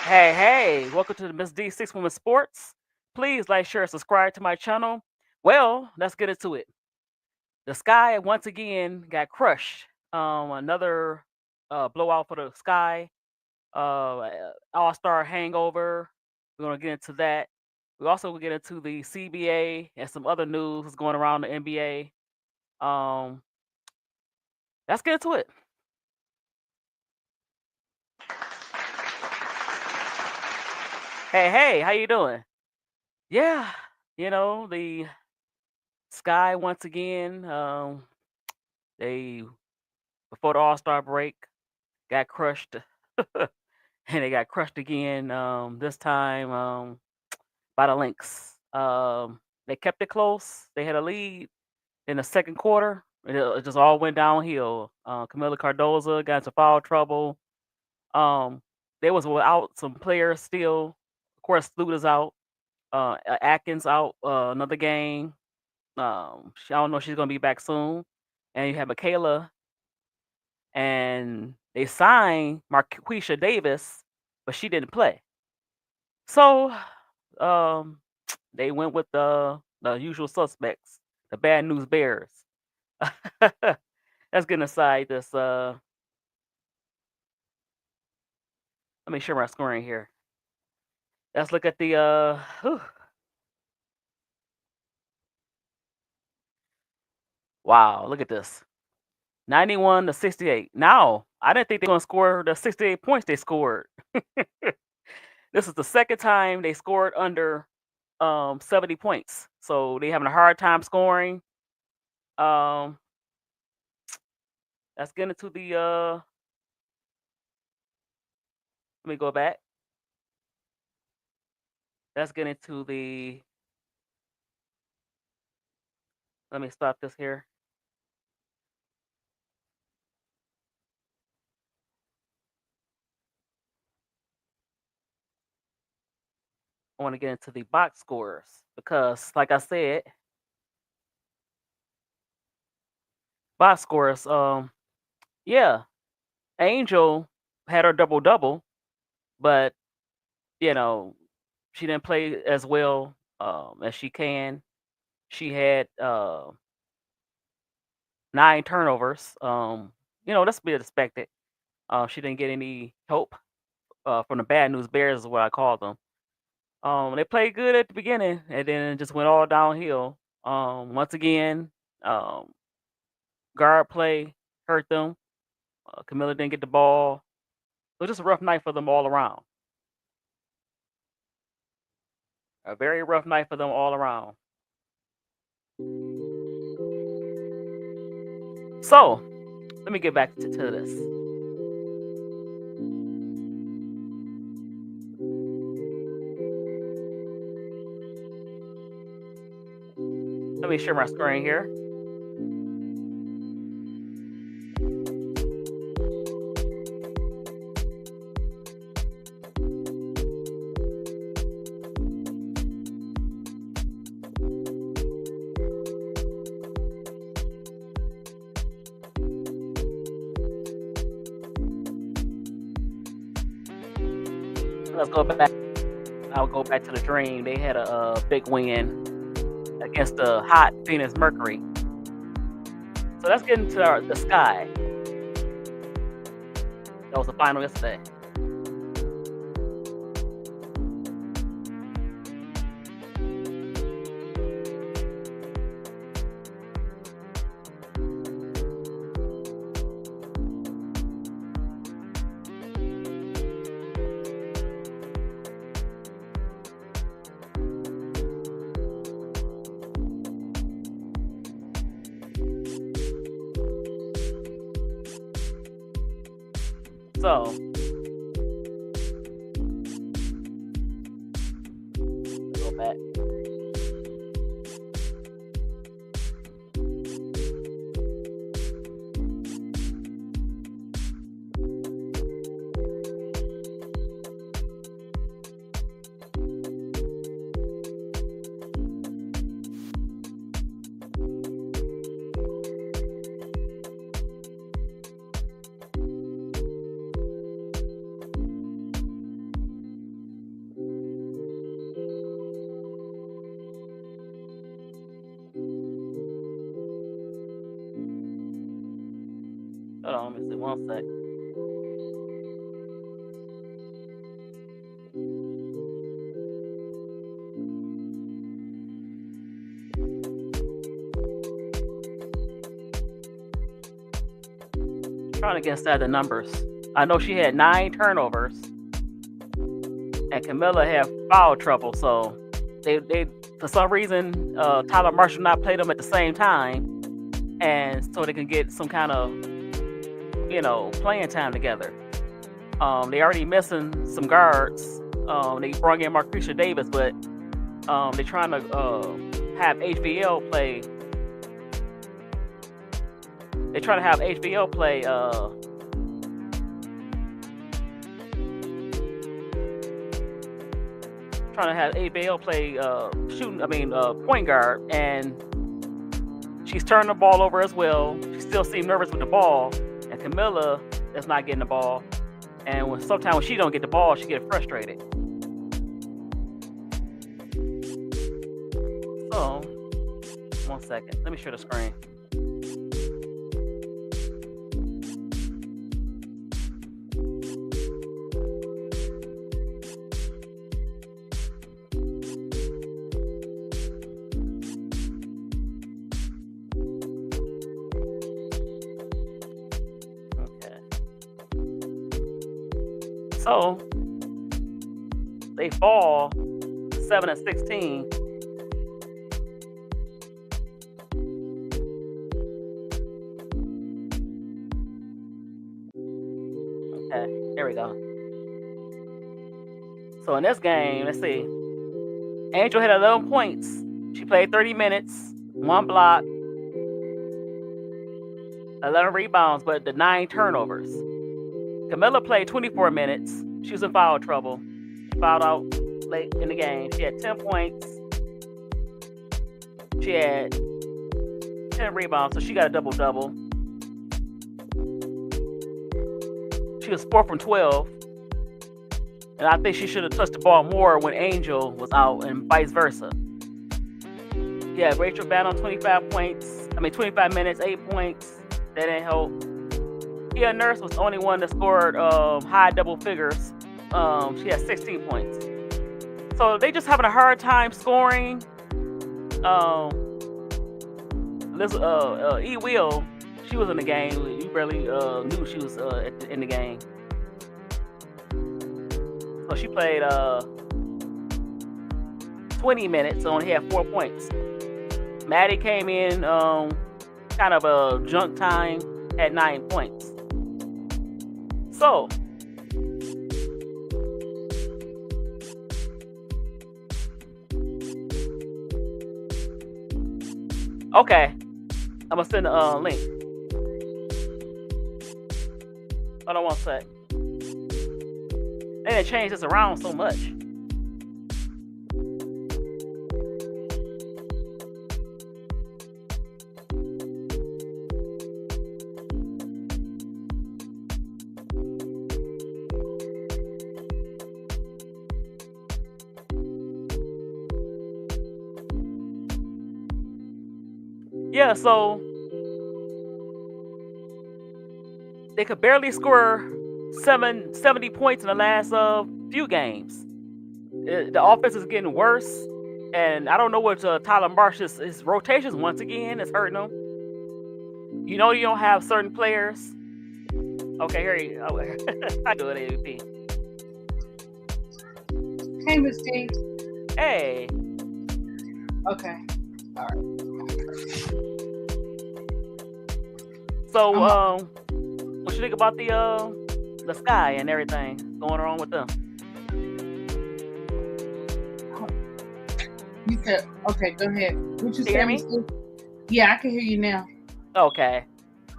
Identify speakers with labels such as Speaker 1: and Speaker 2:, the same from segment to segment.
Speaker 1: Hey, welcome to the Miss D Six Women Sports. Please like, share, and subscribe to my channel. Well, let's get into it. The Sky once again got crushed. Another blowout for the Sky. All Star hangover. We're gonna get into that. We also will get into the CBA and some other news that's going around the NBA. Um, let's get into it. Hey, how you doing? Yeah, the Sky once again. They before the All Star break got crushed, and they got crushed again. This time by the Lynx. They kept it close. They had a lead in the second quarter. It just all went downhill. Camila Cardoza got into foul trouble. Um, they was without some players still. Of course, Luda's out. Atkins out another game. I don't know if she's gonna be back soon. And you have Michaela, and they signed Marquisha Davis, but she didn't play. So um, they went with the usual suspects, the Bad News Bears. Let's get inside this. Let me share my screen here. Let's look at the. Wow, look at this. 91 to 68. Now, I didn't think they were going to score the 68 points they scored. This is the second time they scored under 70 points. So they having a hard time scoring. Um, let's get into the let me go back. Let's get into the let me stop this here. I want to get into the box scores because like I said, box scores, yeah, Angel had her double double, but you know, she didn't play as well as she can. She had 9 turnovers. That's to be expected. She didn't get any help from the Bad News Bears, is what I call them. They played good at the beginning, and then it just went all downhill. Once again, um, guard play hurt them. Camilla didn't get the ball. It was just a rough night for them all around. A very rough night for them all around. So, let me get back to this. Let me share my screen here. Let's go back. I'll go back to the Dream. They had a big win against the hot Phoenix Mercury. So let's get into the Sky. That was the final yesterday. So go back. on a sec. Trying to get inside the numbers. I know she had 9 turnovers, and Camilla had foul trouble. So they for some reason Tyler Marshall not played them at the same time, and so they can get some kind of playing time together. They already missing some guards. They brought in Marquisha Davis, but they're trying to have HBL play. They're trying to have HBL play. Trying to have HBL play shooting. Point guard, and she's turning the ball over as well. She still seems nervous with the ball, and Camilla is not getting the ball. And sometimes when she don't get the ball, she gets frustrated. So, 1 second. Let me share the screen. So they fall 7-16. Okay, there we go. So in this game, let's see. Angel had 11 points. She played 30 minutes, 1 block, 11 rebounds, but the 9 turnovers. Camilla played 24 minutes. She was in foul trouble. She fouled out late in the game. She had 10 points. She had 10 rebounds, so she got a double-double. She was 4 from 12. And I think she should have touched the ball more when Angel was out and vice versa. Yeah, Rachel Bannon, 25 minutes, 8 points. That didn't help. Kia Nurse was the only one that scored high double figures. She had 16 points. So they just having a hard time scoring. E. Will, she was in the game. You barely knew she was in the game. So she played 20 minutes, only had 4 points. Maddie came in kind of a junk time, had 9 points. So, okay, I'm gonna send a link. Hold on 1 sec. They didn't change this around so much. Yeah, so they could barely score 70 points in the last few games. The offense is getting worse, and I don't know what Tyler Marsh's his rotations once again is hurting them. You know you don't have certain players. Okay, here you go. I do it, AVP.
Speaker 2: Hey, Miss D.
Speaker 1: Hey.
Speaker 2: Okay. All right.
Speaker 1: So, what you think about the Sky and everything going on with them?
Speaker 2: You said, okay, go ahead. What you
Speaker 1: hear me?
Speaker 2: Yeah, I can hear you now.
Speaker 1: Okay.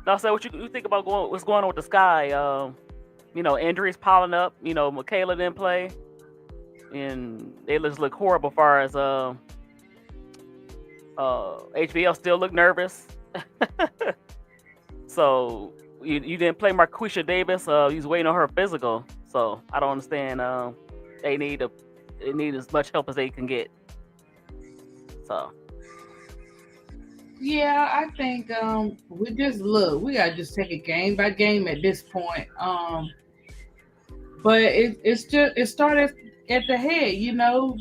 Speaker 1: Now, so what you think about what's going on with the Sky? Injuries piling up. Michaela didn't play, and they just look horrible. As far as HBL still look nervous. So you didn't play Marquisha Davis. He's waiting on her physical. So I don't understand. They need as much help as they can get. So
Speaker 2: Yeah, I think we just look. We gotta just take it game by game at this point. But it started at the head. You know,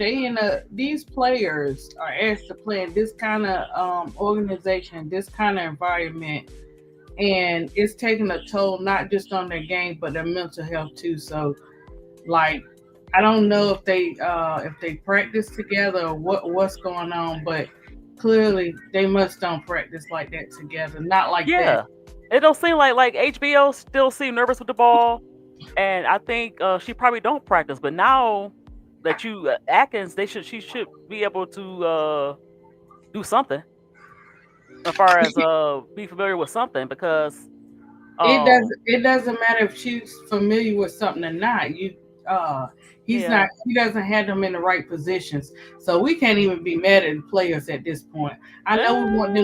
Speaker 2: these players are asked to play in this kind of organization, this kind of environment, and it's taking a toll not just on their game but their mental health too. So, like, I don't know if they practice together or what's going on, but clearly they must don't practice like that together. Not like that.
Speaker 1: Yeah, it don't seem like HBO still seem nervous with the ball, and I think she probably don't practice. But now that you Atkins, she should be able to do something as far as be familiar with something because um
Speaker 2: It doesn't matter if she's familiar with something or not. Uh
Speaker 1: yeah.
Speaker 2: he doesn't have them in the right positions. So we can't even be mad at the players at this point. I know we want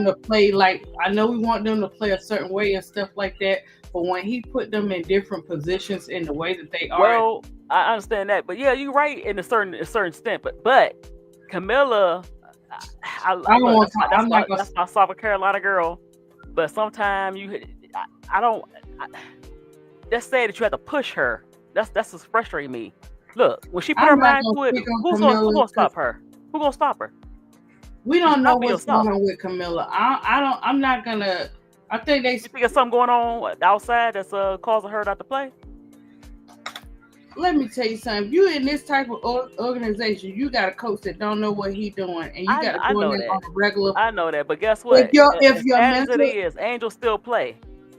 Speaker 2: them to play a certain way and stuff like that, but when he put them in different positions in the way that they are,
Speaker 1: Well, I understand that, but yeah, you're right in a certain extent. But Camilla,
Speaker 2: I don't
Speaker 1: look.
Speaker 2: want
Speaker 1: That's
Speaker 2: to,
Speaker 1: my
Speaker 2: I'm not gonna
Speaker 1: that's my South Carolina girl. But sometimes I don't. I, let's say that you have to push her. That's what's frustrating me. Look, when she put her
Speaker 2: I'm not
Speaker 1: mind
Speaker 2: gonna
Speaker 1: to it,
Speaker 2: speak on
Speaker 1: who
Speaker 2: Camilla
Speaker 1: gonna
Speaker 2: because
Speaker 1: stop her? Who gonna stop her?
Speaker 2: we
Speaker 1: You
Speaker 2: don't know
Speaker 1: stopping
Speaker 2: what's going
Speaker 1: yourself.
Speaker 2: on with Camilla. I don't I'm not gonna I think they
Speaker 1: You think there's something going on outside that's causing her not to play?
Speaker 2: let me tell you something. If you in this type of organization, you got a coach that don't know what he doing, and you got to
Speaker 1: I
Speaker 2: go in
Speaker 1: know
Speaker 2: there on
Speaker 1: that.
Speaker 2: a regular.
Speaker 1: I know that. But guess what?
Speaker 2: If
Speaker 1: As
Speaker 2: your
Speaker 1: bad as it
Speaker 2: mental,
Speaker 1: is, Angel still play.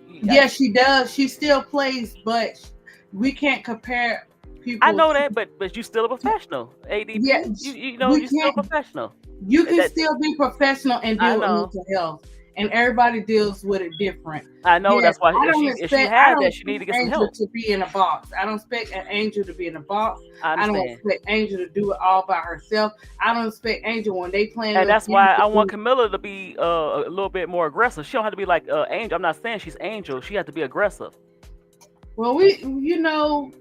Speaker 2: yeah, she does. She still plays, but we can't compare
Speaker 1: I
Speaker 2: people
Speaker 1: know
Speaker 2: to.
Speaker 1: that, but you still a professional.
Speaker 2: Yeah,
Speaker 1: ADP, you know
Speaker 2: we
Speaker 1: you still a
Speaker 2: can't.
Speaker 1: professional.
Speaker 2: You can
Speaker 1: That
Speaker 2: still be professional and
Speaker 1: I
Speaker 2: deal with
Speaker 1: know.
Speaker 2: mental health, and everybody deals with it different.
Speaker 1: I know.
Speaker 2: Yes,
Speaker 1: That's why if she
Speaker 2: I
Speaker 1: has
Speaker 2: don't
Speaker 1: that, she need
Speaker 2: expect
Speaker 1: to get some
Speaker 2: Angel
Speaker 1: help.
Speaker 2: to be in a box. I don't expect an Angel to be in a box.
Speaker 1: I
Speaker 2: I don't
Speaker 1: understand,
Speaker 2: expect Angel to do it all by herself. I don't expect Angel when they playing
Speaker 1: and
Speaker 2: little
Speaker 1: that's
Speaker 2: games
Speaker 1: why
Speaker 2: to
Speaker 1: I want
Speaker 2: do.
Speaker 1: Camilla to be a little bit more aggressive. She don't have to be like Angel. I'm not saying she's Angel. She has to be aggressive
Speaker 2: Well,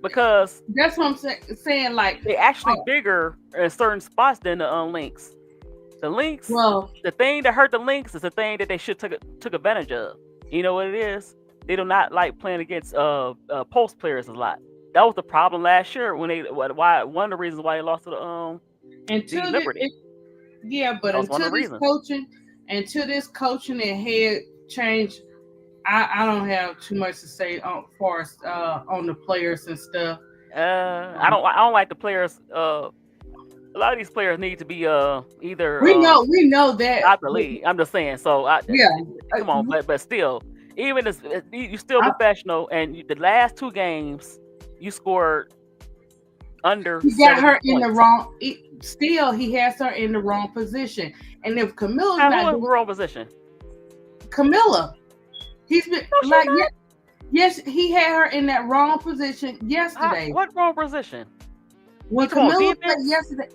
Speaker 1: because
Speaker 2: that's what I'm saying. Like,
Speaker 1: they actually
Speaker 2: oh,
Speaker 1: bigger in certain spots than the Lynx. The Lynx,
Speaker 2: well,
Speaker 1: the thing that hurt the Lynx is the thing that they should took advantage of. You know what it is? They do not like playing against post players a lot. That was the problem last year when why one of the reasons why they lost to the
Speaker 2: until
Speaker 1: Liberty.
Speaker 2: yeah, but
Speaker 1: That was one of the reasons.
Speaker 2: until this coaching and head change, I don't have too much to say on far as on the players and stuff. Um,
Speaker 1: I don't like the players. A lot of these players need to be either
Speaker 2: we know that.
Speaker 1: out the league. I'm just saying. So
Speaker 2: Yeah, uh,
Speaker 1: come on, but still, even as you still
Speaker 2: I,
Speaker 1: professional, and the last two games you scored under
Speaker 2: he got
Speaker 1: 70
Speaker 2: her in the
Speaker 1: points.
Speaker 2: wrong. Still, he has her in the wrong position. And if Camilla's
Speaker 1: Who
Speaker 2: not
Speaker 1: in the
Speaker 2: doing
Speaker 1: wrong position?
Speaker 2: Camilla, he's been
Speaker 1: No, she's
Speaker 2: like,
Speaker 1: not.
Speaker 2: yes, he had her in that wrong position yesterday.
Speaker 1: What wrong position? You
Speaker 2: When
Speaker 1: talking about
Speaker 2: Camilla played
Speaker 1: defense?
Speaker 2: yesterday,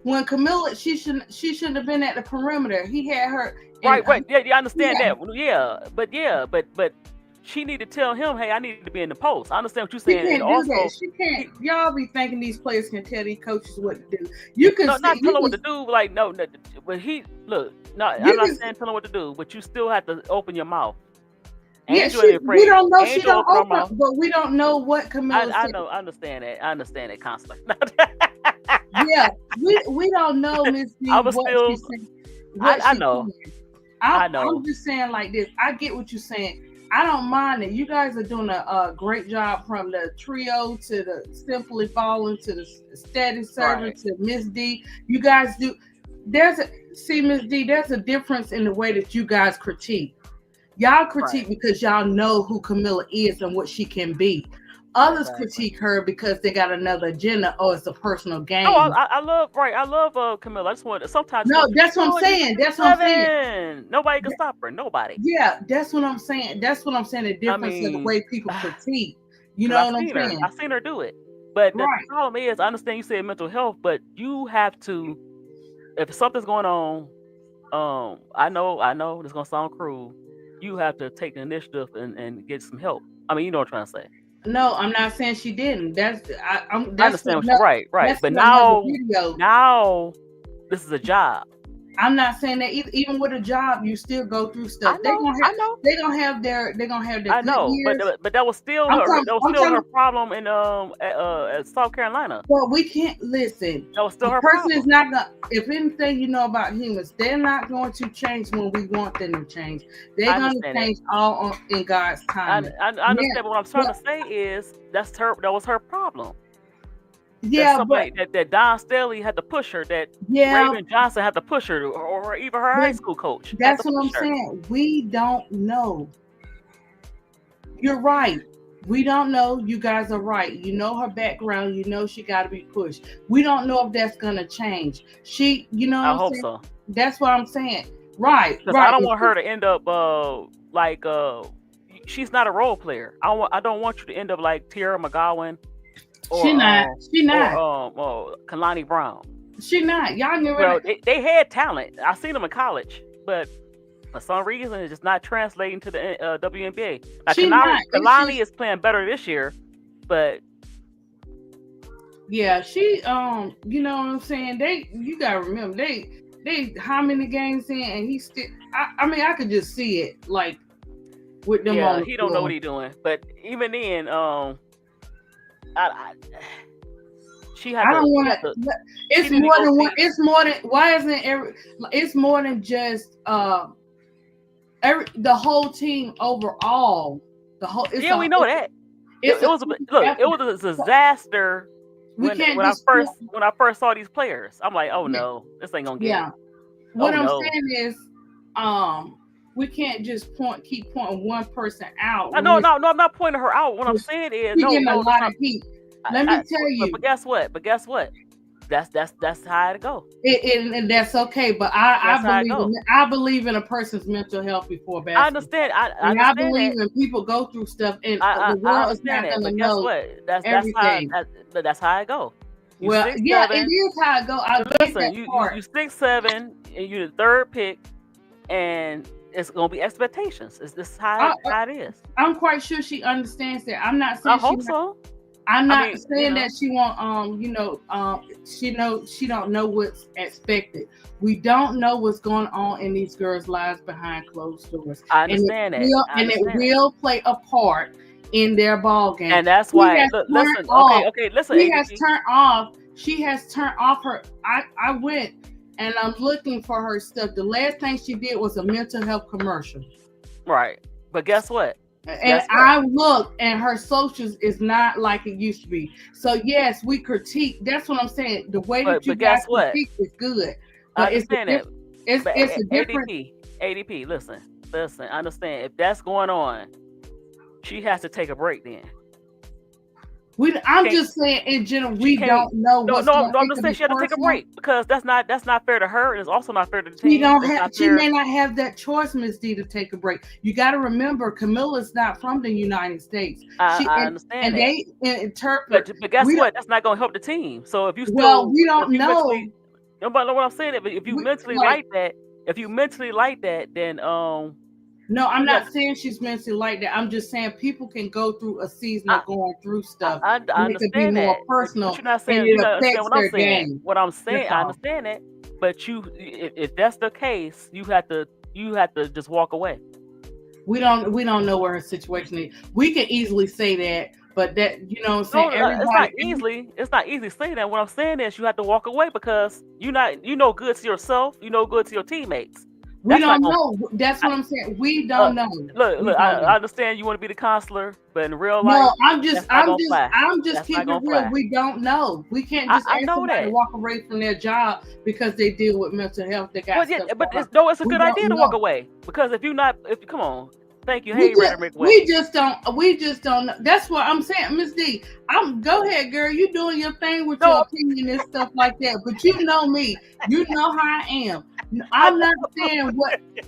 Speaker 2: when Camilla she shouldn't have been at the perimeter. He had her in.
Speaker 1: Right, right. Yeah, yeah, I understand
Speaker 2: Yeah,
Speaker 1: that. Yeah, but she need to tell him, hey, I need to be in the post. I understand what you're
Speaker 2: she
Speaker 1: saying, and
Speaker 2: can't do that.
Speaker 1: also
Speaker 2: She can't.
Speaker 1: he
Speaker 2: Y'all be thinking these players can tell these coaches what to do. You can
Speaker 1: no,
Speaker 2: see.
Speaker 1: not tell her what to do. Like no, no, but he look. No, I'm
Speaker 2: You
Speaker 1: not
Speaker 2: can.
Speaker 1: saying tell her what to do, but you still have to open your mouth.
Speaker 2: Yeah,
Speaker 1: Angel ain't
Speaker 2: we
Speaker 1: afraid.
Speaker 2: don't know. She
Speaker 1: Angel
Speaker 2: don't
Speaker 1: open her mouth.
Speaker 2: open, but we don't know what Camilla
Speaker 1: I
Speaker 2: said.
Speaker 1: know. I understand that. I understand that constantly.
Speaker 2: Yeah, we don't know, Miss
Speaker 1: I
Speaker 2: D,
Speaker 1: was still.
Speaker 2: what
Speaker 1: I
Speaker 2: she's
Speaker 1: know.
Speaker 2: saying.
Speaker 1: I
Speaker 2: I'm
Speaker 1: know.
Speaker 2: just saying like this. I get what you're saying. I don't mind it. You guys are doing a great job from the trio to the simply falling to the steady server
Speaker 1: Right.
Speaker 2: to Miss D. You guys do. See, Miss D. There's a difference in the way that you guys critique. Y'all
Speaker 1: Right.
Speaker 2: critique because y'all know who Camilla is and what she can be. Others
Speaker 1: Exactly.
Speaker 2: critique her because they got another agenda or it's a personal
Speaker 1: No,
Speaker 2: gain.
Speaker 1: I love right. I love Camilla. I just want sometimes just
Speaker 2: No,
Speaker 1: want to
Speaker 2: that's what I'm
Speaker 1: oh you
Speaker 2: saying. That's what I'm saying.
Speaker 1: 6'7". Nobody can stop her. Nobody.
Speaker 2: Yeah, that's what I'm saying. That's what I'm saying. The
Speaker 1: I
Speaker 2: difference in the
Speaker 1: mean,
Speaker 2: way people critique. You
Speaker 1: because
Speaker 2: know what I'm saying?
Speaker 1: I seen her do it. But the
Speaker 2: Right.
Speaker 1: problem is, I understand you said mental health, but you have to if something's going on. I know this gonna sound cruel. You have to take the initiative and get some help. I mean, you know what I'm trying to say.
Speaker 2: No, I'm not saying she didn't.
Speaker 1: I understand what you right, right.
Speaker 2: That's
Speaker 1: But
Speaker 2: for another video.
Speaker 1: now this is a job.
Speaker 2: I'm not saying that even with a job, you still go through
Speaker 1: I
Speaker 2: stuff.
Speaker 1: know, I know,
Speaker 2: They're gonna have their
Speaker 1: I
Speaker 2: good
Speaker 1: know, but
Speaker 2: years.
Speaker 1: that was still
Speaker 2: I'm
Speaker 1: her.
Speaker 2: talking.
Speaker 1: That was
Speaker 2: I'm
Speaker 1: still her
Speaker 2: talking.
Speaker 1: problem in at South Carolina.
Speaker 2: But we can't listen.
Speaker 1: That was still
Speaker 2: A
Speaker 1: her
Speaker 2: person is
Speaker 1: problem.
Speaker 2: not gonna. If anything, you know about humans, they're not going to change when we want them to change. They're
Speaker 1: I
Speaker 2: gonna
Speaker 1: understand that.
Speaker 2: change in God's timing.
Speaker 1: I
Speaker 2: Yeah,
Speaker 1: understand. But what I'm trying
Speaker 2: but
Speaker 1: to say is that's her. That was her problem. That
Speaker 2: yeah, but
Speaker 1: somebody that Don Staley had to push her. That
Speaker 2: yeah,
Speaker 1: Raven Johnson had to push her, or even her
Speaker 2: but
Speaker 1: high school coach had to
Speaker 2: that's what I'm
Speaker 1: push her.
Speaker 2: saying. We don't know. You're right. We don't know. You guys are right. You know her background. You know she got to be pushed. We don't know if that's gonna change. You know what
Speaker 1: I
Speaker 2: I'm
Speaker 1: hope
Speaker 2: saying?
Speaker 1: so,
Speaker 2: That's what I'm saying. Right,
Speaker 1: because I
Speaker 2: right.
Speaker 1: don't want her to end up like she's not a role player. I don't want you to end up like Tierra McGowan
Speaker 2: She not. She not.
Speaker 1: Kalani Brown.
Speaker 2: She not. Y'all get ready.
Speaker 1: Well, they had talent. I seen them in college, but for some reason it's just not translating to the WNBA. Now
Speaker 2: She not. It's
Speaker 1: Kalani
Speaker 2: just
Speaker 1: is playing better this year, but
Speaker 2: yeah. She You know what I'm saying? You gotta remember they how many games in and he still. I mean I could just see it like with them on
Speaker 1: yeah,
Speaker 2: the
Speaker 1: he don't know what
Speaker 2: floor.
Speaker 1: he's doing. But even then, I she had
Speaker 2: I
Speaker 1: to
Speaker 2: don't
Speaker 1: she
Speaker 2: want
Speaker 1: had to
Speaker 2: to.
Speaker 1: she
Speaker 2: It's
Speaker 1: need to
Speaker 2: more
Speaker 1: go
Speaker 2: than one.
Speaker 1: see.
Speaker 2: It's more than. Why isn't every? It's more than just the whole team overall. The whole. It's
Speaker 1: Yeah,
Speaker 2: a.
Speaker 1: we know that.
Speaker 2: It's
Speaker 1: It
Speaker 2: a
Speaker 1: was a
Speaker 2: team
Speaker 1: look. It
Speaker 2: effort.
Speaker 1: was a
Speaker 2: So
Speaker 1: disaster
Speaker 2: we can't
Speaker 1: when I
Speaker 2: just.
Speaker 1: first saw these players. I'm like, oh
Speaker 2: Yeah.
Speaker 1: no, this ain't gonna get it.
Speaker 2: Yeah. What
Speaker 1: Oh
Speaker 2: I'm
Speaker 1: no.
Speaker 2: saying is, um, we can't just keep pointing one person out
Speaker 1: I
Speaker 2: when
Speaker 1: no no no. I'm not pointing her out. What I'm
Speaker 2: it's
Speaker 1: saying is
Speaker 2: we getting a
Speaker 1: no. That's
Speaker 2: lot
Speaker 1: not.
Speaker 2: of heat. Let me tell
Speaker 1: But
Speaker 2: you,
Speaker 1: guess what? But guess what? That's how it go.
Speaker 2: and that's okay. But
Speaker 1: That's how it go.
Speaker 2: I believe in a person's mental health before
Speaker 1: I understand.
Speaker 2: basketball,
Speaker 1: I
Speaker 2: and I
Speaker 1: understand
Speaker 2: believe
Speaker 1: that.
Speaker 2: when people go through stuff, and the
Speaker 1: I
Speaker 2: world is
Speaker 1: understand
Speaker 2: not
Speaker 1: that.
Speaker 2: gonna
Speaker 1: But guess
Speaker 2: know
Speaker 1: what?
Speaker 2: everything.
Speaker 1: That's how it go. You
Speaker 2: Well,
Speaker 1: six
Speaker 2: yeah, it
Speaker 1: seven.
Speaker 2: is how it go. I get
Speaker 1: Listen,
Speaker 2: that
Speaker 1: you
Speaker 2: part.
Speaker 1: 6'7", and you the third pick, and it's gonna be expectations. It's this
Speaker 2: I,
Speaker 1: how it is.
Speaker 2: I'm quite sure she understands that. I'm not
Speaker 1: I
Speaker 2: saying
Speaker 1: hope so.
Speaker 2: I'm
Speaker 1: I
Speaker 2: not
Speaker 1: mean,
Speaker 2: saying that she won't she don't know what's expected. We don't know what's going on in these girls' lives behind closed doors.
Speaker 1: I
Speaker 2: And
Speaker 1: understand that. I
Speaker 2: it
Speaker 1: understand that.
Speaker 2: will play a part in their ball game.
Speaker 1: And that's
Speaker 2: She
Speaker 1: why.
Speaker 2: has
Speaker 1: Look,
Speaker 2: turned
Speaker 1: listen.
Speaker 2: off.
Speaker 1: Okay. Listen,
Speaker 2: She has
Speaker 1: ADP.
Speaker 2: turned off. She has turned off her I went and I'm looking for her stuff. The last thing she did was a mental health commercial.
Speaker 1: Right. But guess what?
Speaker 2: And
Speaker 1: Guess what?
Speaker 2: I look, and her socials is not like it used to be. So yes, we critique. That's what I'm saying. The way that you
Speaker 1: But
Speaker 2: guys
Speaker 1: guess what?
Speaker 2: critique is good,
Speaker 1: I
Speaker 2: but
Speaker 1: understand that. But
Speaker 2: it's a different.
Speaker 1: ADP. Listen. I understand. If that's going on, she has to take a break. Then
Speaker 2: I'm
Speaker 1: can't
Speaker 2: just saying in general,
Speaker 1: she
Speaker 2: we
Speaker 1: can't.
Speaker 2: don't know
Speaker 1: No,
Speaker 2: what's
Speaker 1: no.
Speaker 2: going.
Speaker 1: No, I'm
Speaker 2: It
Speaker 1: just
Speaker 2: could
Speaker 1: saying
Speaker 2: be
Speaker 1: she had to take a
Speaker 2: personal.
Speaker 1: break because that's not fair to her, and it's also not fair to the
Speaker 2: She
Speaker 1: team.
Speaker 2: don't
Speaker 1: It's
Speaker 2: have.
Speaker 1: not
Speaker 2: She
Speaker 1: fair.
Speaker 2: may not have that choice, Miss D, to take a break. You got to remember, Camilla's not from the United States. She
Speaker 1: I understand
Speaker 2: and
Speaker 1: that.
Speaker 2: they interpret.
Speaker 1: But guess
Speaker 2: We don't.
Speaker 1: what? That's not going to help the team. So
Speaker 2: Well, we
Speaker 1: if
Speaker 2: don't
Speaker 1: you
Speaker 2: know.
Speaker 1: mentally, nobody know what I'm saying. If you
Speaker 2: We,
Speaker 1: mentally
Speaker 2: like
Speaker 1: like that, if you mentally like that, then
Speaker 2: No, I'm
Speaker 1: you got.
Speaker 2: not saying she's mentally like that. I'm just saying people can go through a season of going through stuff,
Speaker 1: I
Speaker 2: and it could be
Speaker 1: understand
Speaker 2: more
Speaker 1: that, but
Speaker 2: personal,
Speaker 1: you're not
Speaker 2: and
Speaker 1: saying
Speaker 2: it
Speaker 1: you're not understanding
Speaker 2: affects
Speaker 1: what I'm
Speaker 2: their
Speaker 1: saying.
Speaker 2: game.
Speaker 1: What I'm
Speaker 2: That's
Speaker 1: saying, I
Speaker 2: all.
Speaker 1: understand that, but if that's the case, you have to just walk away.
Speaker 2: We don't know where her situation is. We can easily say that, but that you know what I'm saying.
Speaker 1: No,
Speaker 2: Everybody,
Speaker 1: it's not easy to say that. What I'm saying is you have to walk away because you know good to yourself, you know good to your teammates.
Speaker 2: we
Speaker 1: That's not
Speaker 2: don't
Speaker 1: gonna.
Speaker 2: know. That's
Speaker 1: I,
Speaker 2: what I'm saying. We don't know. We
Speaker 1: look.
Speaker 2: don't know.
Speaker 1: I understand you want to be the counselor, but in real life,
Speaker 2: No,
Speaker 1: that's not gonna fly.
Speaker 2: I'm just
Speaker 1: That's not
Speaker 2: keeping it
Speaker 1: gonna
Speaker 2: real.
Speaker 1: fly.
Speaker 2: We don't know. We can't just
Speaker 1: I
Speaker 2: ask
Speaker 1: know
Speaker 2: somebody to
Speaker 1: that.
Speaker 2: walk away from their job because they deal with mental health. They got
Speaker 1: Well, yeah,
Speaker 2: stuff
Speaker 1: but
Speaker 2: going on.
Speaker 1: it's a
Speaker 2: We
Speaker 1: good
Speaker 2: don't
Speaker 1: idea to walk
Speaker 2: know.
Speaker 1: away because if you not, if come on, thank you. Hey, ready to make way.
Speaker 2: We just don't know. That's what I'm saying, Miss D. I'm go ahead, girl. You doing your thing with your
Speaker 1: No,
Speaker 2: opinion and stuff like that. But you know me. You know how I am.
Speaker 1: I
Speaker 2: I'm not saying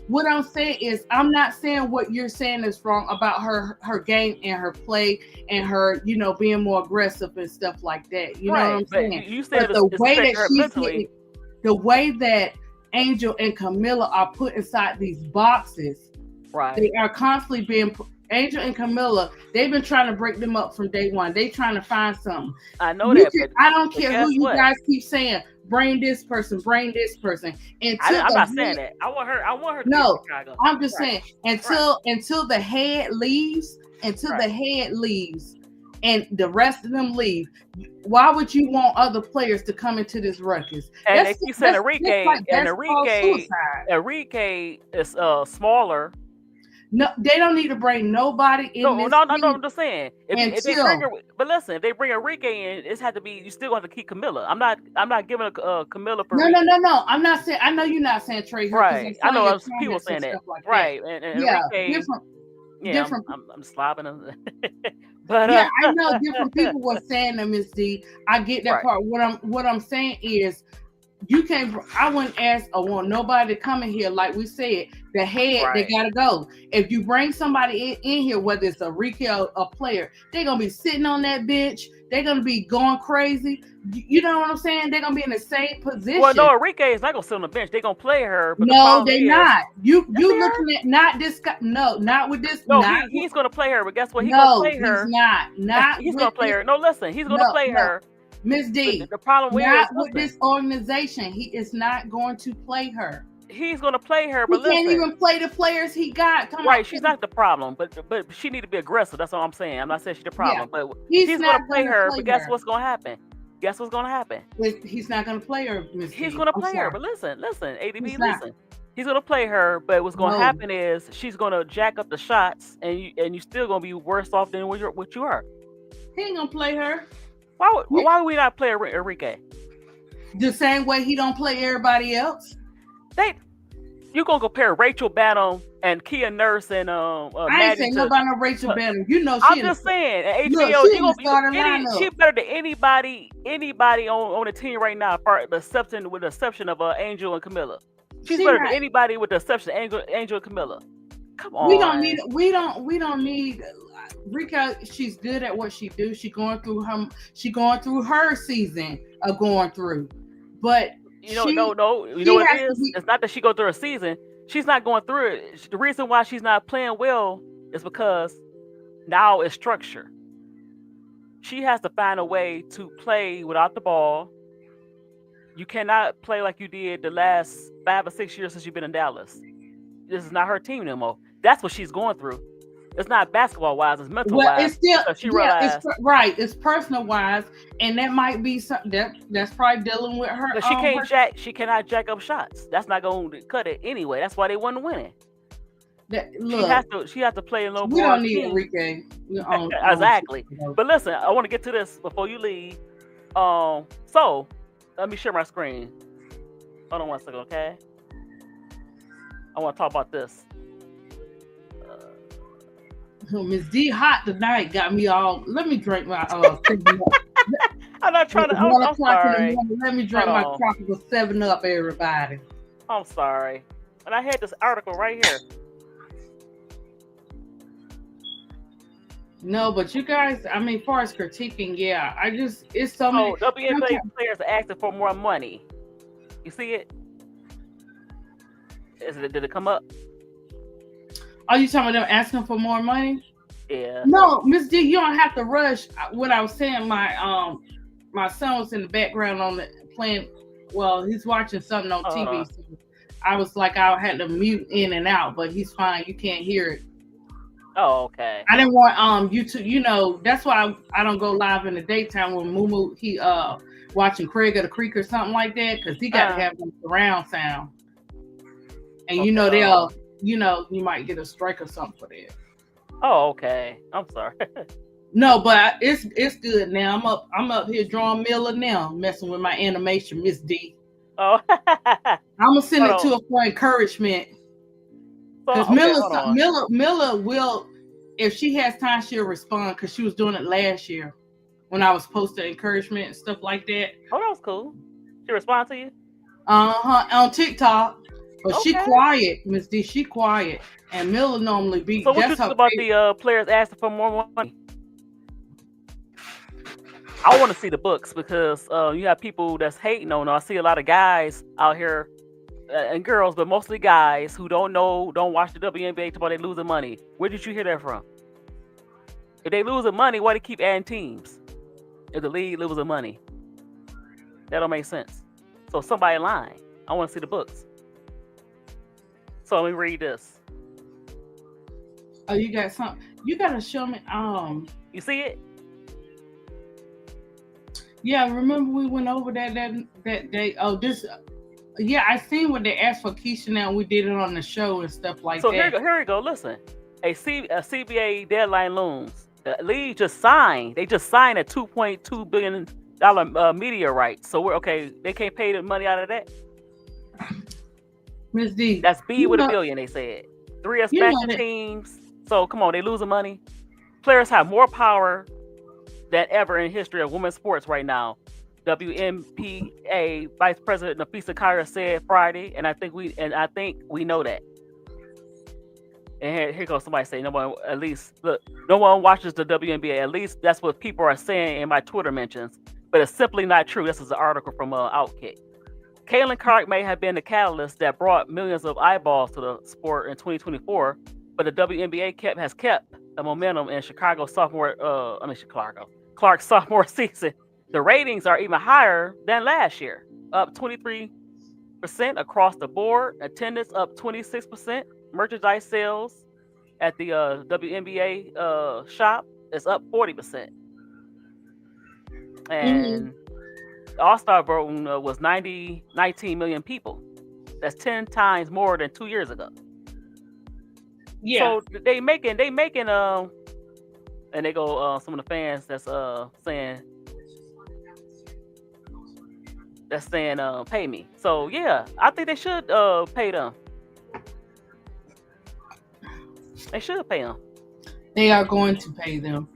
Speaker 2: what I'm saying is I'm not saying what you're saying is wrong about her game and her play and her, being more aggressive and stuff like that. You know what
Speaker 1: right,
Speaker 2: I'm
Speaker 1: but
Speaker 2: saying?
Speaker 1: you
Speaker 2: But
Speaker 1: said it's affecting her mentally.
Speaker 2: the way that Angel and Camilla are put inside these boxes,
Speaker 1: Right.
Speaker 2: they are constantly being Angel and Camilla. They've been trying to break them up from day one. They trying to find something.
Speaker 1: I know that, but
Speaker 2: I don't care who
Speaker 1: guess
Speaker 2: you
Speaker 1: what?
Speaker 2: guys keep saying. bring this person until
Speaker 1: I'm
Speaker 2: the
Speaker 1: not saying
Speaker 2: head.
Speaker 1: that. I want her to be in
Speaker 2: No,
Speaker 1: Chicago.
Speaker 2: I'm just
Speaker 1: Right.
Speaker 2: saying
Speaker 1: Right.
Speaker 2: until the head leaves,
Speaker 1: Right.
Speaker 2: and the rest of them leave. Why would you want other players to come into this ruckus?
Speaker 1: And they keep saying
Speaker 2: That's just
Speaker 1: Enrique,
Speaker 2: like
Speaker 1: and
Speaker 2: basketball suicide.
Speaker 1: Enrique is smaller.
Speaker 2: No, they don't need to bring nobody in
Speaker 1: No,
Speaker 2: this
Speaker 1: no, no, no.
Speaker 2: team
Speaker 1: I'm just saying if they bring
Speaker 2: until
Speaker 1: her, but listen, if they bring Enrique in, it's had to be. You still have to keep Camilla. I'm not giving a Camilla for
Speaker 2: no, no,
Speaker 1: Enrique.
Speaker 2: no, no. I'm not saying. I know you're not saying trade her because I
Speaker 1: Right. I
Speaker 2: saw
Speaker 1: know
Speaker 2: your
Speaker 1: there's people
Speaker 2: comments and
Speaker 1: saying that.
Speaker 2: stuff like that.
Speaker 1: Right. And
Speaker 2: Yeah,
Speaker 1: Enrique, yeah,
Speaker 2: different.
Speaker 1: I'm slobbing him. But
Speaker 2: Yeah, I know different people were saying that, Miss D. I get that
Speaker 1: right,
Speaker 2: part. What I'm saying is you can't. I wouldn't ask or want nobody to come in here. Like we said, the head they
Speaker 1: right.
Speaker 2: gotta go. If you bring somebody in here, whether it's a retail a player, they're gonna be sitting on that bench. They're gonna be going crazy. You know what I'm saying? They're gonna be in the same
Speaker 1: Well,
Speaker 2: position.
Speaker 1: no, Enrique is not gonna sit on the bench. They're gonna play her, but the
Speaker 2: No,
Speaker 1: problem
Speaker 2: they
Speaker 1: is,
Speaker 2: not. You
Speaker 1: yes, they
Speaker 2: you
Speaker 1: are.
Speaker 2: looking at not this guy. No, not with this.
Speaker 1: No,
Speaker 2: Not
Speaker 1: he's gonna play her, but guess what? He's gonna
Speaker 2: no,
Speaker 1: play
Speaker 2: he's
Speaker 1: her.
Speaker 2: not. Not
Speaker 1: He's
Speaker 2: with
Speaker 1: gonna play
Speaker 2: this.
Speaker 1: her. No, listen, he's gonna
Speaker 2: No,
Speaker 1: play
Speaker 2: no.
Speaker 1: her.
Speaker 2: Miss
Speaker 1: But
Speaker 2: D,
Speaker 1: the problem is,
Speaker 2: not with
Speaker 1: listen,
Speaker 2: this organization. He is not going to play her.
Speaker 1: he's gonna play her, but
Speaker 2: He can't
Speaker 1: listen,
Speaker 2: even play the players he got. Come
Speaker 1: right?
Speaker 2: out,
Speaker 1: She's not the problem, but she need to be aggressive. That's all I'm saying. I'm not saying she's the
Speaker 2: yeah.
Speaker 1: problem, but
Speaker 2: He's
Speaker 1: he's gonna
Speaker 2: not
Speaker 1: play
Speaker 2: going to
Speaker 1: her.
Speaker 2: play
Speaker 1: But guess
Speaker 2: her.
Speaker 1: what's gonna happen? Guess what's gonna happen?
Speaker 2: He's not going to play her, Miss
Speaker 1: He's
Speaker 2: D.
Speaker 1: gonna
Speaker 2: I'm
Speaker 1: play her.
Speaker 2: sorry.
Speaker 1: But listen, ADB,
Speaker 2: He's not.
Speaker 1: listen. He's gonna play her, but what's gonna
Speaker 2: No,
Speaker 1: happen is she's gonna jack up the shots, and you still gonna be worse off than what you are.
Speaker 2: he ain't gonna play her.
Speaker 1: Why would we not play Enrique?
Speaker 2: The same way he don't play everybody else.
Speaker 1: They you gonna compare Rachel Banham and Kia Nurse and
Speaker 2: I ain't
Speaker 1: Maddie
Speaker 2: saying
Speaker 1: to?
Speaker 2: nobody no Rachel Banner. You know she
Speaker 1: I'm
Speaker 2: in the
Speaker 1: just saying, at
Speaker 2: look.
Speaker 1: HBO,
Speaker 2: She in the starting
Speaker 1: she
Speaker 2: lineup.
Speaker 1: better than anybody on the team right now, with the exception of Angel and Camilla. She's
Speaker 2: She
Speaker 1: better than
Speaker 2: not.
Speaker 1: anybody with the exception of Angel and Camilla. Come
Speaker 2: We don't need.
Speaker 1: on.
Speaker 2: We don't need. Rika, she's good at what she do. She going through her season of going through, but
Speaker 1: No, you know
Speaker 2: she
Speaker 1: what it
Speaker 2: has to
Speaker 1: is?
Speaker 2: be.
Speaker 1: It's not that she go through a season. She's not going through it. The reason why she's not playing well is because now it's structure. She has to find a way to play without the ball. You cannot play like you did the last 5 or 6 years since you've been in Dallas. This is not her team no more. That's what she's going through. It's not basketball wise, it's mental
Speaker 2: Well,
Speaker 1: wise
Speaker 2: it's still
Speaker 1: because she
Speaker 2: yeah. It's
Speaker 1: realized
Speaker 2: right. It's personal wise, and that might be something that's probably dealing with her.
Speaker 1: that she cannot jack up shots. That's not going to cut it anyway. That's why they wasn't winning.
Speaker 2: That
Speaker 1: She
Speaker 2: look.
Speaker 1: has to play a little
Speaker 2: We
Speaker 1: more
Speaker 2: don't need
Speaker 1: team.
Speaker 2: Enrique. We on
Speaker 1: Exactly. But listen, I want to get to this before you leave. So let me share my screen. Hold on one second, okay? I want to talk about this.
Speaker 2: Miss D hot tonight got me all. Let me drink my
Speaker 1: I'm not trying to.
Speaker 2: It's
Speaker 1: I'm,
Speaker 2: 1
Speaker 1: I'm
Speaker 2: o'clock in the
Speaker 1: sorry.
Speaker 2: morning. Let me
Speaker 1: Hold
Speaker 2: drink my
Speaker 1: on.
Speaker 2: tropical 7 Up, everybody.
Speaker 1: I'm sorry. And I had this article right here.
Speaker 2: No, but you guys, I mean, as far as critiquing, yeah, it's so many.
Speaker 1: So WNBA
Speaker 2: Sometimes,
Speaker 1: players are asking for more money. You see it? Did it come up?
Speaker 2: are you talking about them asking for more money?
Speaker 1: Yeah.
Speaker 2: No, Miss D, you don't have to rush. What I was saying, my son was in the background on the playing. Well, he's watching something on
Speaker 1: Hold
Speaker 2: TV.
Speaker 1: on.
Speaker 2: So I was like, I had to mute in and out, but he's fine. You can't hear it.
Speaker 1: Oh, okay.
Speaker 2: I didn't want you to, that's why I don't go live in the daytime when Moo he watching Craig of the Creek or something like that, because he got to have them surround sound. And
Speaker 1: Okay.
Speaker 2: they'll you might get a strike or something for that.
Speaker 1: Oh, okay. I'm sorry.
Speaker 2: No, but it's good now. I'm up here drawing Miller now, messing with my animation, Miss D.
Speaker 1: Oh.
Speaker 2: I'm gonna send
Speaker 1: Hold
Speaker 2: it to
Speaker 1: on.
Speaker 2: her for encouragement. Because
Speaker 1: Okay, hold on.
Speaker 2: Miller will, if she has time, she'll respond. Because she was doing it last year when I was posting encouragement and stuff like that.
Speaker 1: Oh, that was cool. She respond to you?
Speaker 2: On TikTok. But she
Speaker 1: Okay.
Speaker 2: quiet, Miss D. She quiet, and Miller normally be.
Speaker 1: So what you
Speaker 2: That's
Speaker 1: think
Speaker 2: her
Speaker 1: about
Speaker 2: favorite.
Speaker 1: the players asking for more money? I want to see the books because you have people that's hating on. I see a lot of guys out here and girls, but mostly guys who don't watch the WNBA talk about they losing money. Where did you hear that from? If they losing money, why they keep adding teams? If the league losing money, that don't make sense. So somebody lying. I want to see the books. So let me read this.
Speaker 2: Oh, you got something. You gotta show me.
Speaker 1: You see it?
Speaker 2: Yeah. Remember we went over that day. Oh, this. Yeah, I seen when they asked for Keisha. Now we did it on the show and stuff like
Speaker 1: So
Speaker 2: that.
Speaker 1: here we go. Listen, a CBA deadline looms. The league just signed. They just signed a $2.2 billion media rights. So we're okay. They can't pay the money out of that.
Speaker 2: Miss D,
Speaker 1: That's B
Speaker 2: you
Speaker 1: with a
Speaker 2: know,
Speaker 1: billion. They said 3
Speaker 2: you know
Speaker 1: expansion
Speaker 2: that.
Speaker 1: teams. So come on, they losing money. Players have more power than ever in history of women's sports right now. WNBA Vice President Nafisa Kyra said Friday, and I think we know that. And here goes somebody saying no one at least look no one watches the WNBA. At least that's what people are saying in my Twitter mentions, but it's simply not true. This is an article from Outkick. Caitlin Clark may have been the catalyst that brought millions of eyeballs to the sport in 2024, but the WNBA has kept the momentum in Clark's sophomore season. The ratings are even higher than last year, up 23% across the board. Attendance up 26%. Merchandise sales at the WNBA shop is up 40%.
Speaker 2: Mm-hmm.
Speaker 1: And All Star voting was 19 million people. That's 10 times more than 2 years ago.
Speaker 2: Yeah.
Speaker 1: So and they go some of the fans saying pay me. So yeah, I think they should pay them. They should pay them.
Speaker 2: They are going to pay them.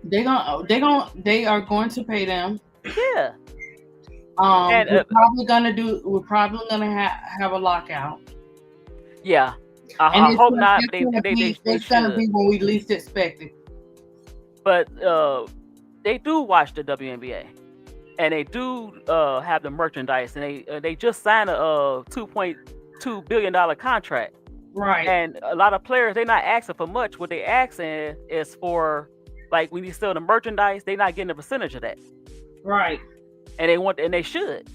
Speaker 2: They are going to pay them.
Speaker 1: Yeah. And
Speaker 2: We're probably gonna have a lockout,
Speaker 1: yeah.
Speaker 2: and
Speaker 1: I hope not, but they
Speaker 2: it's gonna
Speaker 1: should.
Speaker 2: be when we least expect it.
Speaker 1: But they do watch the WNBA, and they do have the merchandise, and they just signed a $2.2 billion contract.
Speaker 2: Right.
Speaker 1: And a lot of players, they're not asking for much. What they asking is for, like, when you sell the merchandise, they're not getting a percentage of that.
Speaker 2: Right.
Speaker 1: And they should.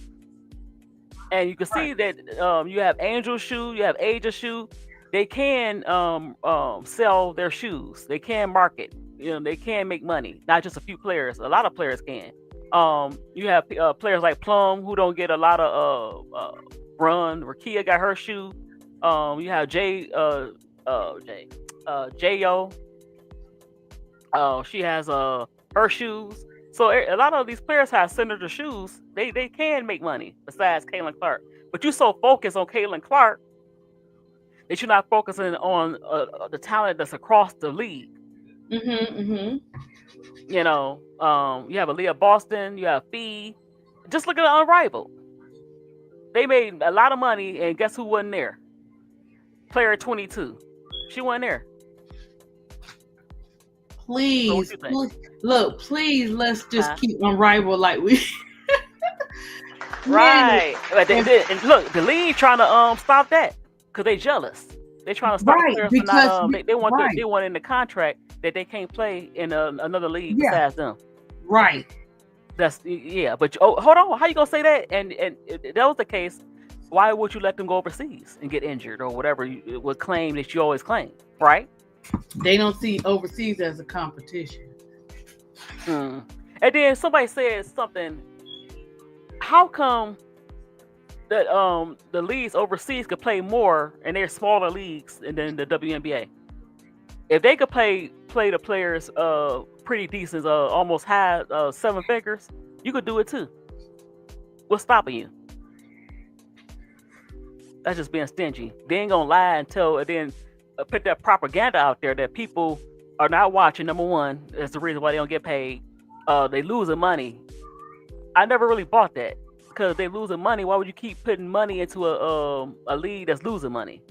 Speaker 1: And you can see
Speaker 2: Right.
Speaker 1: that you have Angel shoe, you have Asia shoe. They can sell their shoes. They can market. They can make money. Not just a few players. A lot of players can. You have players like Plum who don't get a lot of run. Rakia got her shoe. You have Jo. She has her shoes. So a lot of these players have signature shoes. They can make money besides Caitlin Clark. But you're so focused on Caitlin Clark that you're not focusing on the talent that's across the league.
Speaker 2: Mm-hmm. Mm-hmm.
Speaker 1: You have Aaliyah Boston, you have Fee. Just look at the Unrivaled. They made a lot of money, and guess who wasn't there? Player 22. She wasn't there.
Speaker 2: Please, look, please, let's just keep Unrivaled like we.
Speaker 1: Right. And look, the league trying to stop that because they jealous. They trying to stop the players from not. They want in the contract that they can't play in another league besides them.
Speaker 2: Right.
Speaker 1: But hold on. How you gonna say that? And if that was the case, why would you let them go overseas and get injured or whatever you would claim that you always claim, right?
Speaker 2: They don't see overseas as a competition.
Speaker 1: And then somebody said something. How come that the leagues overseas could play more and they're smaller leagues than the WNBA? If they could play the players pretty decent, almost high 7 figures, you could do it too. What's stopping you? That's just being stingy. They ain't gonna lie and then put that propaganda out there that people are not watching. Number one, that's the reason why they don't get paid. They losing money. I never really bought that because they losing money. Why would you keep putting money into a league that's losing money?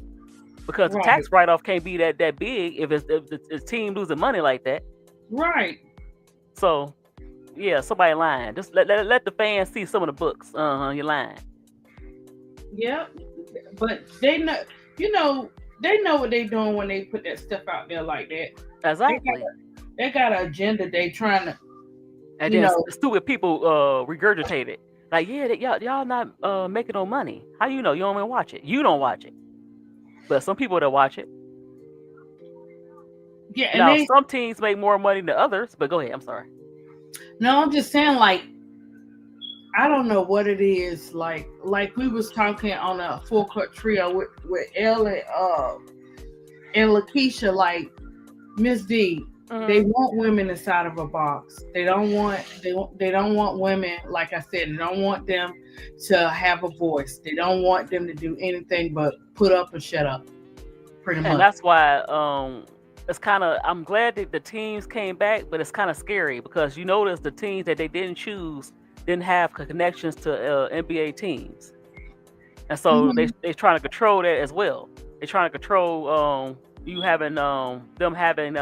Speaker 1: Because the tax write-off can't be that big if the team losing money like that.
Speaker 2: Right.
Speaker 1: So, yeah, somebody lying. Just let the fans see some of the books. You're lying.
Speaker 2: Yep. But they know, they know what they're doing when they put that stuff out there like that.
Speaker 1: Exactly.
Speaker 2: They got an agenda they trying to.
Speaker 1: And
Speaker 2: You
Speaker 1: then
Speaker 2: know,
Speaker 1: stupid people regurgitate it. Like, yeah, y'all not making no money. How you know? You don't even watch it. You don't watch it, but some people that watch it.
Speaker 2: yeah, and
Speaker 1: Now,
Speaker 2: they.
Speaker 1: some teams make more money than others. But go ahead. I'm sorry.
Speaker 2: No, I'm just saying, like, I don't know what it is. Like we was talking on a full court trio with Elle and Lakeisha. Like Miss D, they
Speaker 1: Hmm.
Speaker 2: want women inside of a box. They don't want women. Like I said, they don't want them to have a voice. They don't want them to do anything but put up and shut up. Pretty
Speaker 1: And
Speaker 2: much.
Speaker 1: that's why it's kind of, I'm glad that the teams came back, but it's kind of scary because you notice the teams that they didn't choose didn't have connections to NBA teams, and so
Speaker 2: Hmm.
Speaker 1: they trying to control that as well. They trying to control you having them having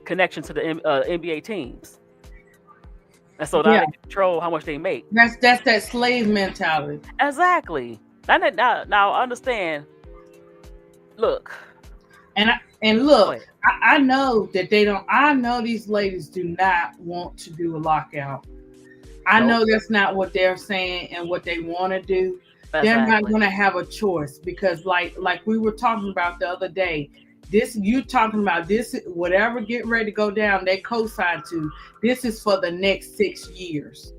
Speaker 1: connection to the NBA teams, and so now
Speaker 2: Yeah,
Speaker 1: they can control how much they make.
Speaker 2: that's that slave mentality.
Speaker 1: Exactly. Now I understand. Look,
Speaker 2: And
Speaker 1: go
Speaker 2: look,
Speaker 1: ahead.
Speaker 2: I know that they don't. I know these ladies do not want to do a lockout. I
Speaker 1: Nope.
Speaker 2: know that's not what they're saying and what they want to do. They're not
Speaker 1: Exactly.
Speaker 2: going to have a choice because, like we were talking about the other day, this you talking about this whatever get ready to go down. They co-sign to this is for the next 6 years.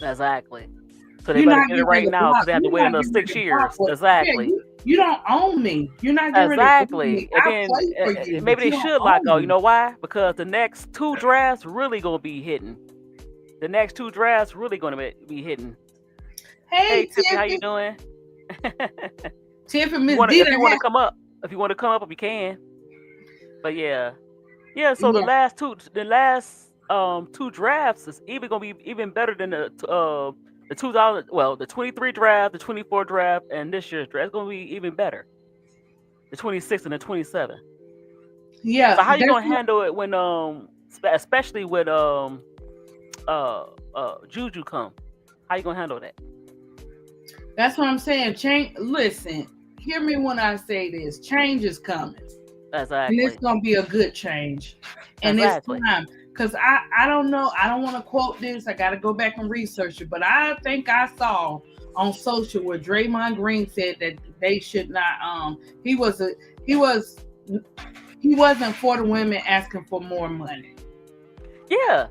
Speaker 1: Exactly. So they
Speaker 2: You're
Speaker 1: better
Speaker 2: not
Speaker 1: get it
Speaker 2: getting ready
Speaker 1: right
Speaker 2: to
Speaker 1: now because
Speaker 2: block.
Speaker 1: they have to
Speaker 2: You're
Speaker 1: wait
Speaker 2: not
Speaker 1: another
Speaker 2: getting ready
Speaker 1: six
Speaker 2: to block.
Speaker 1: years.
Speaker 2: What? Yeah,
Speaker 1: Exactly.
Speaker 2: you don't own me. You're not getting ready to own me.
Speaker 1: Exactly. And
Speaker 2: I
Speaker 1: then
Speaker 2: play for you,
Speaker 1: maybe
Speaker 2: but
Speaker 1: they
Speaker 2: you don't
Speaker 1: should lock
Speaker 2: own
Speaker 1: out. You
Speaker 2: me.
Speaker 1: know why? Because the next two drafts really gonna be hitting. The next two drafts really gonna be hitting. Hey
Speaker 2: Hey,
Speaker 1: Tiffany, how you
Speaker 2: Tiffany.
Speaker 1: doing?
Speaker 2: Tiff and
Speaker 1: you
Speaker 2: Miss
Speaker 1: wanna
Speaker 2: D
Speaker 1: if
Speaker 2: done
Speaker 1: you wanna
Speaker 2: have.
Speaker 1: come up, if you wanna come up, you can. But yeah, yeah. So
Speaker 2: Yeah,
Speaker 1: the last two drafts is even gonna be even better than the 2000, well, the 23 draft, the 24 draft, and this year's draft. It's gonna be even better. The 26 and the 27. So
Speaker 2: yeah.
Speaker 1: how you gonna handle it when especially with Juju come? How you gonna handle that?
Speaker 2: That's what I'm saying. Change. Listen, hear me when I say this. Change is coming, and it's
Speaker 1: Exactly.
Speaker 2: gonna be a good change, and it's
Speaker 1: Exactly.
Speaker 2: time. Cause I don't know. I don't want to quote this. I got to go back and research it. But I think I saw on social where Draymond Green said that they should not. He was a he was he wasn't for the women asking for more money.
Speaker 1: Yeah.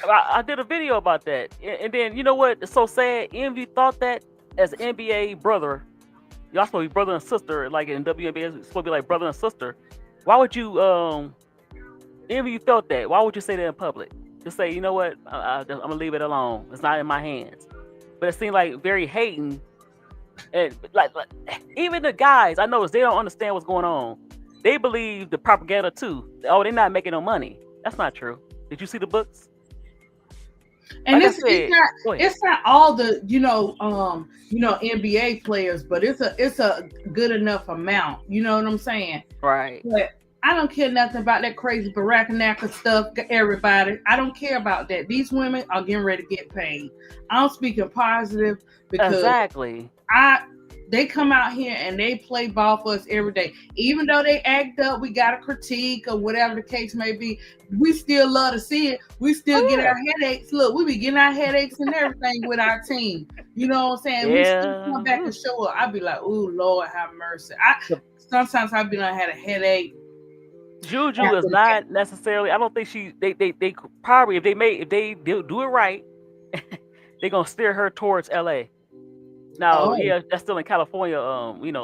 Speaker 1: I did a video about that. And then you know what? It's so sad. Envy thought that as an NBA brother, y'all supposed to be brother and sister, like in WNBA, it's supposed to be like brother and sister. Why would you Envy you felt that? Why would you say that in public? Just say, you know what? I'm gonna leave it alone. It's not in my hands. But it seemed like very hating, and like even the guys I noticed they don't understand what's going on. They believe the propaganda too. Oh, they're not making no money. That's not true. Did you see the books?
Speaker 2: And
Speaker 1: Like I
Speaker 2: it's
Speaker 1: said,
Speaker 2: not
Speaker 1: go ahead.
Speaker 2: it's not all the NBA players, but it's a good enough amount. You know what I'm saying?
Speaker 1: Right.
Speaker 2: But I don't care nothing about that crazy Barakanaka stuff. Everybody, I don't care about that. These women are getting ready to get paid. I'm speaking positive because
Speaker 1: Exactly.
Speaker 2: I they come out here and they play ball for us every day. Even though they act up, we got a critique or whatever the case may be. We still love to see it. We still get
Speaker 1: Oh
Speaker 2: our
Speaker 1: yeah.
Speaker 2: headaches. Look, we be getting our headaches and everything with our team. You know what I'm saying? We still come
Speaker 1: Yeah.
Speaker 2: back and show up. I be like, oh Lord, have mercy. I
Speaker 1: The
Speaker 2: sometimes I be like, I had a headache
Speaker 1: Juju
Speaker 2: after
Speaker 1: is
Speaker 2: the game.
Speaker 1: not necessarily. I don't think they probably if they do it right, they're gonna steer her towards LA. Now,
Speaker 2: Oh,
Speaker 1: yeah, that's still in California,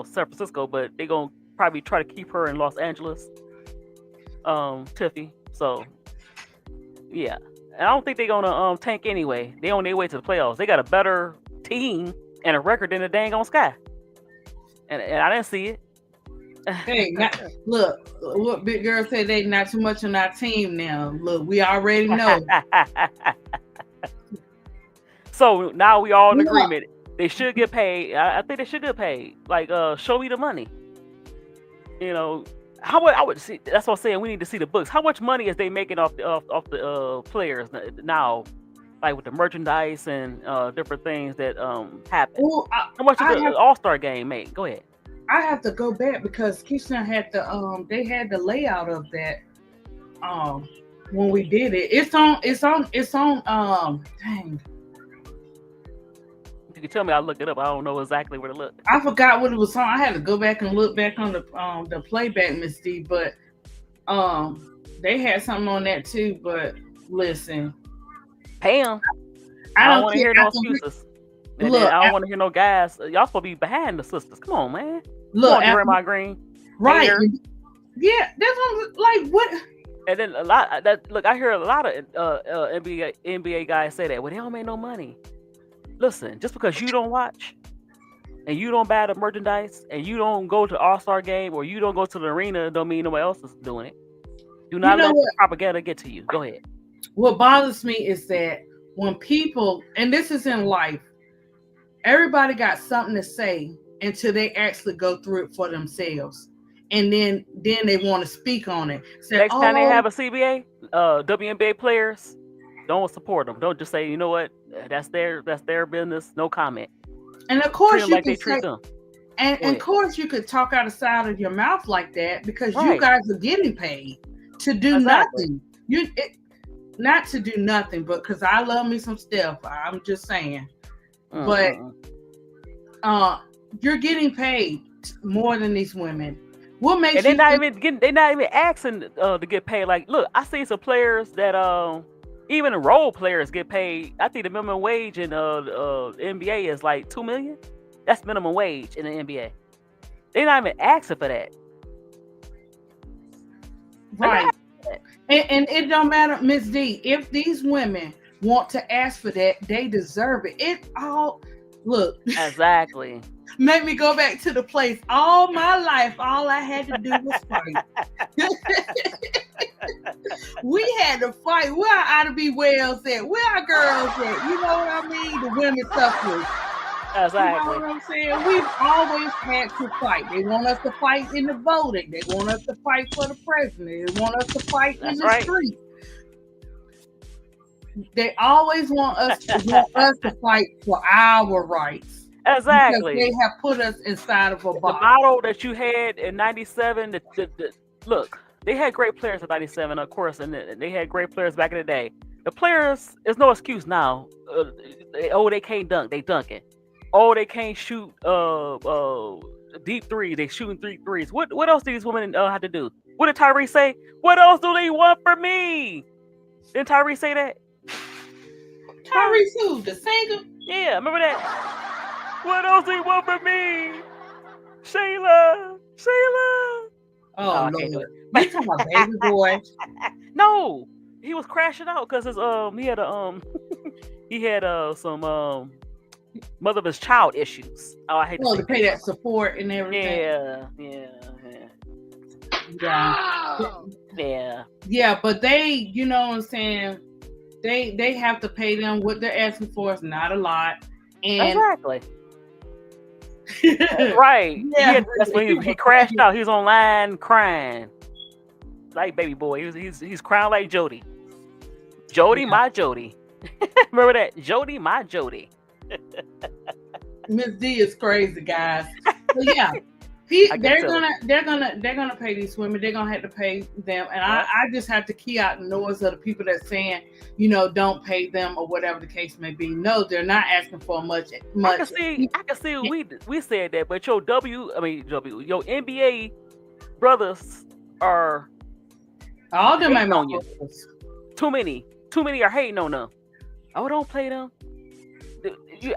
Speaker 1: San Francisco, but they gonna probably try to keep her in Los Angeles, Tiffy. So yeah, and I don't think they're gonna tank anyway. They on their way to the playoffs. They got a better team and a record than the dang on Sky, and I didn't see it.
Speaker 2: hey, not look. What big girl said they not too much on our team now. Look, we already know.
Speaker 1: So now we all in
Speaker 2: Look,
Speaker 1: agreement. They should get paid. I think they should get paid. Like, show me the money. You know, how much I would see. That's what I'm saying. We need to see the books. How much money is they making off the players now? Like with the merchandise and different things that happen.
Speaker 2: well,
Speaker 1: How much did
Speaker 2: I
Speaker 1: the
Speaker 2: have
Speaker 1: All Star game make? Go ahead.
Speaker 2: I have to go back because Keisha had the they had the layout of that. Um, when we did it. It's on dang.
Speaker 1: If you can tell me, I'll look it up. I don't know exactly where to look.
Speaker 2: I forgot what it was on. I had to go back and look back on the playback, Miss D, but they had something on that too. But listen,
Speaker 1: Pay them.
Speaker 2: I
Speaker 1: I don't
Speaker 2: don't
Speaker 1: want to
Speaker 2: care
Speaker 1: hear no
Speaker 2: after
Speaker 1: excuses. And then
Speaker 2: look
Speaker 1: I don't want to hear no guys. Y'all supposed to be behind the sisters. Come on, man. Come
Speaker 2: look
Speaker 1: on,
Speaker 2: after
Speaker 1: Draymond Green.
Speaker 2: right.
Speaker 1: Hater.
Speaker 2: Yeah, that's what like what
Speaker 1: And then a lot that look, I hear a lot of NBA guys say that. Well, they don't make no money. Listen, just because you don't watch and you don't buy the merchandise and you don't go to the All-Star game or you don't go to the arena, don't mean nobody else is doing it. Do
Speaker 2: you
Speaker 1: not
Speaker 2: know
Speaker 1: let the
Speaker 2: what
Speaker 1: propaganda get to you. Go ahead.
Speaker 2: what bothers me is that when people, and this is in life, everybody got something to say until they actually go through it for themselves, and then they want to speak on it. Say,
Speaker 1: Next time they
Speaker 2: oh,
Speaker 1: have a CBA, WNBA players, don't support them. Don't just say, you know what, that's their business. No comment.
Speaker 2: and of
Speaker 1: Treat
Speaker 2: course
Speaker 1: them
Speaker 2: you
Speaker 1: like
Speaker 2: can
Speaker 1: they
Speaker 2: say,
Speaker 1: treat them. Go
Speaker 2: and of
Speaker 1: ahead.
Speaker 2: course you could talk out the side of your mouth like that because you
Speaker 1: Right.
Speaker 2: guys are getting paid to do
Speaker 1: Exactly.
Speaker 2: nothing. Not to do nothing, but because I love me some stuff. I'm just saying, but
Speaker 1: Mm-mm.
Speaker 2: uh, you're getting paid more than these women. What
Speaker 1: And
Speaker 2: makes
Speaker 1: they're
Speaker 2: you
Speaker 1: not
Speaker 2: think?
Speaker 1: even getting. They're not even asking to get paid. Like, look, I see some players that even role players get paid. I think the minimum wage in NBA is like 2 million. That's minimum wage in the NBA. They're not even asking for that. They're not
Speaker 2: Right?
Speaker 1: asking for that.
Speaker 2: And it don't matter, Miss D. If these women want to ask for that, they deserve it. It all look.
Speaker 1: Exactly.
Speaker 2: Make me go back to the place. All my life, all I had to do was fight. We had to fight. Where our Ida B. Wells at? Where our girls at? You know what I mean? The women suffrage. You know
Speaker 1: Exactly.
Speaker 2: what I'm saying? We've always had to fight. They want us to fight in the voting. They want us to fight for the president. They want us to fight in
Speaker 1: That's
Speaker 2: the
Speaker 1: right.
Speaker 2: street. They always want us to fight for our rights because they
Speaker 1: Exactly.
Speaker 2: have put us inside of a
Speaker 1: The
Speaker 2: box.
Speaker 1: model that you had in '97. Look, they had great players in '97, of course, and they had great players back in the day. The players, there's no excuse now. Oh, they can't dunk. They dunking. Oh, they can't shoot deep three. They shooting three threes. What else do these women have to do? What did Tyrese say? What else do they want from me? Didn't Tyrese say that? Huh?
Speaker 2: Tyrese who? The singer?
Speaker 1: Yeah, remember that? What else do you want from me? Shayla. Shayla.
Speaker 2: Oh
Speaker 1: Oh, I can't do
Speaker 2: Lord.
Speaker 1: it.
Speaker 2: You talking about baby boy.
Speaker 1: No, he was crashing out because his he had a he had some mother of his child issues. Oh, I hate to
Speaker 2: Oh,
Speaker 1: say
Speaker 2: to pay
Speaker 1: that.
Speaker 2: that support and everything.
Speaker 1: Yeah, yeah, yeah,
Speaker 2: Yeah.
Speaker 1: yeah.
Speaker 2: Yeah, but they, you know what I'm saying, they have to pay them what they're asking for is not a lot. And
Speaker 1: Exactly.
Speaker 2: yeah,
Speaker 1: Right. That's when
Speaker 2: he
Speaker 1: he
Speaker 2: was
Speaker 1: crashed out. He was online crying like baby boy. He's crying like Jody. Jody,
Speaker 2: yeah.
Speaker 1: my Jody. Remember that? Jody, my Jody.
Speaker 2: Miss D is crazy, guys. So yeah, he
Speaker 1: I get
Speaker 2: they're
Speaker 1: silly.
Speaker 2: gonna they're gonna pay these women. They're gonna have to pay them, and
Speaker 1: Yep.
Speaker 2: I just have to key out the noise of the people that's saying, don't pay them or whatever the case may be. No, they're not asking for much
Speaker 1: I can
Speaker 2: much.
Speaker 1: see. I can see. We said that, but your NBA brothers are
Speaker 2: All them ain't
Speaker 1: hating
Speaker 2: my
Speaker 1: on you.
Speaker 2: brothers.
Speaker 1: Too many are hating on them. Oh, don't play them.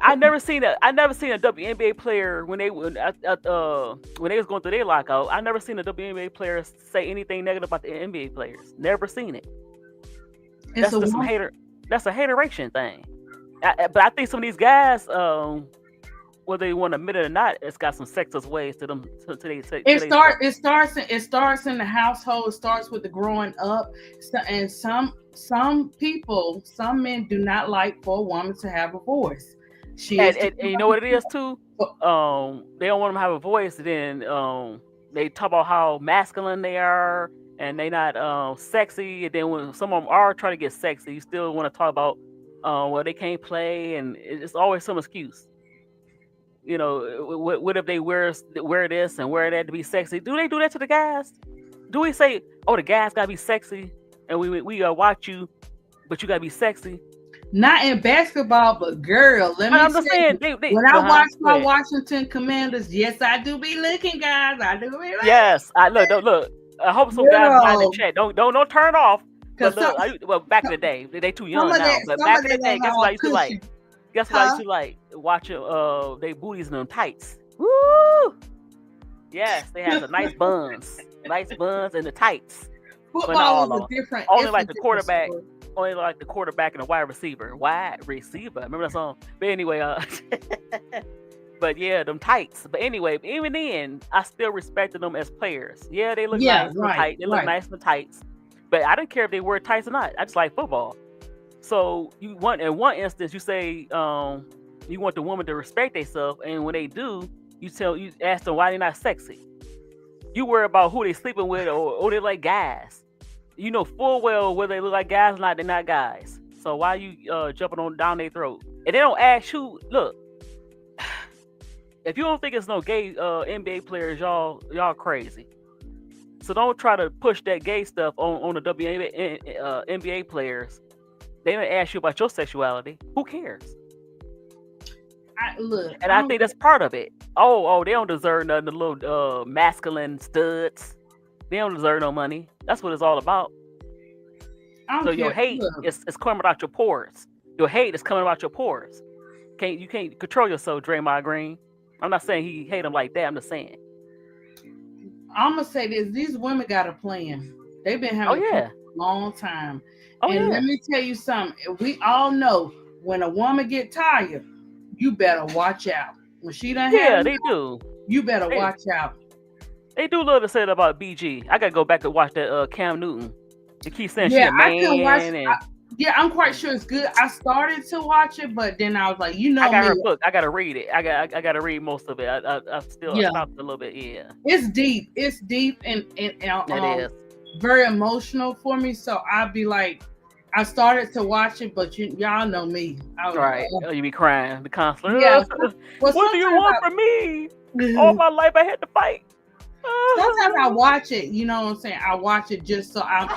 Speaker 1: I never seen a WNBA player when they was going through their lockout. I never seen a WNBA player say anything negative about the NBA players. Never seen it.
Speaker 2: It's
Speaker 1: That's
Speaker 2: a
Speaker 1: just some
Speaker 2: one.
Speaker 1: hater. That's a hateration thing. But I think some of these guys, whether they want to admit it or not, it's got some sexist ways to them to
Speaker 2: It
Speaker 1: they stuff.
Speaker 2: start it starts in the household. It starts with the growing up. And some people, some men do not like for a woman to have a voice. She is the
Speaker 1: And you know what it is too.
Speaker 2: oh,
Speaker 1: They don't want them to have a voice. Then they talk about how masculine they are and they not sexy. And then when some of them are trying to get sexy, you still want to talk about well they can't play, and it's always some excuse. What if they wear this and wear that to be sexy? Do they do that to the guys? Do we say, oh, the guys gotta be sexy? and we watch you, but you gotta be sexy.
Speaker 2: Not in basketball, but girl, let
Speaker 1: But
Speaker 2: me
Speaker 1: I'm just
Speaker 2: tell
Speaker 1: saying,
Speaker 2: you, when I
Speaker 1: uh-huh,
Speaker 2: watch
Speaker 1: go
Speaker 2: my
Speaker 1: ahead.
Speaker 2: Washington Commanders, yes, I do be looking, guys. I do be looking.
Speaker 1: Yes, I look, don't look. I hope some guys not in the
Speaker 2: Girl,
Speaker 1: chat. Don't turn off. But
Speaker 2: because
Speaker 1: look, well, back in the day, they too young now. But
Speaker 2: some
Speaker 1: back
Speaker 2: of
Speaker 1: in the
Speaker 2: that
Speaker 1: day,
Speaker 2: on
Speaker 1: guess what I
Speaker 2: our
Speaker 1: used to like?
Speaker 2: cushion,
Speaker 1: Guess what I used
Speaker 2: huh?
Speaker 1: to like? Watching they booties in them tights. Woo! Yes, they had the nice buns and the tights, but not
Speaker 2: Football
Speaker 1: all
Speaker 2: is a
Speaker 1: of them.
Speaker 2: different.
Speaker 1: Only
Speaker 2: It's a
Speaker 1: like the
Speaker 2: different
Speaker 1: quarterback,
Speaker 2: story.
Speaker 1: only like the quarterback and the wide receiver. Wide receiver. Remember that song? But anyway, but yeah, them tights. But anyway, even then, I still respected them as players. Yeah, they look
Speaker 2: Yeah,
Speaker 1: nice in the
Speaker 2: right,
Speaker 1: tight. They look
Speaker 2: right.
Speaker 1: nice in the tights. But I didn't care if they wore tights or not. I just like football. So you want in one instance you say you want the woman to respect themselves, and when they do, you ask them why they're not sexy. You worry about who they sleeping with or they like guys. You know full well whether they look like guys or not, they're not guys. So why you jumping on down their throat? And they don't ask you. Look, if you don't think it's no gay NBA players, y'all crazy. So don't try to push that gay stuff on the WNBA NBA players. They don't ask you about your sexuality. Who cares?
Speaker 2: I look.
Speaker 1: And
Speaker 2: I
Speaker 1: I
Speaker 2: don't.
Speaker 1: think that's part of it. Oh, they don't deserve nothing. The little masculine studs. They don't deserve no money. That's what it's all about.
Speaker 2: I
Speaker 1: So
Speaker 2: don't
Speaker 1: your
Speaker 2: care.
Speaker 1: hate
Speaker 2: Look,
Speaker 1: is coming out your pores. Your hate is coming out your pores. You can't control yourself, Draymond Green. I'm not saying he hate him like that. I'm just saying.
Speaker 2: I'm gonna say this: these women got a plan. They've been
Speaker 1: Oh
Speaker 2: having a plan
Speaker 1: yeah.
Speaker 2: for a long time,
Speaker 1: Oh
Speaker 2: and let
Speaker 1: yeah.
Speaker 2: me tell you something. We all know when a woman get tired, you better watch out. When she done had
Speaker 1: Yeah,
Speaker 2: enough,
Speaker 1: they do.
Speaker 2: you better
Speaker 1: They
Speaker 2: watch out.
Speaker 1: they do love to say that about BG. I gotta go back and watch that Cam Newton. They keep saying she
Speaker 2: Yeah,
Speaker 1: a
Speaker 2: I can watch.
Speaker 1: man and
Speaker 2: Yeah, I'm quite sure it's good. I started to watch it, but then I was like, you
Speaker 1: I
Speaker 2: know
Speaker 1: got
Speaker 2: me.
Speaker 1: her book. I gotta read it. I gotta read most of it. I
Speaker 2: Yeah,
Speaker 1: stopped a little bit. Yeah,
Speaker 2: it's deep. It's deep
Speaker 1: that is
Speaker 2: very emotional for me. So I'd be like, I started to watch it, but y'all know me. I was,
Speaker 1: right. Oh, you be crying, the constantly.
Speaker 2: yeah. Well,
Speaker 1: What do you want from me? All my life I had to fight.
Speaker 2: sometimes I watch it. You know what I'm saying? I watch it just so I'm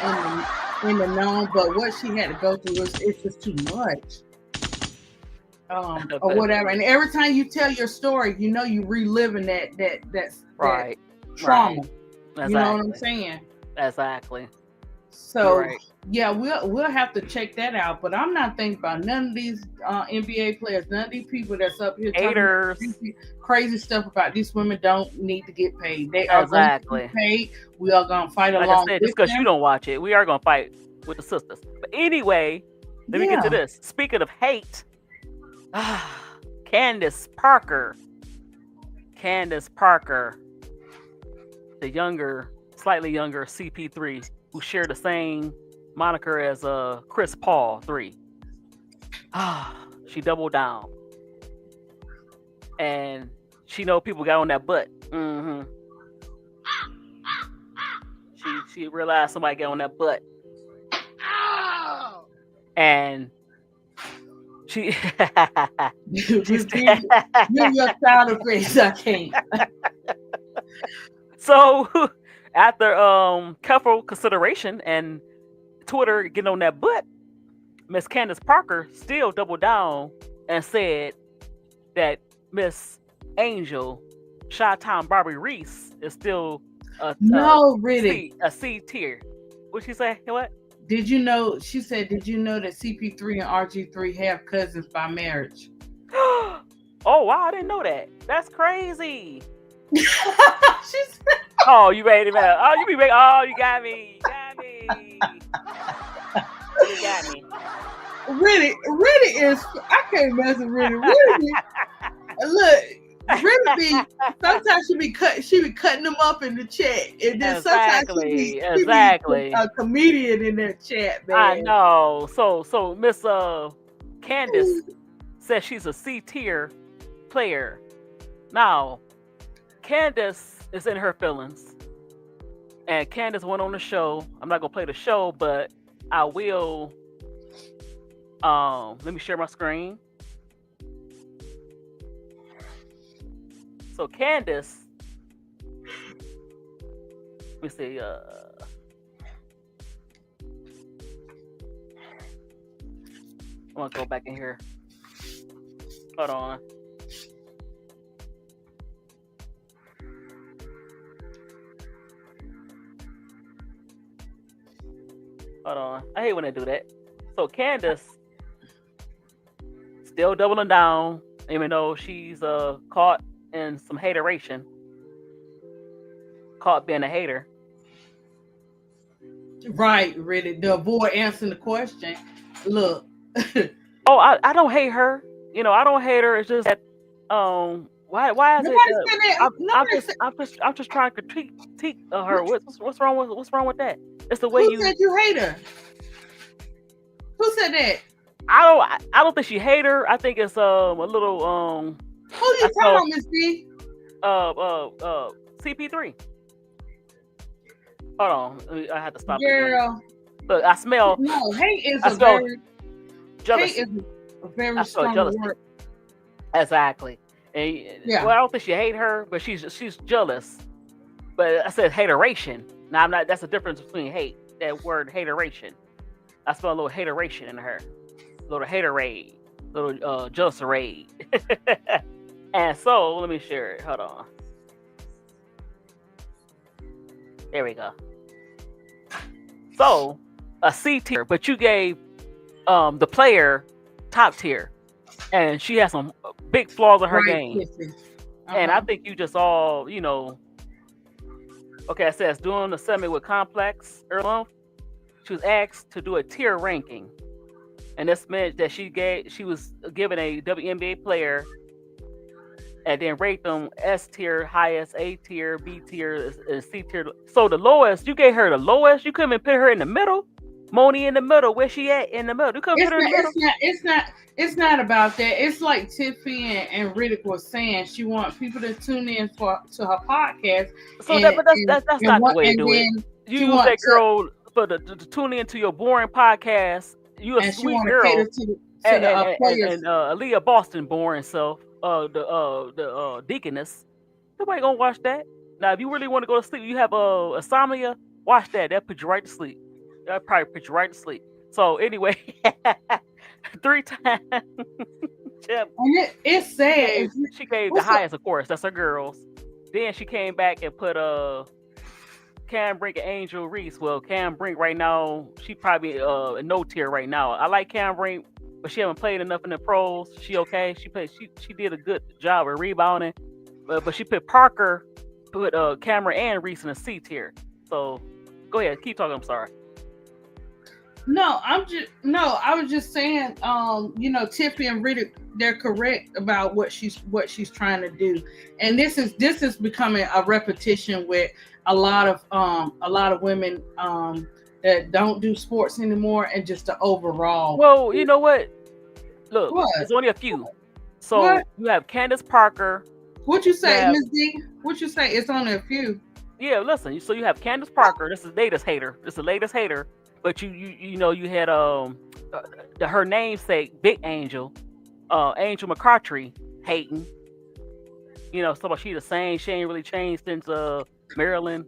Speaker 2: in the know. But what she had to go through is it's just too much. Or whatever. And every time you tell your story, you know you reliving that
Speaker 1: Right,
Speaker 2: trauma.
Speaker 1: right.
Speaker 2: You know what I'm
Speaker 1: Exactly,
Speaker 2: saying?
Speaker 1: exactly. You're
Speaker 2: So
Speaker 1: right.
Speaker 2: yeah, we'll have to check that out. But I'm not thinking about none of these NBA players, none of these people that's up here talking about
Speaker 1: Haters.
Speaker 2: crazy stuff about these women don't need to get paid. They are going to get
Speaker 1: Exactly.
Speaker 2: paid. We are going to fight
Speaker 1: Like I
Speaker 2: along
Speaker 1: said, just
Speaker 2: with
Speaker 1: because you
Speaker 2: them.
Speaker 1: don't watch it, we are gonna fight with the sisters. But anyway, let me get to
Speaker 2: Yeah.
Speaker 1: this. Speaking of hate, Candace Parker. Candace Parker, the slightly younger CP3, who share the same moniker as Chris Paul 3. She doubled down, and she know people got on that butt. She realized somebody got on that butt, and she she's
Speaker 2: give your child a face. I can't.
Speaker 1: so after careful consideration and Twitter getting on that butt, Miss Candace Parker still doubled down and said that Miss Angel Chi-Town Barbie Reese is still
Speaker 2: No, really.
Speaker 1: A C tier. What she say? What?
Speaker 2: Did you know? She said, "Did you know that CP3 and RG3 have cousins by marriage?"
Speaker 1: Oh wow, I didn't know that. That's crazy.
Speaker 2: She said,
Speaker 1: Oh, you ready, man? Oh, you be ready. Oh, you got me. You got me. You got me.
Speaker 2: really is. I can't mess with really. Really, look, really be. Sometimes she be cutting them up in the chat, and then sometimes she be
Speaker 1: Exactly.
Speaker 2: a comedian in that chat,
Speaker 1: I
Speaker 2: man.
Speaker 1: know. So Miss Candace says she's a C tier player. Now, Candace is in her feelings, and Candace went on the show. I'm not gonna play the show, but I will. Let me share my screen. So Candace, let me see. want to go back in here. Hold on. Hold on. I hate when they do that. So Candace still doubling down, even though she's caught in some hateration, caught being a hater.
Speaker 2: Right, really. To avoid answering the question. Look.
Speaker 1: Oh, I don't hate her. I don't hate her. It's just that why is it
Speaker 2: Nobody said that. Nobody said.
Speaker 1: I'm just trying to critique her. What's wrong with that? It's the way
Speaker 2: Who
Speaker 1: you.
Speaker 2: said you hate her? Who said that?
Speaker 1: I don't think she hate her. I think it's a little
Speaker 2: Who you
Speaker 1: I
Speaker 2: talking
Speaker 1: smell
Speaker 2: about, Miss D?
Speaker 1: CP3. Hold on, I had to stop the game.
Speaker 2: Girl.
Speaker 1: Look, I smell
Speaker 2: No, hate is
Speaker 1: I
Speaker 2: a
Speaker 1: smell
Speaker 2: very hate
Speaker 1: jealousy.
Speaker 2: is a very
Speaker 1: I smell
Speaker 2: strong
Speaker 1: jealousy.
Speaker 2: word.
Speaker 1: Exactly. And
Speaker 2: Yeah.
Speaker 1: well, I don't think she hate her, but she's jealous. But I said hateration. Now I'm not. That's the difference between hate. That word hateration. I smell a little hateration in her. A little haterade. A little jealousy. And so let me share it. Hold on. There we go. So a C tier, but you gave the player top tier, and she has some big flaws in her
Speaker 2: Right,
Speaker 1: game.
Speaker 2: Kissy.
Speaker 1: And I think you just all, okay, it says doing the segment with Complex early on, she was asked to do a tier ranking. And this meant that she was given a WNBA player and then rate them S tier, highest, A tier, B tier, and C tier. So the lowest, you gave her the lowest. You couldn't even put her in the middle. Moni in the middle. Where she at in the middle? You couldn't put her in the middle.
Speaker 2: It's not about that. It's like Tiffy and Riddick was saying. She wants people to tune in to her podcast.
Speaker 1: So that's not the way to do it. You use that girl to tune into your boring podcast. You a sweet girl. And Aaliyah Boston boring self, the deaconess. Nobody gonna watch that. Now, if you really want to go to sleep, you have insomnia. Watch that. That'll put you right to sleep. That'll probably put you right to sleep. So anyway, 3 times.
Speaker 2: And it's sad.
Speaker 1: She gave the highest, of course. That's her girls. Then she came back and put Cam Brink and Angel Reese. Well, Cam Brink right now, she probably a no tier right now. I like Cam Brink, but she haven't played enough in the pros. She okay. She did a good job of rebounding, but she put Cameron and Reese in a C tier. So go ahead, keep talking. I'm sorry.
Speaker 2: I was just saying, Tiffy and Riddick, they're correct about what she's trying to do, and this is becoming a repetition with a lot of women that don't do sports anymore, and just the overall.
Speaker 1: Well, you know what? Look, it's only a few. So you have Candace Parker.
Speaker 2: What you say, Ms. D? What you say? It's only a few.
Speaker 1: Yeah, listen. So you have Candace Parker. This is the latest hater. This is the latest hater. But you had her namesake, Big Angel, Angel McCartry hating. So she the same. She ain't really changed since Maryland,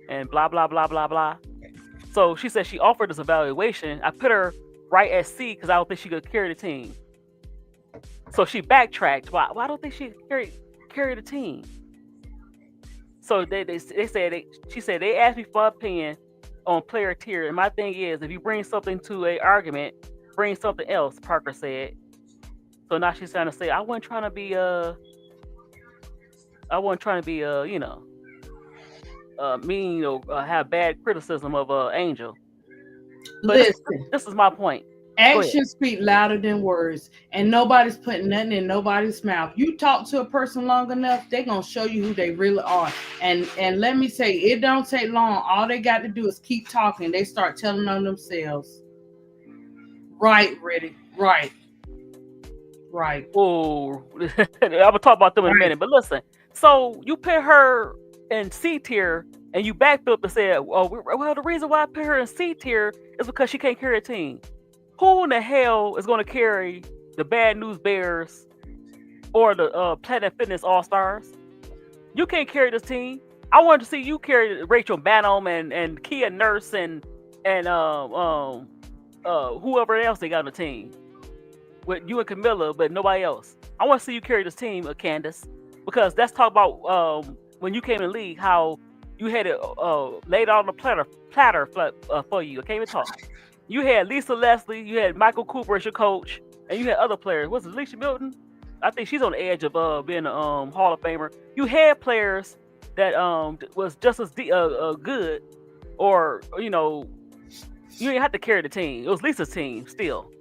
Speaker 1: and blah blah blah blah blah. So she said she offered this evaluation. I put her right at C because I don't think she could carry the team. So she backtracked. Why don't think she could carry the team? So she said they asked me for opinion on player tier, and my thing is, if you bring something to a argument, bring something else. Parker said. So now she's trying to say I wasn't trying to be mean or have bad criticism of Angel. But
Speaker 2: listen,
Speaker 1: this is my point.
Speaker 2: Actions speak louder than words, and nobody's putting nothing in nobody's mouth. You talk to a person long enough, they're gonna show you who they really are. And let me say, it don't take long. All they got to do is keep talking. They start telling on themselves. Right, Reddy. Right.
Speaker 1: Oh, I'm gonna talk about them in a minute. But listen, so you put her in C tier, and you backed up and said, well, the reason why I put her in C tier is because she can't carry a team. Who in the hell is going to carry the Bad News Bears or the Planet Fitness All Stars? You can't carry this team. I wanted to see you carry Rachel Banham and Kia Nurse and whoever else they got on the team. with you and Camilla, but nobody else. I want to see you carry this team, Candace, because let's talk about when you came in the league, how you had it laid out on the for you. I can't even talk. You had Lisa Leslie, you had Michael Cooper as your coach, and you had other players. Was it Alicia Milton? I think she's on the edge of being a Hall of Famer. You had players that was just as good, or you didn't have to carry the team. It was Lisa's team still.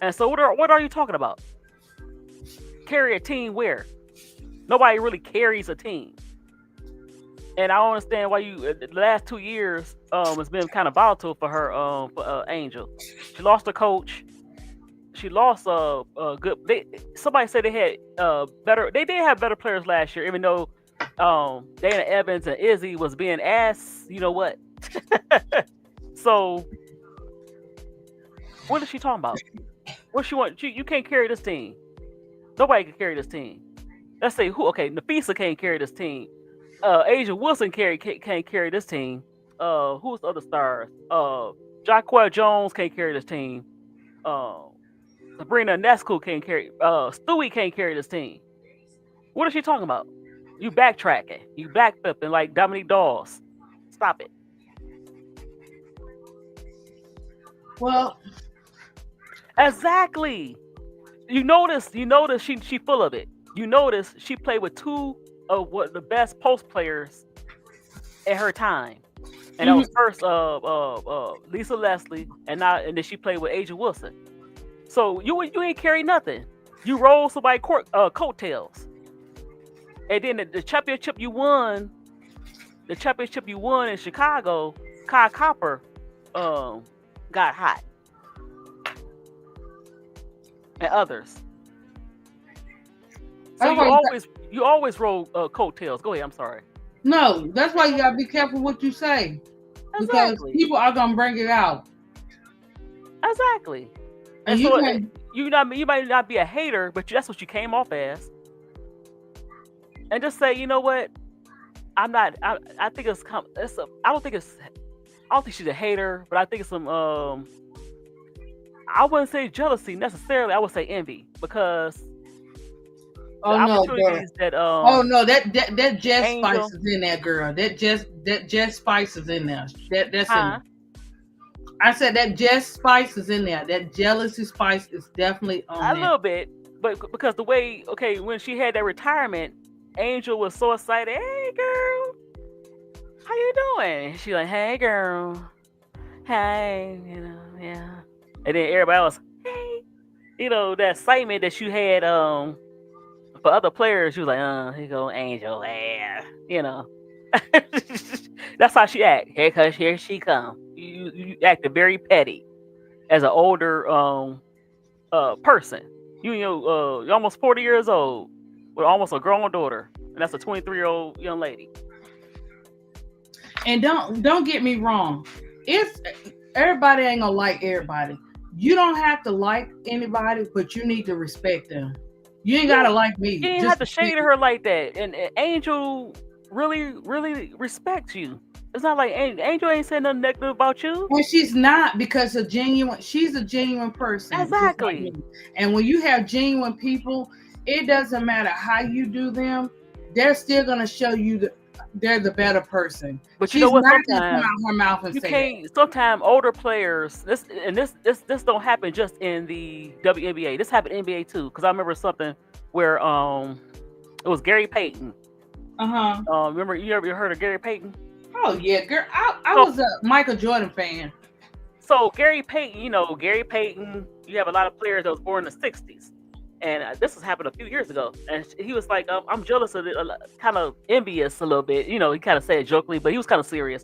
Speaker 1: And so what are you talking about? Carry a team where nobody really carries a team. And I don't understand why you the last 2 years has been kind of volatile for her for Angel. She lost a coach. She lost a good. Somebody said they had better. They did have better players last year, even though Dana Evans and Izzy was being asked. You know what? So what is she talking about? What she want? You can't carry this team. Nobody can carry this team. Let's say who? Okay, Nafisa can't carry this team. Asia Wilson can't carry this team. Who's the other stars? Jacquel Jones can't carry this team. Uh, Sabrina Nesco can't carry. Stewie can't carry this team. What is she talking about? You backtracking. You backflipping like Dominique Dawes. Stop it.
Speaker 2: Well,
Speaker 1: Exactly. You notice she full of it. You notice she played with two of what the best post players at her time. And that
Speaker 2: mhm.
Speaker 1: was first Lisa Leslie, and then she played with Asia Wilson. So you ain't carry nothing. You roll somebody coattails. And then the championship you won in Chicago, Kai Copper got hot, and others. So
Speaker 2: That's
Speaker 1: you
Speaker 2: why
Speaker 1: always you always roll coattails. Go ahead. I'm sorry.
Speaker 2: no, that's why you gotta be careful what you say because
Speaker 1: Exactly.
Speaker 2: people are gonna bring it out,
Speaker 1: Exactly. And
Speaker 2: and you
Speaker 1: so
Speaker 2: can.
Speaker 1: you might not be a hater, but that's what you came off as. And just say, you know what? I'm not. I think it's. I don't think it's. I don't think she's a hater, but I think it's some. I wouldn't say jealousy necessarily. I would say envy because the
Speaker 2: Oh no, girl.
Speaker 1: opportunities that
Speaker 2: Oh no, that Jess Spice
Speaker 1: Angel,
Speaker 2: is in there, girl. That Jess Spice is in there. That's in
Speaker 1: huh?
Speaker 2: there. I said that Jess Spice is in there. That jealousy spice is definitely on
Speaker 1: A
Speaker 2: there.
Speaker 1: little bit, but because the way, okay, when she had that retirement, Angel was so excited. Hey, girl, how you doing? She like, hey, girl, hey, yeah. And then everybody else, hey, that excitement that you had for other players. She was like, here go Angel, yeah, you know. That's how she act. Here she come. You acted very petty as an older person. You're almost 40 years old with almost a grown daughter, and that's a 23-year-old young lady.
Speaker 2: And don't get me wrong. It's everybody ain't gonna like everybody. You don't have to like anybody, but you need to respect them. You ain't
Speaker 1: Yeah,
Speaker 2: gotta like
Speaker 1: you
Speaker 2: me.
Speaker 1: didn't have
Speaker 2: Just
Speaker 1: to shade her like that. And Angel really, really respects you. It's not like Angel ain't saying nothing negative about you.
Speaker 2: and she's not because she's a genuine person, just like me.
Speaker 1: Exactly.
Speaker 2: And when you have genuine people, it doesn't matter how you do them, they're still gonna show you that they're the better person.
Speaker 1: But you know
Speaker 2: She's
Speaker 1: what?
Speaker 2: not gonna come
Speaker 1: Sometimes
Speaker 2: out her mouth and
Speaker 1: you
Speaker 2: say that.
Speaker 1: can't. Sometimes older players. This don't happen just in the WNBA. This happened in NBA too. Because I remember something where it was Gary Payton.
Speaker 2: Uh-huh.
Speaker 1: Remember you ever heard of Gary Payton?
Speaker 2: Oh yeah, girl. I
Speaker 1: So
Speaker 2: was a Michael Jordan fan.
Speaker 1: so Gary Payton, Gary Payton. You have a lot of players that was born in the '60s, and this has happened a few years ago. And he was like, I'm jealous of it, kind of envious a little bit. He kind of said it jokingly, but he was kind of serious.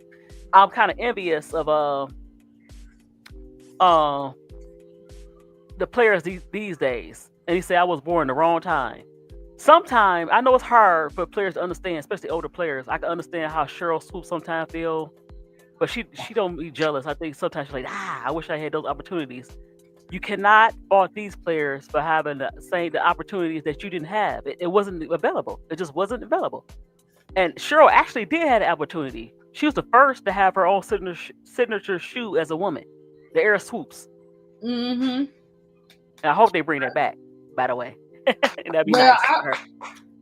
Speaker 1: I'm kind of envious of uh the players these days. And he said I was born the wrong time. Sometimes I know it's hard for players to understand, especially older players. I can understand how Cheryl Swoop sometimes feel, but she don't be jealous. I think sometimes she's like, I wish I had those opportunities. You cannot fault these players for having the opportunities that you didn't have. It wasn't available. It just wasn't available. And Cheryl actually did have the opportunity. She was the first to have her own signature shoe as a woman, the Air Swoops.
Speaker 2: Mm-hmm.
Speaker 1: And I hope they bring that back. By the way, and that'd be
Speaker 2: Well,
Speaker 1: nice for her.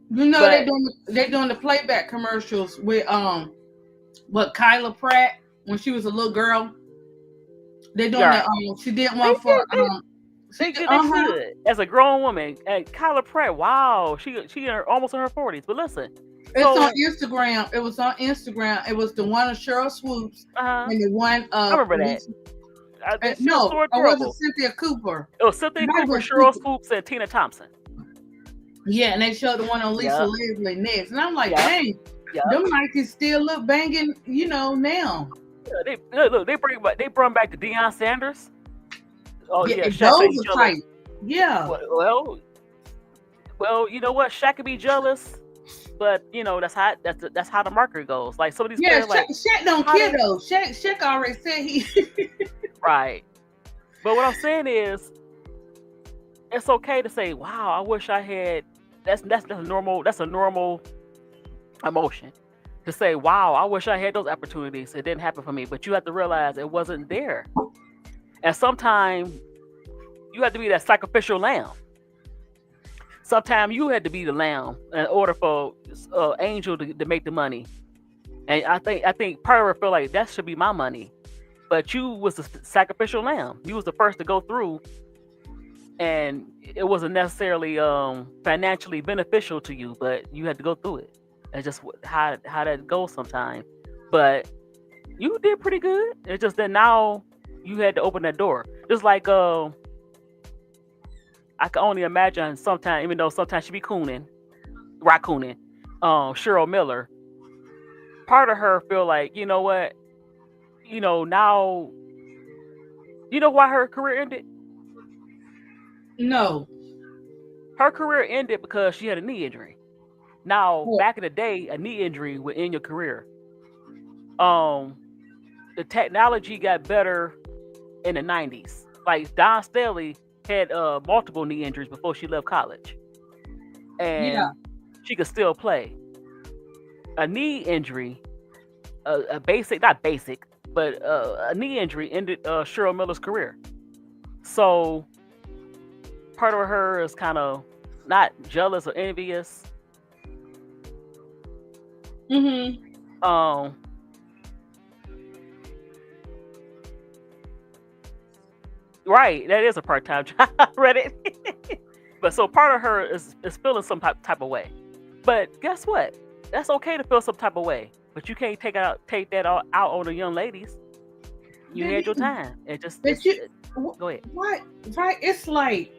Speaker 2: you know
Speaker 1: But
Speaker 2: they doing the playback commercials with what Kyla Pratt when she was a little girl. They
Speaker 1: you're
Speaker 2: doing the
Speaker 1: right.
Speaker 2: she did
Speaker 1: They
Speaker 2: one for
Speaker 1: did.
Speaker 2: she did
Speaker 1: They should. As a grown woman, and Kyla Pratt, wow, she almost in her 40s. But listen,
Speaker 2: it's on
Speaker 1: so
Speaker 2: Instagram. It was on Instagram. It was the one of Cheryl Swoops
Speaker 1: uh,
Speaker 2: and the one
Speaker 1: I
Speaker 2: of
Speaker 1: remember that.
Speaker 2: Lisa.
Speaker 1: She was
Speaker 2: No,
Speaker 1: so
Speaker 2: or was it
Speaker 1: adorable.
Speaker 2: Cynthia Cooper?
Speaker 1: It was
Speaker 2: It
Speaker 1: Cynthia
Speaker 2: might have
Speaker 1: Cooper,
Speaker 2: been
Speaker 1: Cheryl
Speaker 2: Cooper.
Speaker 1: Swoops, and Tina Thompson.
Speaker 2: Yeah, and they showed the one on Lisa
Speaker 1: Yep,
Speaker 2: Leslie next, and I'm like,
Speaker 1: yep,
Speaker 2: dang,
Speaker 1: yep.
Speaker 2: them Nikes still look banging, now.
Speaker 1: Yeah, look, they brought back the Deion Sanders. Oh
Speaker 2: Yeah,
Speaker 1: yeah, Shaq say
Speaker 2: those
Speaker 1: he
Speaker 2: are
Speaker 1: jealous.
Speaker 2: tight. Yeah,
Speaker 1: Well, you know what? Shaq could be jealous, but that's how the market goes. Like some of these
Speaker 2: yeah.
Speaker 1: players,
Speaker 2: Shaq,
Speaker 1: like
Speaker 2: Shaq don't
Speaker 1: how
Speaker 2: care
Speaker 1: they
Speaker 2: though. Shaq already said he.
Speaker 1: right. But what I'm saying is, it's okay to say, "Wow, I wish I had." That's a normal. That's a normal emotion to say, "Wow, I wish I had those opportunities. It didn't happen for me." But you have to realize it wasn't there. And sometimes you have to be that sacrificial lamb. Sometimes you had to be the lamb in order for Angel to make the money. And I think part of her feel like that should be my money, but you was the sacrificial lamb. You was the first to go through, and it wasn't necessarily financially beneficial to you, but you had to go through it. That's just how that goes sometimes. But you did pretty good. It's just that now you had to open that door. Just like I can only imagine sometimes, even though sometimes she be raccooning, Cheryl Miller. Part of her feel like, you know what, now you know why her career ended.
Speaker 2: No.
Speaker 1: Her career ended because she had a knee injury. Now, back in the day, a knee injury would end your career. Um, the technology got better in the '90s. Like Don Staley had multiple knee injuries before she left college,
Speaker 2: Yeah.
Speaker 1: and she could still play. A knee injury, a basic, not basic, but a knee injury ended Cheryl Miller's career. So part of her is kind of not jealous or envious.
Speaker 2: Mhm.
Speaker 1: Um, right, that is a part-time job. I read it. But so part of her is feeling some type of way. But guess what? That's okay to feel some type of way. But you can't take that out on the young ladies. You had your time.
Speaker 2: But you,
Speaker 1: Go ahead.
Speaker 2: what? Right? It's like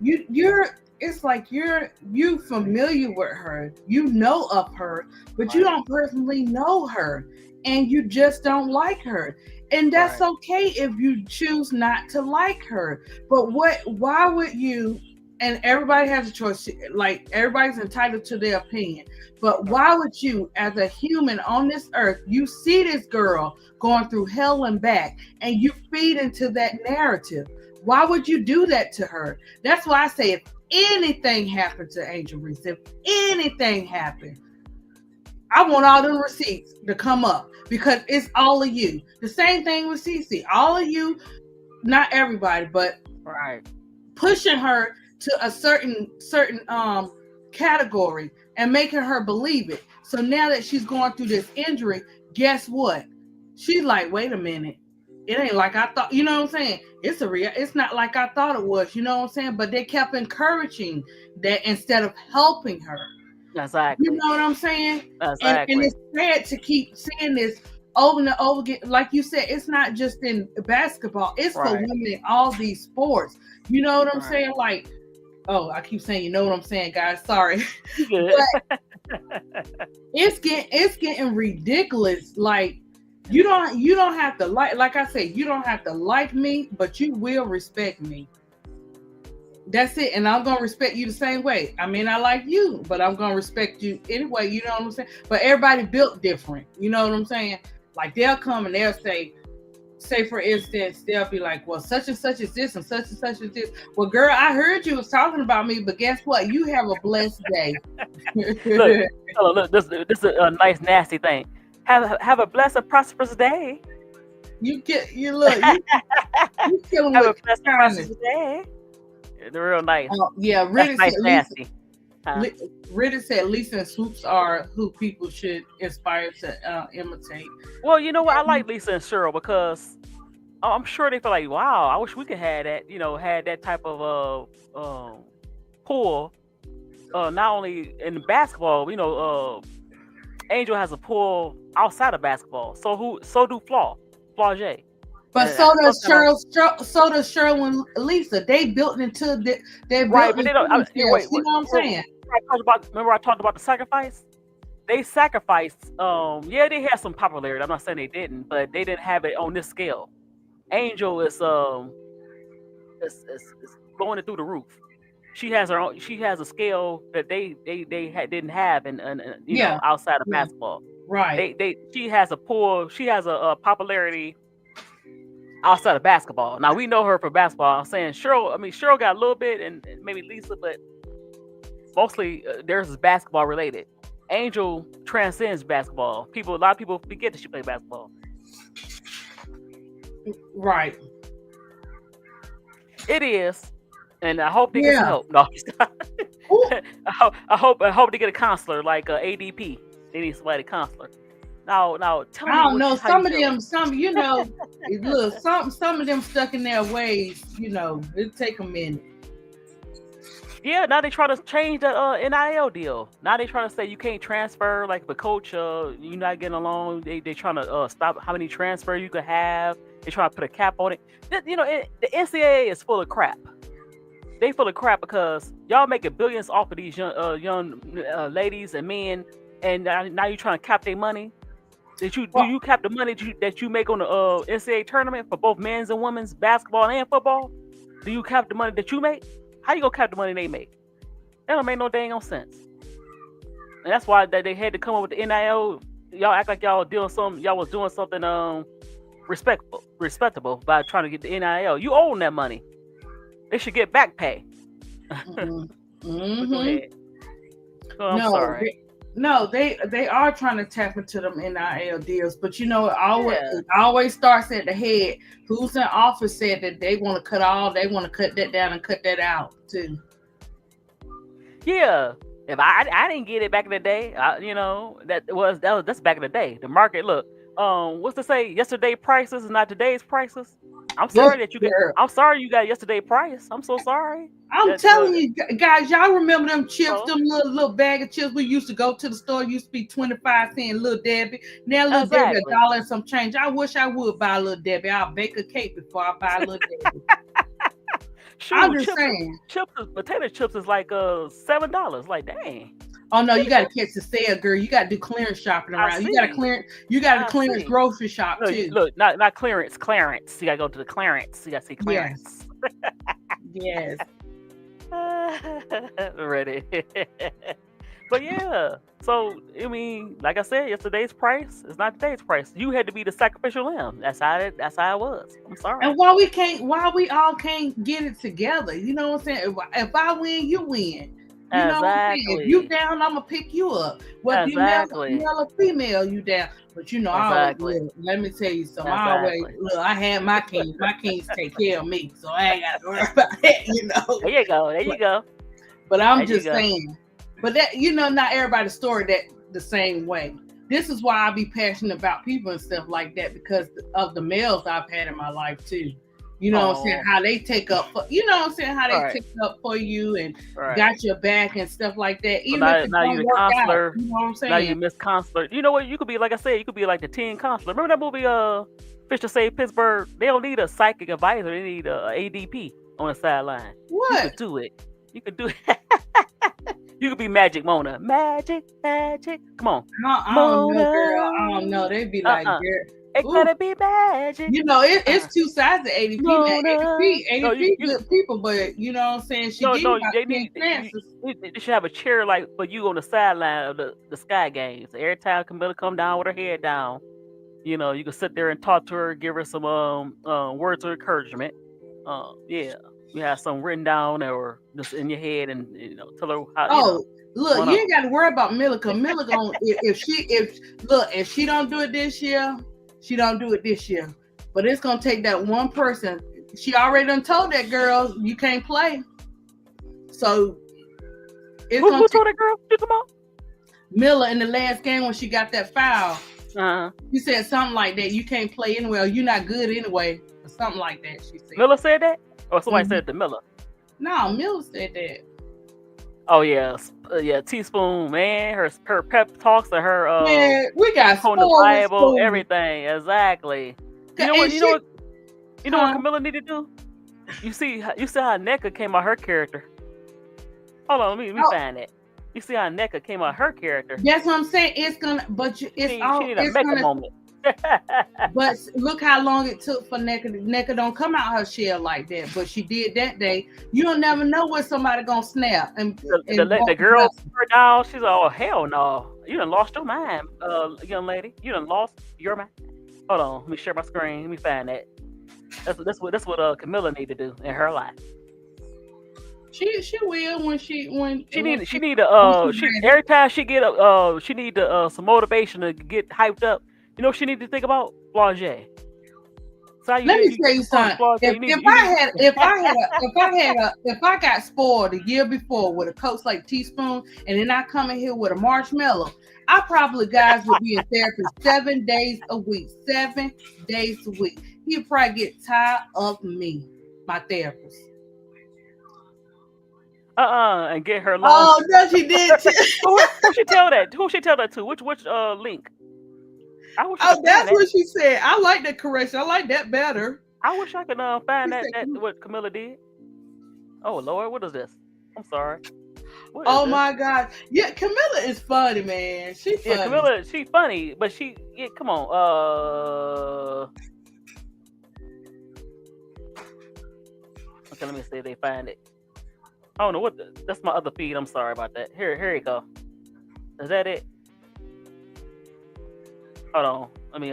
Speaker 2: you're. It's like you familiar with her. You know of her, but you
Speaker 1: Right.
Speaker 2: don't personally know her, and you just don't like her. And that's
Speaker 1: Right.
Speaker 2: okay if you choose not to like her. But what? Why would you? And everybody has a choice. Like everybody's entitled to their opinion. But
Speaker 1: Right.
Speaker 2: why would you, as a human on this earth, you see this girl going through hell and back, and you feed into that narrative? Why would you do that to her? That's why I say if anything happened to Angel Reese, if anything happened, I want all them receipts to come up because it's all of you. The same thing with Cece. All of you, not everybody, but
Speaker 1: Right.
Speaker 2: pushing her to a certain category and making her believe it. So now that she's going through this injury, guess what? She's like, wait a minute. It ain't like I thought, you know what I'm saying? It's not like I thought it was, you know what I'm saying? But they kept encouraging that instead of helping her. You
Speaker 1: Exactly.
Speaker 2: know what I'm saying? And
Speaker 1: Exactly.
Speaker 2: it's sad to keep seeing this over and over again. Like you said, it's not just in basketball, it's for
Speaker 1: Right.
Speaker 2: women in all these sports. You know what I'm
Speaker 1: Right.
Speaker 2: saying? Like, oh, I keep saying, you know what I'm saying, guys. Sorry.
Speaker 1: You good.
Speaker 2: But it's getting ridiculous. Like you don't have to like I said, you don't have to like me, but you will respect me. That's it. And I'm gonna respect you the same way. I mean, I like you, but I'm gonna respect you anyway, you know what I'm saying? But everybody built different, you know what I'm saying? Like they'll come and they'll say for instance, they'll be like, well, such and such is this and such is this. Well, girl, I heard you was talking about me, but guess what? You have a blessed day.
Speaker 1: Look, look. This is a nice nasty thing. Have a blessed, prosperous day.
Speaker 2: you get you look, you kill them
Speaker 1: Have
Speaker 2: with
Speaker 1: a blessed,
Speaker 2: kindness.
Speaker 1: prosperous day. They're real nice.
Speaker 2: Yeah,
Speaker 1: That's nice, nasty. Huh?
Speaker 2: Li- Riddick said Lisa and Swoops are who people should aspire to imitate.
Speaker 1: Well, you know what? I like Lisa and Cheryl because I'm sure they feel like, wow, I wish we could have that. Had that type of pull. Not only in basketball, Angel has a pull outside of basketball. So do Flaw J.
Speaker 2: But so does Cheryl. So does Cheryl and Lisa. They built into they're
Speaker 1: Right,
Speaker 2: built
Speaker 1: but
Speaker 2: into
Speaker 1: they don't.
Speaker 2: themselves. You know what I'm saying?
Speaker 1: Remember I talked about the sacrifice. They sacrificed. Yeah, they had some popularity. I'm not saying they didn't, but they didn't have it on this scale. Angel is blowing it through the roof. She has her own. She has a scale that didn't have,
Speaker 2: Yeah,
Speaker 1: outside of
Speaker 2: yeah,
Speaker 1: basketball.
Speaker 2: right.
Speaker 1: She has a pull. She has a popularity outside of basketball. Now we know her for basketball. I'm saying Cheryl. I mean Cheryl got a little bit, and maybe Lisa, but mostly theirs is basketball related. Angel transcends basketball. A lot of people forget that she played basketball.
Speaker 2: Right.
Speaker 1: It is, and I hope they get some
Speaker 2: Yeah.
Speaker 1: help. No,
Speaker 2: Ooh,
Speaker 1: I hope they get a counselor like ADP. They need somebody counselor. Now tell
Speaker 2: I
Speaker 1: me
Speaker 2: don't know.
Speaker 1: how you
Speaker 2: Some of
Speaker 1: feel.
Speaker 2: them, look, some of them stuck in their ways. It take a minute.
Speaker 1: Yeah, now they try to change the NIL deal. Now they trying to say you can't transfer. Like if a coach, you're not getting along. They trying to stop how many transfer you could have. They trying to put a cap on it. The NCAA is full of crap. They full of crap because y'all making billions off of these young ladies and men, and now you trying to cap their money. Do
Speaker 2: Well,
Speaker 1: you cap the money that you make on the NCAA tournament for both men's and women's basketball and football? Do you cap the money that you make? How you gonna cap the money they make? That don't make no dang on sense. And that's why they had to come up with the NIL. Y'all act like y'all was doing something respectable by trying to get the NIL. You own that money. They should get back pay.
Speaker 2: mhm,
Speaker 1: But go
Speaker 2: mhm.
Speaker 1: ahead. So I'm
Speaker 2: No,
Speaker 1: sorry.
Speaker 2: no, they are trying to tap into them NIL deals, but
Speaker 1: Yeah.
Speaker 2: it always starts at the head. Who's in office said that they want to cut that down and cut that out too.
Speaker 1: Yeah. If I didn't get it back in the day, that's back in the day. The market, look, what's to say? Yesterday prices is not today's prices. I'm
Speaker 2: Look,
Speaker 1: sorry that you get.
Speaker 2: girl,
Speaker 1: I'm sorry you got yesterday price. I'm so sorry.
Speaker 2: I'm
Speaker 1: That
Speaker 2: telling you guys, y'all remember them chips,
Speaker 1: oh,
Speaker 2: them little bag of chips we used to go to the store, used to be 25 cents, Little Debbie. Now Little Debbie a
Speaker 1: exactly.
Speaker 2: dollar and some change. I wish I would buy a Little Debbie. I'll bake a cake before I buy a Little Debbie. I'm
Speaker 1: Shoot,
Speaker 2: just saying.
Speaker 1: potato chips is like $7. Like dang,
Speaker 2: Oh no, you
Speaker 1: really?
Speaker 2: gotta catch the sale, girl. You gotta do clearance shopping
Speaker 1: I
Speaker 2: around.
Speaker 1: see.
Speaker 2: You gotta
Speaker 1: I
Speaker 2: clearance
Speaker 1: see.
Speaker 2: grocery shop
Speaker 1: Look,
Speaker 2: too.
Speaker 1: not clearance, Clarence. You gotta go to the Clarence. You gotta see
Speaker 2: Yes.
Speaker 1: Clarence.
Speaker 2: Yes.
Speaker 1: Ready. But yeah. So I mean, like I said, yesterday's price is not today's price. You had to be the sacrificial lamb. That's how it was. I'm sorry.
Speaker 2: And why we all can't get it together? You know what I'm saying? If I win, you win. You know what I'm saying? If you
Speaker 1: Exactly.
Speaker 2: down, I'm gonna pick you up. Whether you
Speaker 1: Exactly.
Speaker 2: male or female, you down. But I always
Speaker 1: Exactly.
Speaker 2: look. Let me tell you something. I always
Speaker 1: Exactly.
Speaker 2: look. I had my kings. My kings take care of me, so I ain't got to worry about that.
Speaker 1: There you go. There you
Speaker 2: But
Speaker 1: go.
Speaker 2: I'm
Speaker 1: There you
Speaker 2: just
Speaker 1: go.
Speaker 2: saying. But that not everybody's story that the same way. This is why I be passionate about people and stuff like that because of the males I've had in my life too. You know what I'm saying?
Speaker 1: Oh,
Speaker 2: How they take up for you know what I'm saying? How they
Speaker 1: right,
Speaker 2: take up for you and
Speaker 1: right.
Speaker 2: got your back and stuff like that.
Speaker 1: So
Speaker 2: Even if
Speaker 1: now,
Speaker 2: it
Speaker 1: now you
Speaker 2: don't
Speaker 1: the
Speaker 2: work out.
Speaker 1: counselor.
Speaker 2: You know what I'm
Speaker 1: Now
Speaker 2: saying?
Speaker 1: you miss counselor. You know what? You could be like I said. You could be like the teen counselor. Remember that movie? Fish to Save Pittsburgh. They don't need a psychic advisor. They need a ADP on the sideline. You
Speaker 2: What?
Speaker 1: could do it. You could do it. You could be Magic Mona. Magic, magic. Come on,
Speaker 2: I don't know, girl. I don't
Speaker 1: Mona.
Speaker 2: know. They be like,
Speaker 1: It
Speaker 2: girl, ooh.
Speaker 1: gotta be magic.
Speaker 2: It's two sides of ADP. Now
Speaker 1: Mona. No,
Speaker 2: ADP good people, but you know what I'm saying? She
Speaker 1: no,
Speaker 2: gave you
Speaker 1: no.
Speaker 2: about
Speaker 1: They
Speaker 2: 10
Speaker 1: need.
Speaker 2: chances.
Speaker 1: They should have a chair like for you on the sideline of the Sky Games. Every time Camilla come down with her head down, you can sit there and talk to her, give her some words of encouragement. Yeah, you have some written down or just in your head, and tell her how
Speaker 2: Oh,
Speaker 1: what's
Speaker 2: look,
Speaker 1: going
Speaker 2: you
Speaker 1: on.
Speaker 2: ain't got to worry about Miller because Miller going if she don't do it this year, she don't do it this year. But it's gonna take that one person. She already done told that girl you can't play. So it's
Speaker 1: Who
Speaker 2: gonna
Speaker 1: who
Speaker 2: take
Speaker 1: told that girl? You talking
Speaker 2: Miller in the last game when she got that foul.
Speaker 1: about?
Speaker 2: She said something like that. You can't play anyway. You're not good anyway, or something like that. She said.
Speaker 1: Miller said that, or somebody
Speaker 2: Hmm.
Speaker 1: said it to Miller.
Speaker 2: No, Miller said that.
Speaker 1: Oh yeah, yeah. Teaspoon, man. Her pep talks and her
Speaker 2: Man, we got
Speaker 1: quoting the
Speaker 2: spoiled with
Speaker 1: Bible,
Speaker 2: Spoon.
Speaker 1: everything. Exactly. You know what?
Speaker 2: And
Speaker 1: You know
Speaker 2: she,
Speaker 1: what? You know what
Speaker 2: huh?
Speaker 1: Camilla need to do? You see how NECA came out her character. Hold on, let me
Speaker 2: Oh,
Speaker 1: find it. You see how NECA came out her character.
Speaker 2: that's what I'm saying. It's gonna, but it's
Speaker 1: She
Speaker 2: all,
Speaker 1: need a
Speaker 2: it's
Speaker 1: mecha
Speaker 2: gonna.
Speaker 1: moment.
Speaker 2: But look how long it took for NECA. NECA don't come out her shell like that, but she did that day. You'll never know when somebody gonna snap and
Speaker 1: The
Speaker 2: want the
Speaker 1: girl
Speaker 2: blessing.
Speaker 1: her down. She's like, oh hell no, you done lost your mind, young lady. You done lost your mind. Hold on, let me share my screen. Let me find that. That's what Camilla need to do in her life.
Speaker 2: She will when
Speaker 1: She need to
Speaker 2: when she
Speaker 1: she
Speaker 2: ready.
Speaker 1: every time she get she need to some motivation to get hyped up. You know what she need to think about? Flaugier. So how
Speaker 2: Let me tell you
Speaker 1: you put on
Speaker 2: something.
Speaker 1: Flaugier,
Speaker 2: If I got spoiled the year before with a coach like Teaspoon, and then I come in here with a marshmallow, I probably guys would be in therapy 7 days a week. 7 days a week. He'd probably get tired of me, my therapist.
Speaker 1: and get her long.
Speaker 2: Oh no, she did too.
Speaker 1: Who should tell that? Who should tell that to? Which link? I wish I
Speaker 2: Oh,
Speaker 1: could find
Speaker 2: that's
Speaker 1: that.
Speaker 2: what she said. I like that correction. I like that better.
Speaker 1: I wish I could
Speaker 2: She
Speaker 1: find that
Speaker 2: said,
Speaker 1: that what Camilla did. Oh Lord, what is this? I'm sorry. What is
Speaker 2: "Oh
Speaker 1: this?
Speaker 2: my God, yeah, Camilla is funny, man. She
Speaker 1: Yeah,
Speaker 2: funny."
Speaker 1: Camilla, she funny, but come on. Okay, let me see if they find it. I don't know that's my other feed. I'm sorry about that. Here you go. Is that it? Hold on. Let me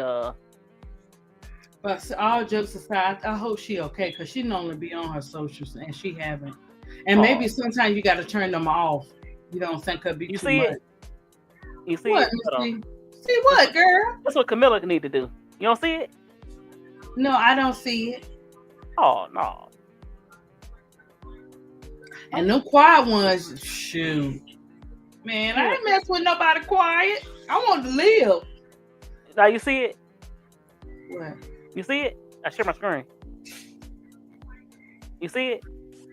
Speaker 2: But all jokes aside, I hope she okay because she normally be on her socials and she haven't. And maybe
Speaker 1: oh.
Speaker 2: sometimes you got to turn them off. You don't think could be
Speaker 1: You
Speaker 2: too
Speaker 1: see
Speaker 2: much.
Speaker 1: it? You see
Speaker 2: What,
Speaker 1: it? Hold on.
Speaker 2: Missy? See
Speaker 1: That's
Speaker 2: what,
Speaker 1: what
Speaker 2: girl?
Speaker 1: that's what Camilla need to do. You don't see it?
Speaker 2: No, I don't see it.
Speaker 1: Oh no.
Speaker 2: And them quiet ones, shoot, man,
Speaker 1: She
Speaker 2: I
Speaker 1: need
Speaker 2: ain't mess with nobody quiet. I want to live.
Speaker 1: now you see it?
Speaker 2: What?
Speaker 1: You see it? I share my screen. You see it?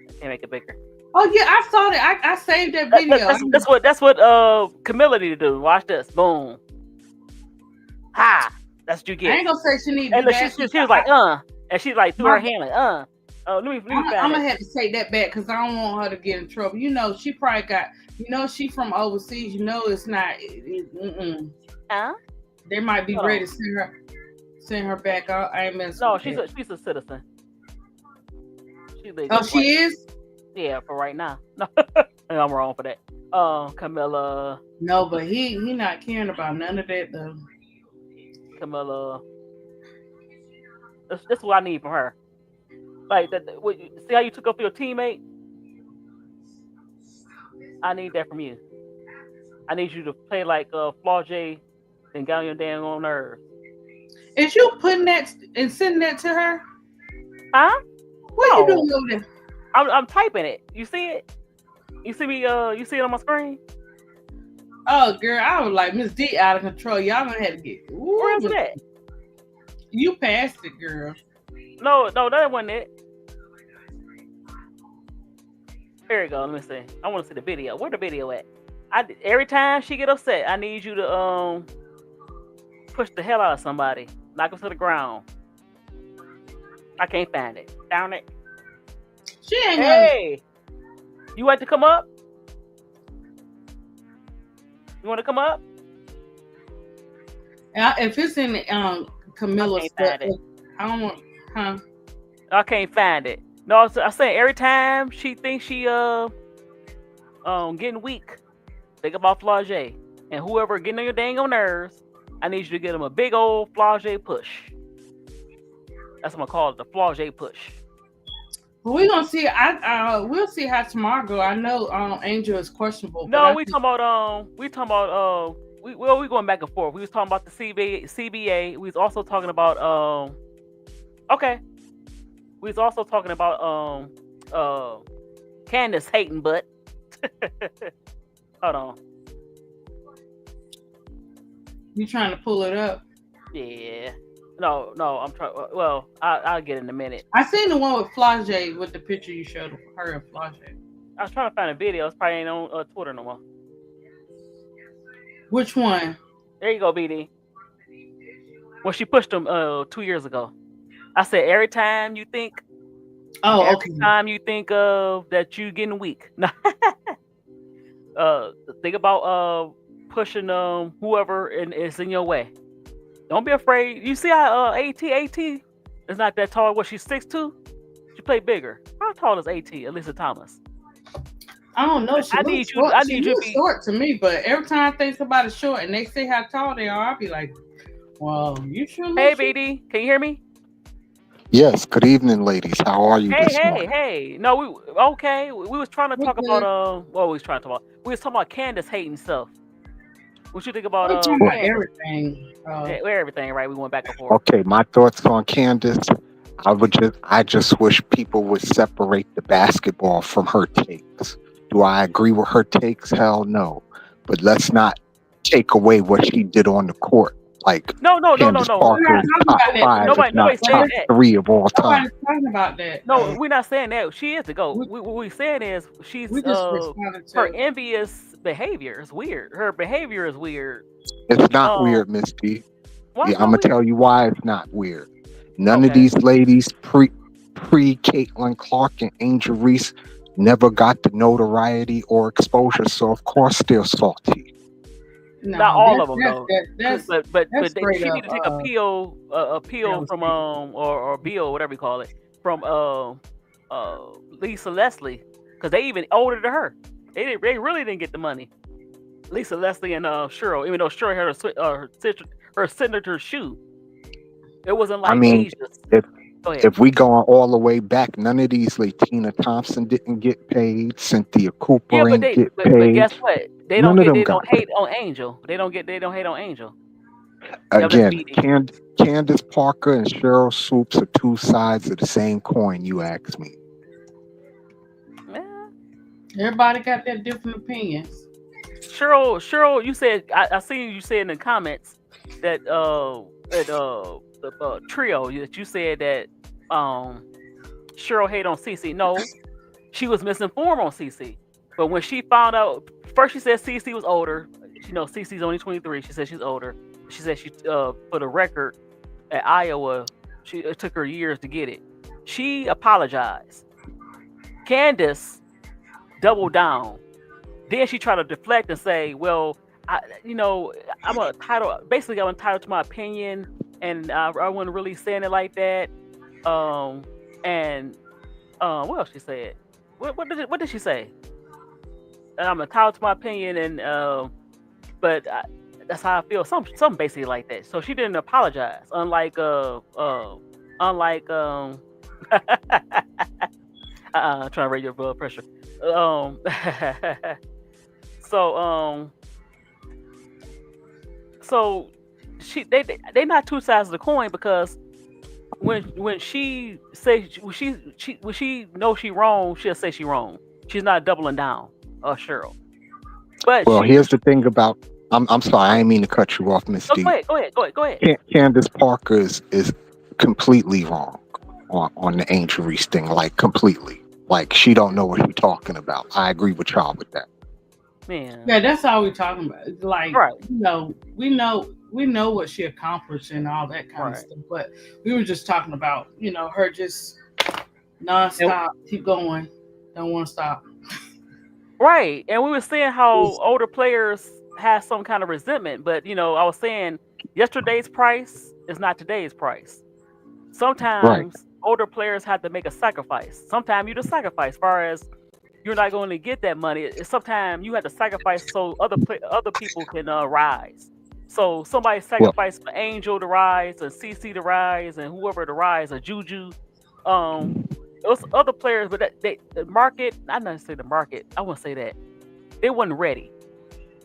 Speaker 1: I can't make it bigger.
Speaker 2: Oh yeah, I saw that. I saved that video.
Speaker 1: That's what Camilla need to do. Watch this. Boom. Ha! That's what you
Speaker 2: I
Speaker 1: get.
Speaker 2: ain't gonna say she need to
Speaker 1: And
Speaker 2: do
Speaker 1: look,
Speaker 2: that.
Speaker 1: she was like, and she like threw
Speaker 2: My
Speaker 1: her hand like, Oh, let me
Speaker 2: I'm
Speaker 1: find it.
Speaker 2: gonna have to take that back because I don't want her to get in trouble. You know, she probably got. You know, she from overseas. You know, it's not. Mm-mm.
Speaker 1: Huh?
Speaker 2: They might be
Speaker 1: Hold
Speaker 2: ready
Speaker 1: on.
Speaker 2: to send her back. I ain't messing
Speaker 1: No,
Speaker 2: with that.
Speaker 1: she's a citizen. She's
Speaker 2: Oh,
Speaker 1: legal
Speaker 2: she
Speaker 1: right.
Speaker 2: is.
Speaker 1: Yeah, for right now. No, I'm wrong for that. Camilla,
Speaker 2: No, but he not caring about none of that though.
Speaker 1: Camilla. That's what I need from her. Like that. See how you took up your teammate? I need that from you. I need you to play like Flaugier and get on your damn on nerves.
Speaker 2: Is you putting that and sending that to her?
Speaker 1: Huh?
Speaker 2: What you
Speaker 1: No.
Speaker 2: doing over there?
Speaker 1: I'm typing it. You see it? You see me? You see it on my screen?
Speaker 2: Oh, girl, I was like Miss D out of control. Y'all gonna have to get.
Speaker 1: Where
Speaker 2: Ooh,
Speaker 1: is it at?
Speaker 2: you passed it, girl.
Speaker 1: No, that wasn't it. Here you go. Let me see. I want to see the video. Where the video at? Every time she get upset, I need you to push the hell out of somebody, knock them to the ground. I can't find it. Down it.
Speaker 2: She ain't gonna.
Speaker 1: Hey, you want to come up? You want to come up?
Speaker 2: If it's in
Speaker 1: I
Speaker 2: Camilla's
Speaker 1: can't
Speaker 2: stuff,
Speaker 1: find it.
Speaker 2: I don't want. Huh?
Speaker 1: I can't find it. No, I say every time she thinks she getting weak, think about Flaugier and whoever getting on your dang on nerves. I need you to give them a big old Flaugier push. That's what I'm gonna call it, the Flaugier push.
Speaker 2: Well, we're gonna see. We'll see how tomorrow go. I know Angel is questionable, but
Speaker 1: No,
Speaker 2: I
Speaker 1: we
Speaker 2: think
Speaker 1: talking about we going back and forth. We was talking about the CBA. We was also talking about okay. We was also talking about Candace hating butt. Hold on.
Speaker 2: You trying to pull it up?
Speaker 1: Yeah. No, no, I'm trying. Well, I'll get it in a minute.
Speaker 2: I seen the one with Flage with the picture you showed of her and Flage.
Speaker 1: I was trying to find a video. It's probably ain't on Twitter no more.
Speaker 2: Which one?
Speaker 1: There you go, BD. When she pushed him 2 years ago. I said every time you think
Speaker 2: Oh,
Speaker 1: every
Speaker 2: okay.
Speaker 1: time you think of that you getting weak. uh think about pushing whoever is in your way. Don't be afraid. You see how AT is not that tall. What, she's 6'2"? She played bigger. How tall is AT? Alyssa Thomas.
Speaker 2: I don't know. She
Speaker 1: I
Speaker 2: looks
Speaker 1: need you.
Speaker 2: short.
Speaker 1: I
Speaker 2: She
Speaker 1: need you to
Speaker 2: looks
Speaker 1: be.
Speaker 2: short to me, but every time I think somebody's short and they say how tall they are, I'll be like, "Well, you sure look
Speaker 1: Hey,
Speaker 2: short."
Speaker 1: BD, can you hear me?
Speaker 3: Yes, good evening, ladies. How are you
Speaker 1: Hey,
Speaker 3: this
Speaker 1: hey,
Speaker 3: morning?
Speaker 1: hey. No, we okay. We was trying to
Speaker 2: We're
Speaker 1: talk about
Speaker 2: good.
Speaker 1: what we was trying to talk about. We was talking about Candace hating stuff. What you think about
Speaker 2: We're talking
Speaker 3: Well,
Speaker 2: about
Speaker 1: Candace?
Speaker 2: everything.
Speaker 1: Yeah, we're everything, right? We went back and forth.
Speaker 3: okay, my thoughts on Candace. I just wish people would separate the basketball from her takes. Do I agree with her takes? Hell no. But let's not take away what she did on the court. Like
Speaker 1: No, no, no, no,
Speaker 3: Candace
Speaker 1: no.
Speaker 2: We're
Speaker 3: Parker
Speaker 2: not
Speaker 3: is
Speaker 2: talking
Speaker 3: top
Speaker 2: about that
Speaker 3: five,
Speaker 2: though.
Speaker 3: if
Speaker 1: Nobody's
Speaker 3: not
Speaker 1: saying
Speaker 3: top
Speaker 1: that.
Speaker 3: three of all time.
Speaker 2: Nobody's talking about that
Speaker 1: No,
Speaker 2: though.
Speaker 1: we're not saying that. She is the GOAT.
Speaker 2: We,
Speaker 1: What we saying is she's
Speaker 2: we just responded
Speaker 1: her
Speaker 2: to.
Speaker 1: envious behavior is weird. Her behavior is weird.
Speaker 3: It's not
Speaker 1: Um,
Speaker 3: weird, Miss T.
Speaker 1: why
Speaker 3: Yeah,
Speaker 1: is
Speaker 3: I'm
Speaker 1: not
Speaker 3: gonna
Speaker 1: weird?
Speaker 3: tell you why it's not weird. None of
Speaker 1: Okay.
Speaker 3: these ladies pre Caitlin Clark and Angel Reese never got the notoriety or exposure, so of course they're salty.
Speaker 1: Not
Speaker 2: No,
Speaker 1: all of them though.
Speaker 2: that's
Speaker 1: But
Speaker 2: that's straight
Speaker 1: she
Speaker 2: up
Speaker 1: need to take a peel from
Speaker 2: jealousy.
Speaker 1: or bill, whatever you call it, from Lisa Leslie, because they even older than her. They really didn't get the money. Lisa Leslie and Cheryl, even though Cheryl had her signature shoe, it wasn't
Speaker 3: I
Speaker 1: like
Speaker 3: mean,
Speaker 1: Asia's.
Speaker 3: if
Speaker 1: Go ahead.
Speaker 3: if we go all the way back, none of these like Tina Thompson didn't get paid, Cynthia
Speaker 1: Yeah,
Speaker 3: Cooper
Speaker 1: but
Speaker 3: ain't
Speaker 1: they
Speaker 3: get
Speaker 1: but
Speaker 3: paid.
Speaker 1: guess what?
Speaker 3: None of them
Speaker 1: They don't
Speaker 3: got
Speaker 1: hate
Speaker 3: paid.
Speaker 1: on Angel. They don't hate on Angel. Yeah, that's
Speaker 3: Again,
Speaker 1: BD.
Speaker 3: Candace Parker and Cheryl Swoops are two sides of the same coin. You ask me.
Speaker 1: Yeah.
Speaker 2: Everybody got their different opinions.
Speaker 1: Cheryl, you said I seen you say in the comments that the trio that you said that Cheryl hate on CC. No, she was misinformed on CC. But when she found out, first she said CC was older. You know, CC's only 23. She said she's older. She said she for the record at Iowa, it took her years to get it. She apologized. Candace doubled down. Then she tried to deflect and say, "Well, I'm a title. Basically, I'm entitled to my opinion, and I wasn't really saying it like that." And what else she said? What did she say? I'm entitled to my opinion, and but that's how I feel. Some basically like that. So she didn't apologize. Unlike trying to raise your blood pressure. Um, so so they not two sides of the coin because when she say when she knows she wrong, she'll say she wrong. She's not doubling down, Cheryl. But
Speaker 3: Well,
Speaker 1: she
Speaker 3: here's the thing about. I'm sorry, I didn't mean to cut you off, Miss
Speaker 1: oh,
Speaker 3: D.
Speaker 1: go ahead.
Speaker 3: Candace Parker is completely wrong on the Angel Reese thing, like completely. Like she don't know what she's talking about. I agree with y'all with that.
Speaker 1: Man,
Speaker 2: Yeah, that's all we're talking about. It's like,
Speaker 1: right,
Speaker 2: we know what she accomplished and all that kind of
Speaker 1: right.
Speaker 2: stuff. But we were just talking about, her just
Speaker 1: And
Speaker 2: nonstop, keep going, don't want to stop.
Speaker 1: right, and we were saying how older players have some kind of resentment, but I was saying yesterday's price is not today's price.
Speaker 3: Right.
Speaker 1: Sometimes older players have to make a sacrifice. Sometimes you just sacrifice, as far as you're not going to get that money. Sometimes you have to sacrifice so other people can rise. So somebody
Speaker 3: Well,
Speaker 1: sacrificed for Angel to rise, and CC to rise, and whoever to rise, or Juju. Um, those other players, but the market. I'm not say the market. I won't say that they wasn't ready.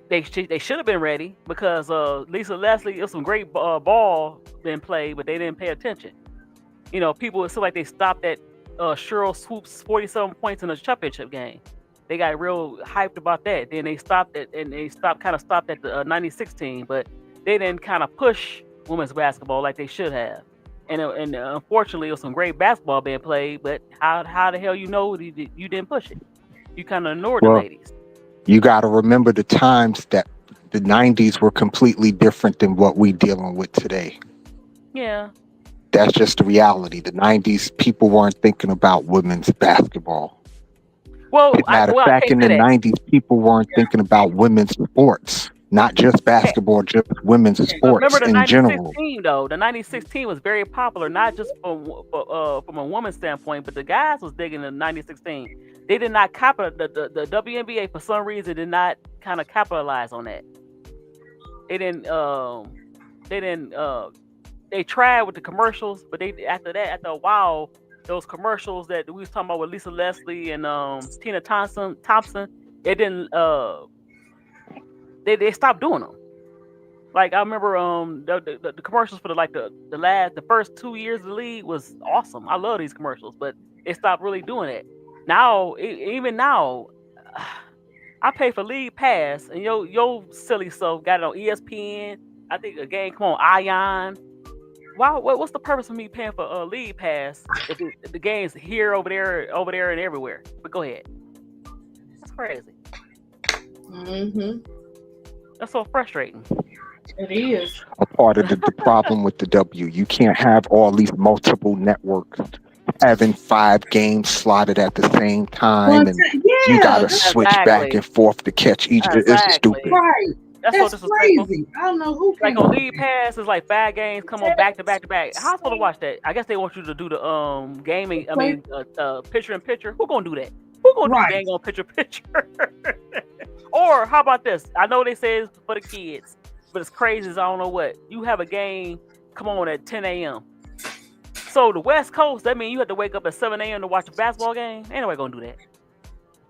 Speaker 1: They should have been ready because Lisa Leslie, it was some great ball being played, but they didn't pay attention. People, it seemed like they stopped at Cheryl Swoops 47 points in a championship game. They got real hyped about that. Then they stopped it, and they stopped at the '96 team, but they didn't kind of push women's basketball like they should have. And unfortunately, it was some great basketball being played, but how the hell you didn't push it? You kind of ignored the
Speaker 3: Well,
Speaker 1: ladies.
Speaker 3: you got to remember the times that the 90s were completely different than what we dealing with today.
Speaker 1: Yeah.
Speaker 3: That's just the reality. The 90s, people weren't thinking about women's basketball. Matter of
Speaker 1: I
Speaker 3: fact,
Speaker 1: can't
Speaker 3: in
Speaker 1: say
Speaker 3: the
Speaker 1: that.
Speaker 3: 90s, people weren't thinking about women's sports, not just
Speaker 1: Hey,
Speaker 3: basketball, just women's
Speaker 2: Yeah.
Speaker 1: but
Speaker 3: sports
Speaker 1: remember the
Speaker 3: in
Speaker 1: '96
Speaker 3: general.
Speaker 1: team though. The '96 team was very popular, not just from a woman's standpoint, but the guys was digging the '96 team. They did not the WNBA for some reason did not kind of capitalize on that. They didn't they didn't they tried with the commercials, but they after a while, those commercials that we was talking about with Lisa Leslie and Tina Thompson, they didn't they stopped doing them. Like I remember the commercials for the first 2 years of the league was awesome. I love these commercials, but they stopped really doing it. Now even now, I pay for league pass, and yo silly self got it on ESPN. I think a game come on Ion. What's the purpose of me paying for a league pass if the game's here, over there, and everywhere? But go ahead. That's crazy.
Speaker 2: Mm-hmm.
Speaker 1: That's so frustrating.
Speaker 2: It is.
Speaker 3: A part of the problem with the W, you can't have all these multiple networks having 5 games slotted at the same time, and you got
Speaker 2: Yeah,
Speaker 3: to
Speaker 2: that's
Speaker 3: switch back
Speaker 1: Exactly.
Speaker 3: and forth to catch each. It's stupid.
Speaker 1: Exactly.
Speaker 2: right.
Speaker 1: That's so
Speaker 2: That's
Speaker 1: disrespectful.
Speaker 2: crazy. I don't know who
Speaker 1: Like
Speaker 2: came
Speaker 1: on
Speaker 2: up
Speaker 1: League
Speaker 2: with
Speaker 1: Pass, it's like 5 games come on back to back to back. How am I supposed to watch that? I guess they want you to do the gaming. I
Speaker 2: that.
Speaker 1: mean, picture in picture. Who gonna do that? Who gonna do
Speaker 2: Right.
Speaker 1: dang on picture picture? Or how about this? I know they say it's for the kids, but it's crazy as I don't know what. You have a game come on at 10 a.m. So the West Coast, that means you have to wake up at 7 a.m. to watch a basketball game. Ain't nobody gonna do that.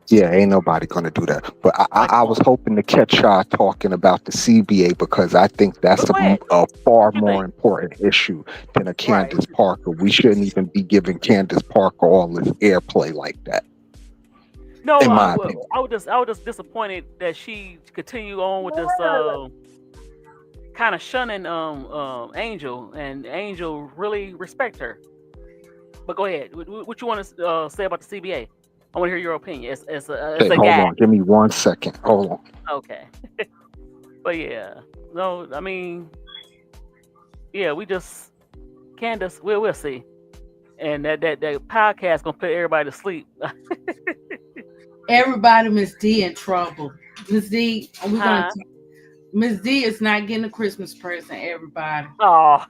Speaker 3: Yeah, ain't nobody gonna do that. But
Speaker 1: Like,
Speaker 3: I
Speaker 1: come
Speaker 3: was
Speaker 1: on.
Speaker 3: hoping to catch y'all talking about the CBA because I think
Speaker 1: But
Speaker 3: that's
Speaker 1: go ahead.
Speaker 3: a far
Speaker 1: What you
Speaker 3: more
Speaker 1: think?
Speaker 3: important issue than a
Speaker 1: Right.
Speaker 3: Candace Parker. We shouldn't even be giving Candace Parker all this airplay like that,
Speaker 1: No,
Speaker 3: in my opinion.
Speaker 1: I was just disappointed that she continued on with this kind of shunning Angel, and Angel really respect her. But go ahead. What you want to say about the CBA? I want to hear your opinion. It's
Speaker 3: Okay,
Speaker 1: a
Speaker 3: hold
Speaker 1: guy.
Speaker 3: on. Give me 1 second. Hold on.
Speaker 1: Okay. But yeah, no, I mean, yeah, we just Candace. We'll see. And that podcast gonna put everybody to sleep.
Speaker 2: Everybody, Miss D in trouble. Miss D, we're gonna.
Speaker 1: Huh?
Speaker 2: Miss D is not getting a Christmas present. Everybody.
Speaker 1: Oh,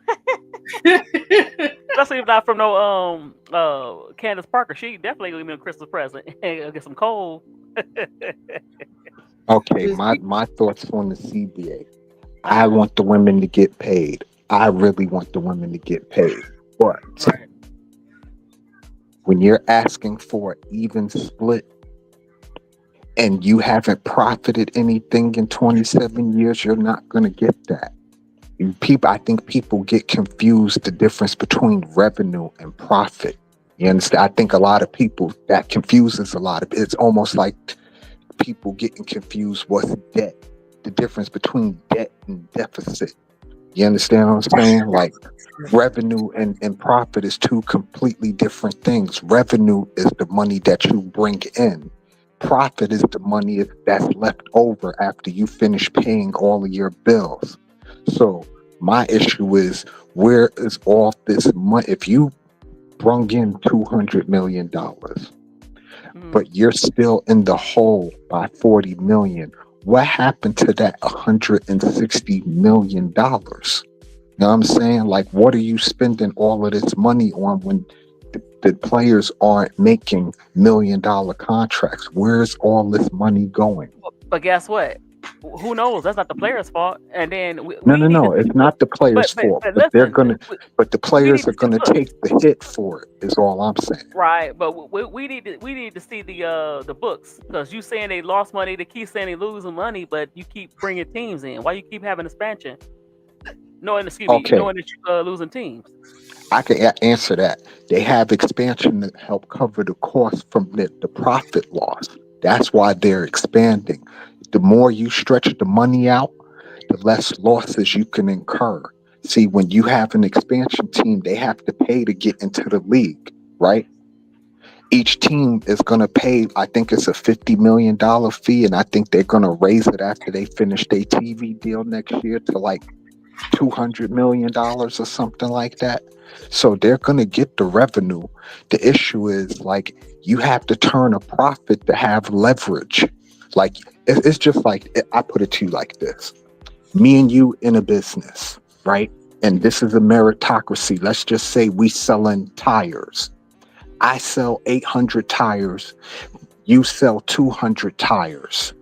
Speaker 1: especially if not from no Candace Parker. She definitely gonna be a Christmas present. And get some coal.
Speaker 3: Okay,
Speaker 2: Miss D,
Speaker 3: my thoughts on the CBA.
Speaker 1: Uh
Speaker 3: I
Speaker 1: huh.
Speaker 3: want the women to get paid. I really want the women to get paid. But
Speaker 1: Right.
Speaker 3: when you're asking for an even split and you haven't profited anything in 27 years, you're not going to get that. I think people get confused the difference between revenue and profit. You understand? I think a lot of people that confuses a lot of it's almost like people getting confused what's debt, the difference between debt and deficit. You understand what I'm saying? Like revenue and profit is two completely different things. Revenue is the money that you bring in. Profit is the money that's left over after you finish paying all of your bills. So my issue is where is all this money? If you brung in $200 million,
Speaker 1: Mm.
Speaker 3: but you're still in the hole by 40 million, what happened to that $160 million? You know what I'm saying? Like, what are you spending all of this money on when the players aren't making $1 million contracts? Where's all this money going?
Speaker 1: But guess what? Who knows? That's not the player's fault. And then
Speaker 3: No,
Speaker 1: we
Speaker 3: no,
Speaker 1: need to
Speaker 3: no. It's
Speaker 1: see
Speaker 3: not the players' fault,
Speaker 1: but
Speaker 3: but they're
Speaker 1: listen,
Speaker 3: gonna, but the
Speaker 1: we
Speaker 3: players
Speaker 1: need
Speaker 3: are
Speaker 1: to see
Speaker 3: gonna
Speaker 1: look
Speaker 3: take the hit for it. Is all I'm saying.
Speaker 1: right, but we need to see the books because you saying they lost money, they keep saying they losing money, but you keep bringing teams in. Why you keep having expansion?
Speaker 3: Okay,
Speaker 1: knowing that you're losing teams.
Speaker 3: I can answer that. They have expansion to help cover the cost from the profit loss. That's why they're expanding. The more you stretch the money out, the less losses you can incur. See, when you have an expansion team, they have to pay to get into the league, right? Each team is going to pay, I think it's a $50 million fee, and I think they're going to raise it after they finish their TV deal next year to like $200 million or something like that. So they're going to get the revenue. The issue is like you have to turn a profit to have leverage. Like it's just like I put it to you like this: me and you in a business, right? And this is a meritocracy. Let's just say we selling tires. I sell 800 tires. You sell 200 tires.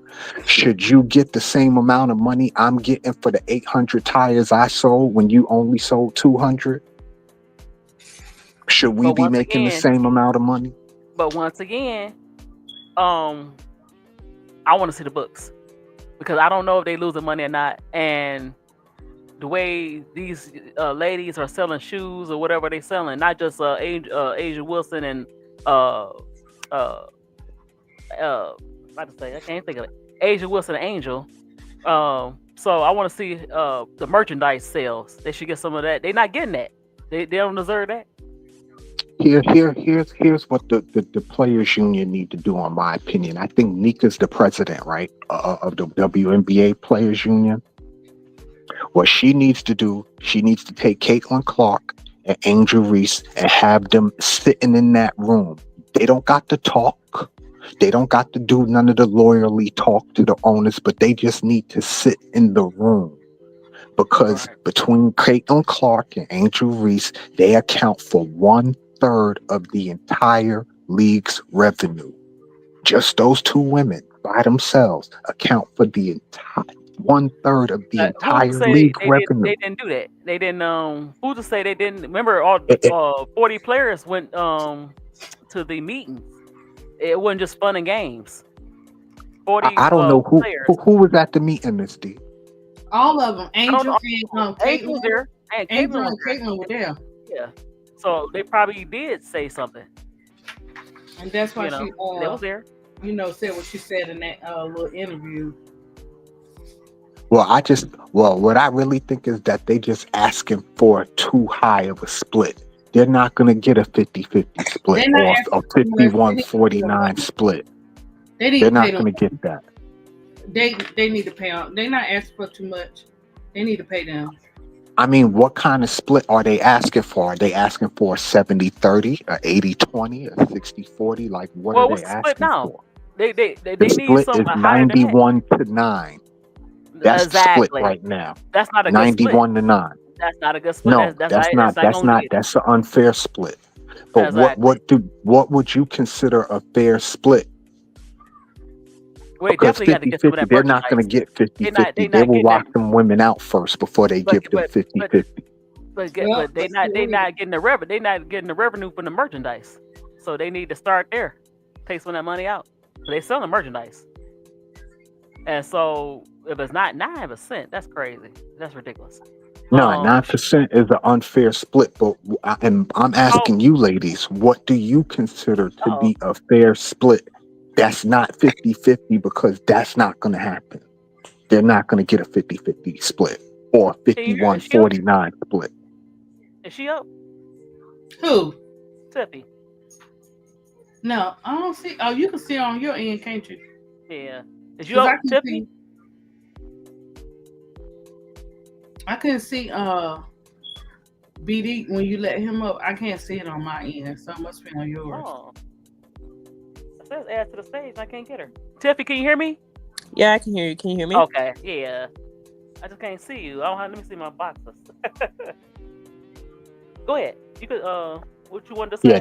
Speaker 3: Should you get the same amount of money I'm getting for the 800 tires I sold when you only sold 200? Should we
Speaker 1: But
Speaker 3: be
Speaker 1: once
Speaker 3: making the
Speaker 1: again,
Speaker 3: same amount of money?
Speaker 1: but once again, um, I want to see the books because I don't know if they losing money or not. And the way these ladies are selling shoes or whatever they selling, not just Asia Wilson and uh uh about to say I can't think of it. Asia Wilson and Angel. So I want to see the merchandise sales. They should get some of that. They're not getting that. They don't deserve that.
Speaker 3: Here's what the players union need to do, in my opinion. I think Nika's the president, right, of the WNBA players union. What she needs to do, she needs to take Caitlin Clark and Angel Reese and have them sitting in that room. They don't got to talk. They don't got to do none of the lawyerly talk to the owners, but they just need to sit in the room. Because
Speaker 1: Right.
Speaker 3: between Caitlin Clark and Angel Reese, they account for 1/3 of the entire league's revenue. Just those two women by themselves account for the entire 1/3 of the
Speaker 1: Who's to
Speaker 3: entire
Speaker 1: say
Speaker 3: league revenue.
Speaker 1: they didn't do that? They didn't. Who's to say they didn't? Remember, all
Speaker 3: It- it-
Speaker 1: 40 players went to the meetings. It wasn't just fun and games. 40
Speaker 3: I don't know
Speaker 1: players.
Speaker 3: who was at the meeting, Misty.
Speaker 2: All of them,
Speaker 1: I don't
Speaker 2: Angel
Speaker 1: know.
Speaker 2: and
Speaker 1: Angel was
Speaker 2: Caitlin,
Speaker 1: there, and
Speaker 2: Angel
Speaker 1: Caitlin was
Speaker 2: and Caitlin were there,
Speaker 1: there. Yeah. So they probably did say something.
Speaker 2: and that's why she,
Speaker 1: They was there.
Speaker 2: said what she said in that little interview.
Speaker 3: What I really think is that they just asking for too high of a split. They're not going to get a 50-50 split
Speaker 2: They're not
Speaker 3: or a
Speaker 2: asking for too much. They need to pay them
Speaker 3: 51-49
Speaker 2: money.
Speaker 3: split.
Speaker 2: They need
Speaker 3: They're
Speaker 2: to pay
Speaker 3: not
Speaker 2: them.
Speaker 3: going to get that.
Speaker 2: They need to pay them. They're not asking for too much. They need to pay them.
Speaker 3: I mean, what kind of split are they asking for? Are they asking for a 70-30, a 80-20, a 60-40? Like, what are
Speaker 1: Well,
Speaker 3: they
Speaker 1: what's the split
Speaker 3: asking
Speaker 1: now?
Speaker 3: for?
Speaker 1: They
Speaker 3: The
Speaker 1: need
Speaker 3: split is
Speaker 1: some higher than that.
Speaker 3: 91-9. That's the split
Speaker 1: Exactly.
Speaker 3: right now.
Speaker 1: That's not a good split.
Speaker 3: 91-9.
Speaker 1: That's not a good split.
Speaker 3: No, that's
Speaker 1: That's
Speaker 3: not.
Speaker 1: not
Speaker 3: That's
Speaker 1: gonna
Speaker 3: not.
Speaker 1: get
Speaker 3: That's an unfair split. But
Speaker 1: exactly.
Speaker 3: what would you consider a fair split?
Speaker 1: Well, they
Speaker 3: Because
Speaker 1: definitely got to get some of
Speaker 3: 50-50,
Speaker 1: that
Speaker 3: they're not going
Speaker 1: merchandise.
Speaker 3: to get
Speaker 1: They
Speaker 3: 50-50. They
Speaker 1: not
Speaker 3: will
Speaker 1: getting that.
Speaker 3: lock them women out first before they
Speaker 1: But
Speaker 3: give them
Speaker 1: but but
Speaker 3: 50-50.
Speaker 2: Well,
Speaker 1: but
Speaker 2: but see,
Speaker 1: they not getting the revenue. They not getting the revenue from the merchandise. So they need to start there. Take some of that money out. So they selling merchandise. And so if it's not 9%, that's crazy. That's ridiculous.
Speaker 3: No,
Speaker 1: Sh-
Speaker 3: 9% is an unfair split. But I'm
Speaker 1: oh,
Speaker 3: asking you, ladies, what do you consider to
Speaker 1: oh,
Speaker 3: be a fair split? That's not 50-50 because that's not going to happen. They're not going to get a 50-50 split or a
Speaker 1: can you hear? Is she up?
Speaker 3: 51-49 split.
Speaker 1: Is she up?
Speaker 2: who?
Speaker 1: Tiffy.
Speaker 2: No, I don't see. Oh, you can see on your end, can't you?
Speaker 1: Yeah. Is you
Speaker 2: Because
Speaker 1: up,
Speaker 2: I can
Speaker 1: Tiffy?
Speaker 2: see. I couldn't see BD when you let him up. I can't see it on my end, so it must be on yours.
Speaker 1: Oh. It says add to the stage. I can't get her. Tiffy, can you hear me?
Speaker 4: Yeah, I can hear you. Can you hear me?
Speaker 1: Okay. Yeah. I just can't see you. I don't have. Let me see my boxes. Go ahead. You could. What you wanted to say?
Speaker 3: Yeah,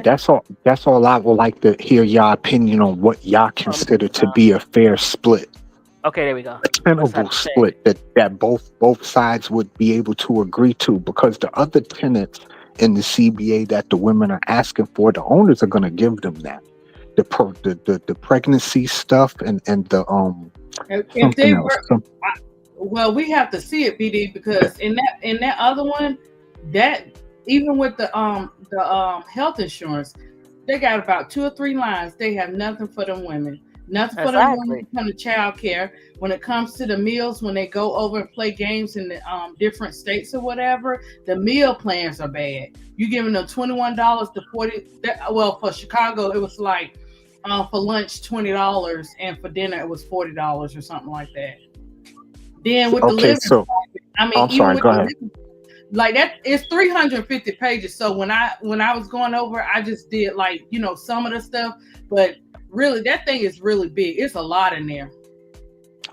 Speaker 3: that's all I would like to hear y'all opinion on what y'all
Speaker 1: Let me
Speaker 3: consider
Speaker 1: see
Speaker 3: to
Speaker 1: now.
Speaker 3: be a fair split,
Speaker 1: Okay, there we go.
Speaker 3: a
Speaker 1: Let's
Speaker 3: tenable
Speaker 1: have to say.
Speaker 3: split that both sides would be able to agree to. Because the other tenants in the CBA that the women are asking for, the owners are going to give them that. The pregnancy stuff and the
Speaker 2: If
Speaker 3: something
Speaker 2: they
Speaker 3: else.
Speaker 2: work, Well, we have to see it, BD, because in that other one, that even with the health insurance, they got about 2 or 3 lines. They have nothing for them women. Nothing for them women
Speaker 1: Exactly.
Speaker 2: when it comes to child care. When it comes to the meals, when they go over and play games in the different states or whatever, the meal plans are bad. You giving them $21 to 40. Well, for Chicago, it was like for lunch $20, and for dinner it was $40 or something like that. Then with the
Speaker 3: Okay,
Speaker 2: living,
Speaker 3: so
Speaker 2: I mean,
Speaker 3: I'm
Speaker 2: even
Speaker 3: sorry.
Speaker 2: with
Speaker 3: Go
Speaker 2: the
Speaker 3: ahead.
Speaker 2: living, like that, it's 350 pages. So when I was going over, I just did like some of the stuff, but really that thing is really big. It's a lot in there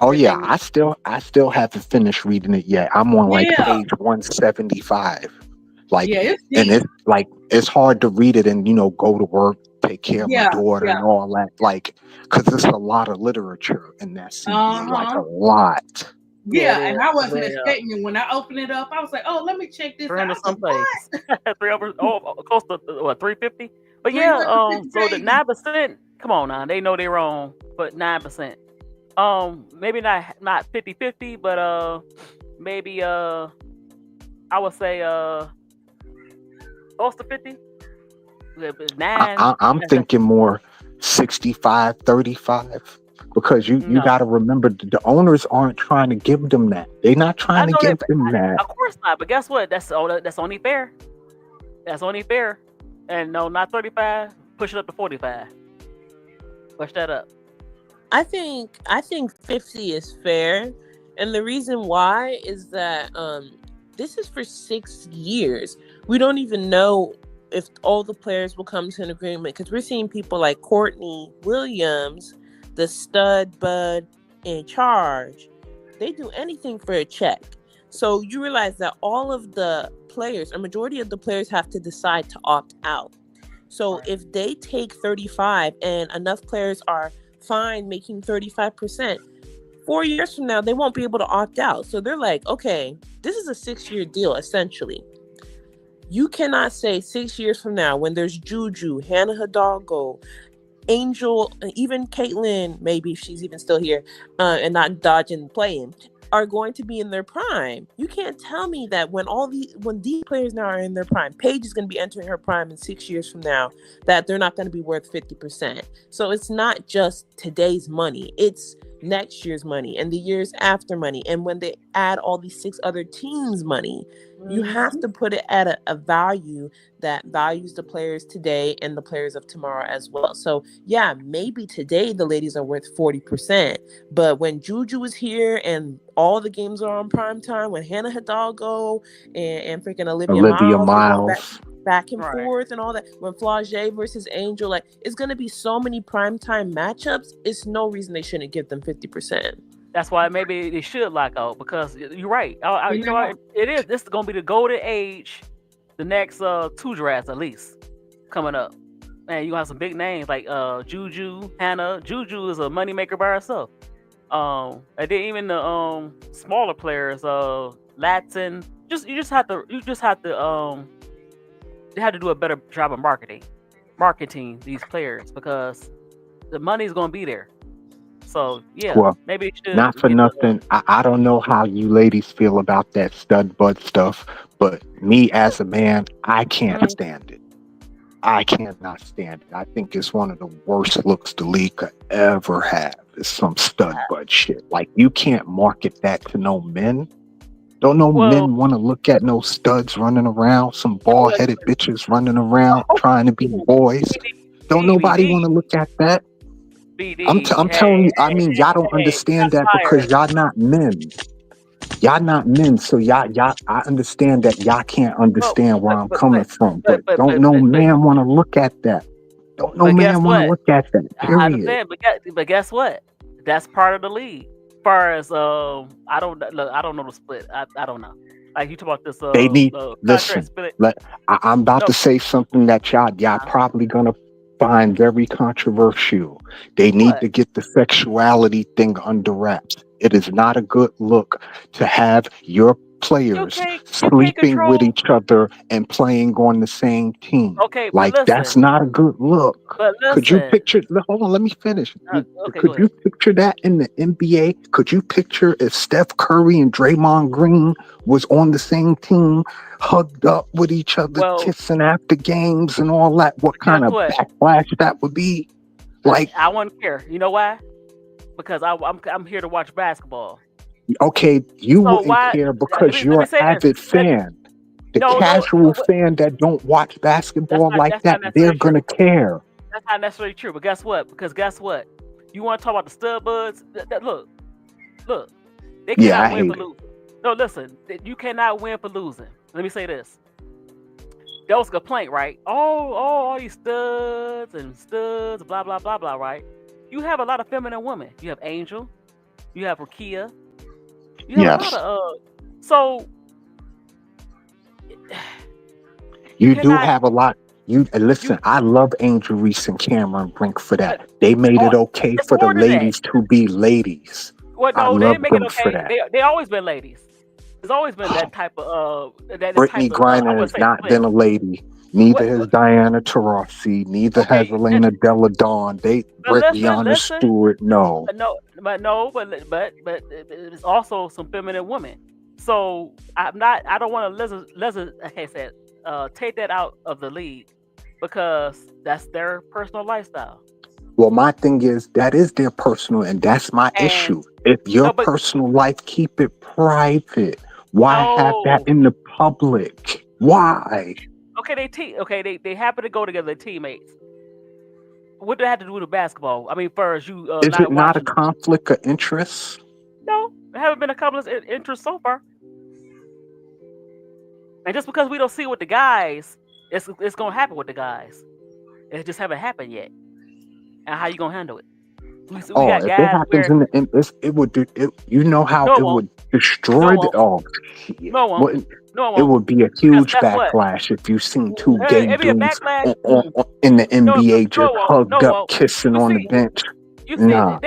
Speaker 3: Oh
Speaker 2: that they
Speaker 3: yeah,
Speaker 2: need.
Speaker 3: I still haven't finished reading it yet. I'm on like
Speaker 2: Yeah,
Speaker 3: page 175. Like,
Speaker 2: yeah, it's
Speaker 3: and
Speaker 2: deep.
Speaker 3: it's like it's hard to read it and go to work, take care of my
Speaker 2: Yeah,
Speaker 3: daughter
Speaker 2: yeah,
Speaker 3: and all that. Like, because it's a lot of literature in that
Speaker 2: uh
Speaker 3: CBA, like a
Speaker 2: huh.
Speaker 3: lot.
Speaker 1: Yeah, it
Speaker 2: Yeah,
Speaker 1: is.
Speaker 2: and I
Speaker 1: It's
Speaker 2: wasn't
Speaker 1: way up.
Speaker 2: expecting it when I opened it up. I was like, oh, let me check this out.
Speaker 1: 300
Speaker 2: I said,
Speaker 1: some pages.
Speaker 2: what?
Speaker 1: 300, close to what, 350? But yeah,
Speaker 2: 350
Speaker 1: so the
Speaker 2: pages.
Speaker 1: 9%, come on now, they know they're wrong, but 9%. Maybe not 50-50, but maybe I would say close to 50. Yeah, but nine.
Speaker 3: I'm
Speaker 1: That's
Speaker 3: thinking more 65-35, because you
Speaker 1: no.
Speaker 3: got to remember the owners aren't trying to give them that. They're not
Speaker 1: I
Speaker 3: trying to
Speaker 1: know that,
Speaker 3: give
Speaker 1: but
Speaker 3: them that.
Speaker 1: of course not. But guess what? That's only fair. That's only fair. And no, not 35. Push it up to 45. Push that up.
Speaker 4: I think 50 is fair, and the reason why is that this is for 6 years. We don't even know if all the players will come to an agreement, because we're seeing people like Courtney Williams, the stud bud in charge. They do anything for a check. So you realize that all of the players, a majority of the players, have to decide to opt out. So
Speaker 2: Right.
Speaker 4: if they take 35 and enough players are fine making 35%, 4 years from now, they won't be able to opt out. So they're like, okay, this is a 6 year deal, essentially. You cannot say 6 years from now, when there's Juju, Hannah Hidalgo, Angel, even Caitlyn, maybe if she's even still here, and not dodging playing, are going to be in their prime. You can't tell me that when these players now are in their prime, Paige is going to be entering her prime in 6 years from now, that they're not going to be worth 50%. So it's not just today's money; it's next year's money and the years after money. And when they add all these six other teams' money, you have
Speaker 2: Mhm.
Speaker 4: to put it at a value that values the players today and the players of tomorrow as well. So yeah, maybe today the ladies are worth 40%, but when Juju is here and all the games are on prime time, when Hannah Hidalgo and freaking Olivia
Speaker 3: Olivia
Speaker 4: Miles are going
Speaker 3: Miles.
Speaker 4: back and
Speaker 1: Right.
Speaker 4: forth and all that, when Flage versus Angel, like it's gonna be so many primetime matchups. It's no reason they shouldn't give them 50%.
Speaker 1: That's why maybe they should lock out because you're right. You know
Speaker 2: Yeah.
Speaker 1: what? It is. This is gonna be the golden age. The next two drafts at least coming up. Man, you gonna have some big names like Juju, Hannah. Juju is a moneymaker by herself. And then even the smaller players, Latin. You just have to they have to do a better job of marketing these players because the money's gonna be there. So yeah,
Speaker 3: Well,
Speaker 1: maybe it
Speaker 3: not
Speaker 1: should
Speaker 3: for
Speaker 1: get the
Speaker 3: nothing. I don't know how you ladies feel about that stud bud stuff, but me as a man, I can't
Speaker 1: Mhm.
Speaker 3: stand it. I cannot stand it. I think it's one of the worst looks the league could ever have. Is some stud bud shit. Like, you can't market that to no men. Don't no
Speaker 1: Well,
Speaker 3: men want to look at no studs running around, some bald
Speaker 1: well,
Speaker 3: headed bitches running around trying to be boys. Don't nobody
Speaker 1: BD,
Speaker 3: want to look at that. I'm
Speaker 1: Hey,
Speaker 3: telling you, I
Speaker 1: hey,
Speaker 3: mean, y'all don't understand
Speaker 1: shots
Speaker 3: that
Speaker 1: fired.
Speaker 3: because y'all not men. Y'all not men, so y'all. I understand that y'all can't
Speaker 1: Well,
Speaker 3: understand where
Speaker 1: but
Speaker 3: I'm
Speaker 1: but
Speaker 3: coming
Speaker 1: but
Speaker 3: from,
Speaker 1: but
Speaker 3: but
Speaker 1: but
Speaker 3: don't
Speaker 1: but
Speaker 3: no
Speaker 1: but, but,
Speaker 3: man want to look at that. Don't no
Speaker 1: but guess
Speaker 3: man want to
Speaker 1: what?
Speaker 3: look at that.
Speaker 1: I
Speaker 3: Period.
Speaker 1: understand, but guess what? That's part of the league. Far as I don't know the split. I don't know. Like you talk about this
Speaker 3: They need
Speaker 1: the contract
Speaker 3: listen.
Speaker 1: split.
Speaker 3: Let I'm about
Speaker 1: No,
Speaker 3: to say something that y'all
Speaker 1: uh,
Speaker 3: probably gonna find very controversial. They need
Speaker 1: what?
Speaker 3: to get the sexuality thing under wraps. It is not a good look to have your players
Speaker 1: you can't
Speaker 3: sleeping with
Speaker 1: control.
Speaker 3: each other and playing on the same team.
Speaker 1: Okay, but
Speaker 3: Like that's
Speaker 1: listen,
Speaker 3: not a good look.
Speaker 1: but
Speaker 3: Could you
Speaker 1: listen.
Speaker 3: picture? Hold on, let me finish.
Speaker 1: Okay,
Speaker 3: Could
Speaker 1: go
Speaker 3: you
Speaker 1: ahead.
Speaker 3: picture that in the NBA? Could you picture if Steph Curry and Draymond Green was on the same team, hugged up with each other,
Speaker 1: Well,
Speaker 3: kissing after games and all that? What
Speaker 1: guess
Speaker 3: kind of
Speaker 1: what?
Speaker 3: backlash that would be? Like,
Speaker 1: I wouldn't care. You know why? Because I'm here to watch basketball.
Speaker 3: okay, you
Speaker 1: So
Speaker 3: wouldn't
Speaker 1: why?
Speaker 3: care
Speaker 1: Let
Speaker 3: because
Speaker 1: me let
Speaker 3: you're
Speaker 1: me
Speaker 3: an
Speaker 1: say this.
Speaker 3: avid
Speaker 1: Let,
Speaker 3: fan. The
Speaker 1: no, no,
Speaker 3: casual fan that don't watch basketball like
Speaker 1: that's
Speaker 3: that,
Speaker 1: not
Speaker 3: they're
Speaker 1: necessarily
Speaker 3: gonna
Speaker 1: true.
Speaker 3: care.
Speaker 1: That's not necessarily true. But guess what? Because guess what? You want to talk about the stud buds? Look, they
Speaker 3: Yeah, I
Speaker 1: cannot win for
Speaker 3: hate it.
Speaker 1: losing. No, listen, you cannot win for losing. Let me say this. That was a complaint, right? All these studs, blah blah blah blah, right? You have a lot of feminine women. You have Angel, you have Rakia, you have a lot
Speaker 3: Yes.
Speaker 1: of So you
Speaker 3: You do
Speaker 1: cannot.
Speaker 3: have a lot. You
Speaker 1: You
Speaker 3: listen. I love Angel Reese and Cameron Brink for
Speaker 1: uh,
Speaker 3: that. They made
Speaker 1: oh,
Speaker 3: it okay
Speaker 1: it's
Speaker 3: for the
Speaker 1: more than that.
Speaker 3: ladies to be ladies.
Speaker 1: Well,
Speaker 3: I
Speaker 1: no, they
Speaker 3: love
Speaker 1: didn't make it
Speaker 3: them for
Speaker 1: okay.
Speaker 3: that.
Speaker 1: They always been ladies. There's always been that type of that
Speaker 3: Brittany
Speaker 1: type of I
Speaker 3: Griner
Speaker 1: would
Speaker 3: has
Speaker 1: say
Speaker 3: not
Speaker 1: split.
Speaker 3: been a lady. Neither has
Speaker 1: What
Speaker 3: Diana Taurasi. Neither has
Speaker 1: okay,
Speaker 3: Elena Della Dawn.
Speaker 1: but listen,
Speaker 3: Brianna
Speaker 1: listen.
Speaker 3: Stewart. No.
Speaker 1: No, but it's also some feminine women. So I'm not. I don't want to listen. Like I said, take that out of the league because that's their personal lifestyle.
Speaker 3: Well, my thing is that is their personal, and that's my
Speaker 1: And
Speaker 3: issue. If your
Speaker 1: no, but
Speaker 3: personal life, keep it private. Why have that
Speaker 1: no.
Speaker 3: in the public? Why?
Speaker 1: Okay, they happen to go together, they're teammates. What do they have to do with basketball? I mean, first you
Speaker 3: Is it
Speaker 1: not
Speaker 3: not a
Speaker 1: watching.
Speaker 3: conflict of interest?
Speaker 1: No, there haven't been a couple of interests so far. And just because we don't see it with the guys, it's gonna happen with the guys. It just haven't happened yet. And how you gonna handle it? We
Speaker 3: Oh,
Speaker 1: got
Speaker 3: if it
Speaker 1: guys
Speaker 3: happens
Speaker 1: where
Speaker 3: it would do it. You know how
Speaker 1: no it
Speaker 3: it
Speaker 1: won't,
Speaker 3: would
Speaker 1: no
Speaker 3: destroy
Speaker 1: it
Speaker 3: the.
Speaker 1: won't,
Speaker 3: Oh, shit.
Speaker 1: no it won't,
Speaker 3: Well,
Speaker 1: no it
Speaker 3: it
Speaker 1: won't.
Speaker 3: would be a
Speaker 1: Because
Speaker 3: huge
Speaker 1: guess what?
Speaker 3: backlash if you seen two gay
Speaker 1: It'd be a
Speaker 3: dudes
Speaker 1: backlash. Mm.
Speaker 3: in the
Speaker 1: No,
Speaker 3: NBA
Speaker 1: no
Speaker 3: just
Speaker 1: it won't,
Speaker 3: hugged
Speaker 1: no it
Speaker 3: up,
Speaker 1: won't.
Speaker 3: kissing
Speaker 1: You
Speaker 3: on the
Speaker 1: see,
Speaker 3: bench.
Speaker 1: you see,
Speaker 3: Nah.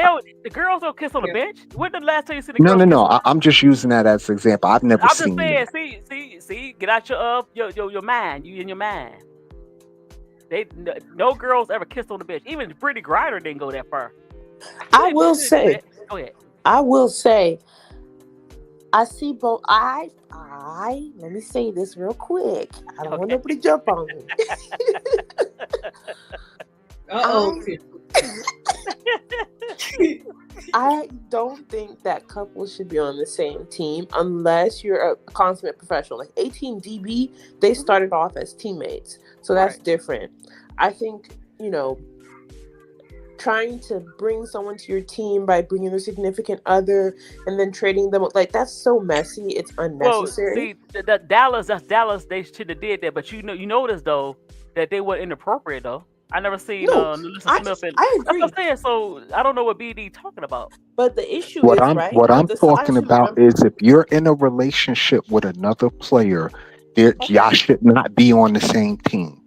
Speaker 1: the girls don't kiss on the
Speaker 2: Yeah.
Speaker 1: bench. When the last time you seen the
Speaker 3: No,
Speaker 1: girls
Speaker 3: no,
Speaker 1: kiss
Speaker 3: no.
Speaker 1: on the bench?
Speaker 3: I'm just using that as an example. I've never
Speaker 1: I'm just
Speaker 3: seen
Speaker 1: saying.
Speaker 3: it.
Speaker 1: See, get out your mind. You in your mind. They no girls ever kissed on the bench. Even Brittany Griner didn't go that far.
Speaker 4: I
Speaker 1: She
Speaker 4: will
Speaker 1: didn't do
Speaker 4: say,
Speaker 1: that. Go ahead.
Speaker 4: I will say, I see both. Let me say this real quick. I don't want
Speaker 1: Okay.
Speaker 4: nobody to jump on me.
Speaker 2: Uh-oh.
Speaker 4: I don't think that couples should be on the same team unless you're a consummate professional. Like 18DB, they started off as teammates. So that's
Speaker 1: Right.
Speaker 4: different. I think, trying to bring someone to your team by bringing their significant other and then trading them, like, that's so messy. It's
Speaker 1: Well,
Speaker 4: unnecessary.
Speaker 1: see, that's Dallas. They should have did that, but you notice though that they were inappropriate though. I never seen
Speaker 4: No,
Speaker 1: Melissa
Speaker 4: I
Speaker 1: Smith, and
Speaker 4: I
Speaker 1: that's what
Speaker 4: agree.
Speaker 1: I'm saying. So I don't know what BD talking about.
Speaker 4: But the issue is, right,
Speaker 3: What
Speaker 4: with
Speaker 3: I'm
Speaker 4: the
Speaker 3: talking
Speaker 4: size,
Speaker 3: about
Speaker 4: remember?
Speaker 3: is if you're in a relationship with another player, y'all
Speaker 1: Okay,
Speaker 3: should not be on the same team.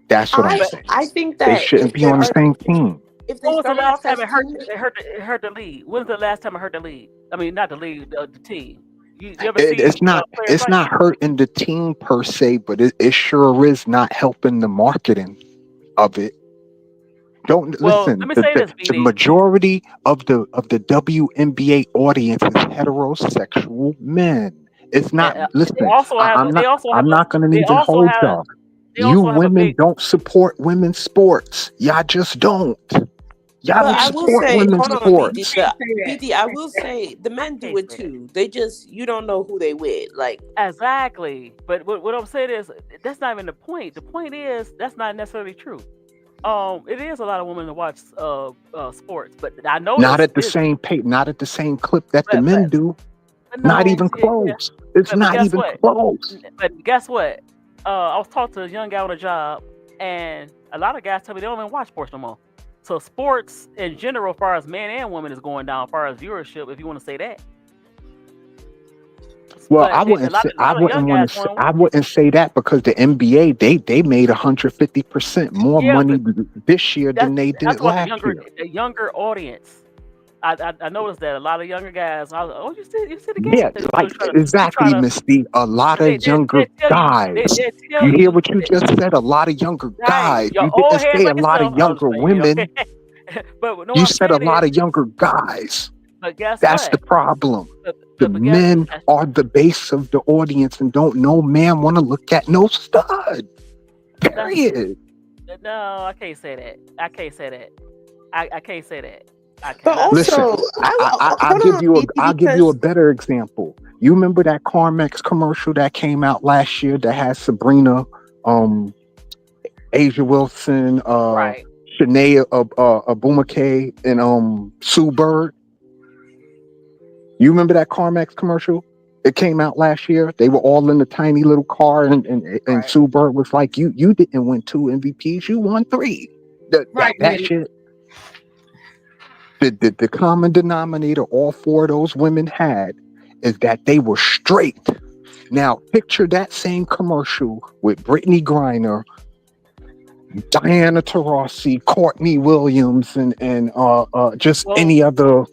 Speaker 3: That's what I'm
Speaker 4: I
Speaker 1: but
Speaker 3: saying.
Speaker 4: I think
Speaker 3: They
Speaker 4: that
Speaker 3: shouldn't be on the same team.
Speaker 4: if they
Speaker 1: when was the
Speaker 4: started
Speaker 1: last
Speaker 4: off
Speaker 1: time
Speaker 4: as
Speaker 1: it hurt?
Speaker 4: teammates,
Speaker 1: It hurt the league. When's the last time I hurt the league? I mean, not the league, the team. You ever see players
Speaker 3: It's
Speaker 1: fight?
Speaker 3: not hurting the team per se, but it sure is not helping the marketing of it. Don't
Speaker 1: Well, let
Speaker 3: listen.
Speaker 1: me say this,
Speaker 3: The
Speaker 1: BD.
Speaker 3: majority of the WNBA audience is heterosexual men. It's not.
Speaker 1: They
Speaker 3: Listen,
Speaker 1: also have a. They also have
Speaker 3: I'm
Speaker 1: a.
Speaker 3: not going to
Speaker 1: They
Speaker 3: even
Speaker 1: also
Speaker 3: hold
Speaker 1: have.
Speaker 3: y'all.
Speaker 1: They
Speaker 3: You
Speaker 1: also have a
Speaker 3: women
Speaker 1: big.
Speaker 3: don't support women's sports. Y'all just don't. Y'all
Speaker 4: but
Speaker 3: don't
Speaker 4: I will
Speaker 3: support
Speaker 4: say,
Speaker 3: women's
Speaker 4: hold on, BD.
Speaker 3: sports.
Speaker 2: Can't say that.
Speaker 4: BD, I will say the
Speaker 1: I
Speaker 4: men do
Speaker 1: can't
Speaker 4: it
Speaker 1: say that.
Speaker 4: too. They just, you don't know who they with. Like,
Speaker 1: Exactly. But what I'm saying is that's not even the point. The point is that's not necessarily true. It is a lot of women that watch sports, but I
Speaker 3: Not
Speaker 1: noticed
Speaker 3: at the
Speaker 1: this.
Speaker 3: same pace, not at the same clip that the
Speaker 1: But
Speaker 3: men do. Not
Speaker 1: no,
Speaker 3: even
Speaker 1: yeah.
Speaker 3: close. It's
Speaker 1: But
Speaker 3: not
Speaker 1: guess
Speaker 3: even
Speaker 1: what?
Speaker 3: close.
Speaker 1: But guess what? I was talking to a young guy on a job, and a lot of guys tell me they don't even watch sports no more. So sports in general, as far as men and women, is going down as far as viewership, if you want to say that.
Speaker 3: Well,
Speaker 1: But a lot of young guys want to
Speaker 3: I
Speaker 1: watch.
Speaker 3: wouldn't say that because the NBA they made 150% more
Speaker 1: Yeah,
Speaker 3: money
Speaker 1: but
Speaker 3: this year than they did
Speaker 1: that's what
Speaker 3: last year.
Speaker 1: the younger audience. I noticed that a lot of younger guys. I was, oh, you see the game?
Speaker 3: Yeah,
Speaker 1: They
Speaker 3: like
Speaker 1: you try
Speaker 3: exactly,
Speaker 1: to
Speaker 3: Misty. A lot of
Speaker 1: they
Speaker 3: younger
Speaker 1: tell you
Speaker 3: guys.
Speaker 1: they tell
Speaker 3: You hear
Speaker 1: you
Speaker 3: what you just said? A lot of younger
Speaker 1: right,
Speaker 3: guys.
Speaker 1: your
Speaker 3: You
Speaker 1: old
Speaker 3: didn't
Speaker 1: heads
Speaker 3: say a
Speaker 1: like
Speaker 3: lot of
Speaker 1: yourself. I'm just
Speaker 3: younger
Speaker 1: playing, okay?
Speaker 3: women.
Speaker 1: But no, what
Speaker 3: You
Speaker 1: I'm
Speaker 3: said a
Speaker 1: saying
Speaker 3: lot
Speaker 1: is,
Speaker 3: of younger guys.
Speaker 1: but guess
Speaker 3: That's the
Speaker 1: what?
Speaker 3: problem. The
Speaker 1: But guess
Speaker 3: men are the base of the audience, and don't no man want to look at no stud.
Speaker 1: that's
Speaker 3: Period.
Speaker 1: no, I can't say that. I can't say that. I can't say that. I
Speaker 4: But
Speaker 1: cannot say
Speaker 3: Listen,
Speaker 1: that.
Speaker 4: also,
Speaker 3: I'll
Speaker 4: hold
Speaker 3: give
Speaker 4: on,
Speaker 3: you
Speaker 4: BD,
Speaker 3: I'll give you a
Speaker 4: because
Speaker 3: better example. You remember that Carmex commercial that came out last year that had Sabrina, um, Asia Wilson,
Speaker 1: Right.
Speaker 3: Shanae Abumake, and Sue Bird. You remember that Carmex commercial? It came out last year. They were all in the tiny little car, and
Speaker 1: Right.
Speaker 3: Sue Bird was like, "You didn't win 2 MVPs. You won 3."
Speaker 2: Right,
Speaker 3: That
Speaker 2: Eddie.
Speaker 3: shit. The common denominator all 4 of those women had is that they were straight. Now picture that same commercial with Brittany Griner, Diana Taurasi, Courtney Williams, and just
Speaker 1: Well,
Speaker 3: any other.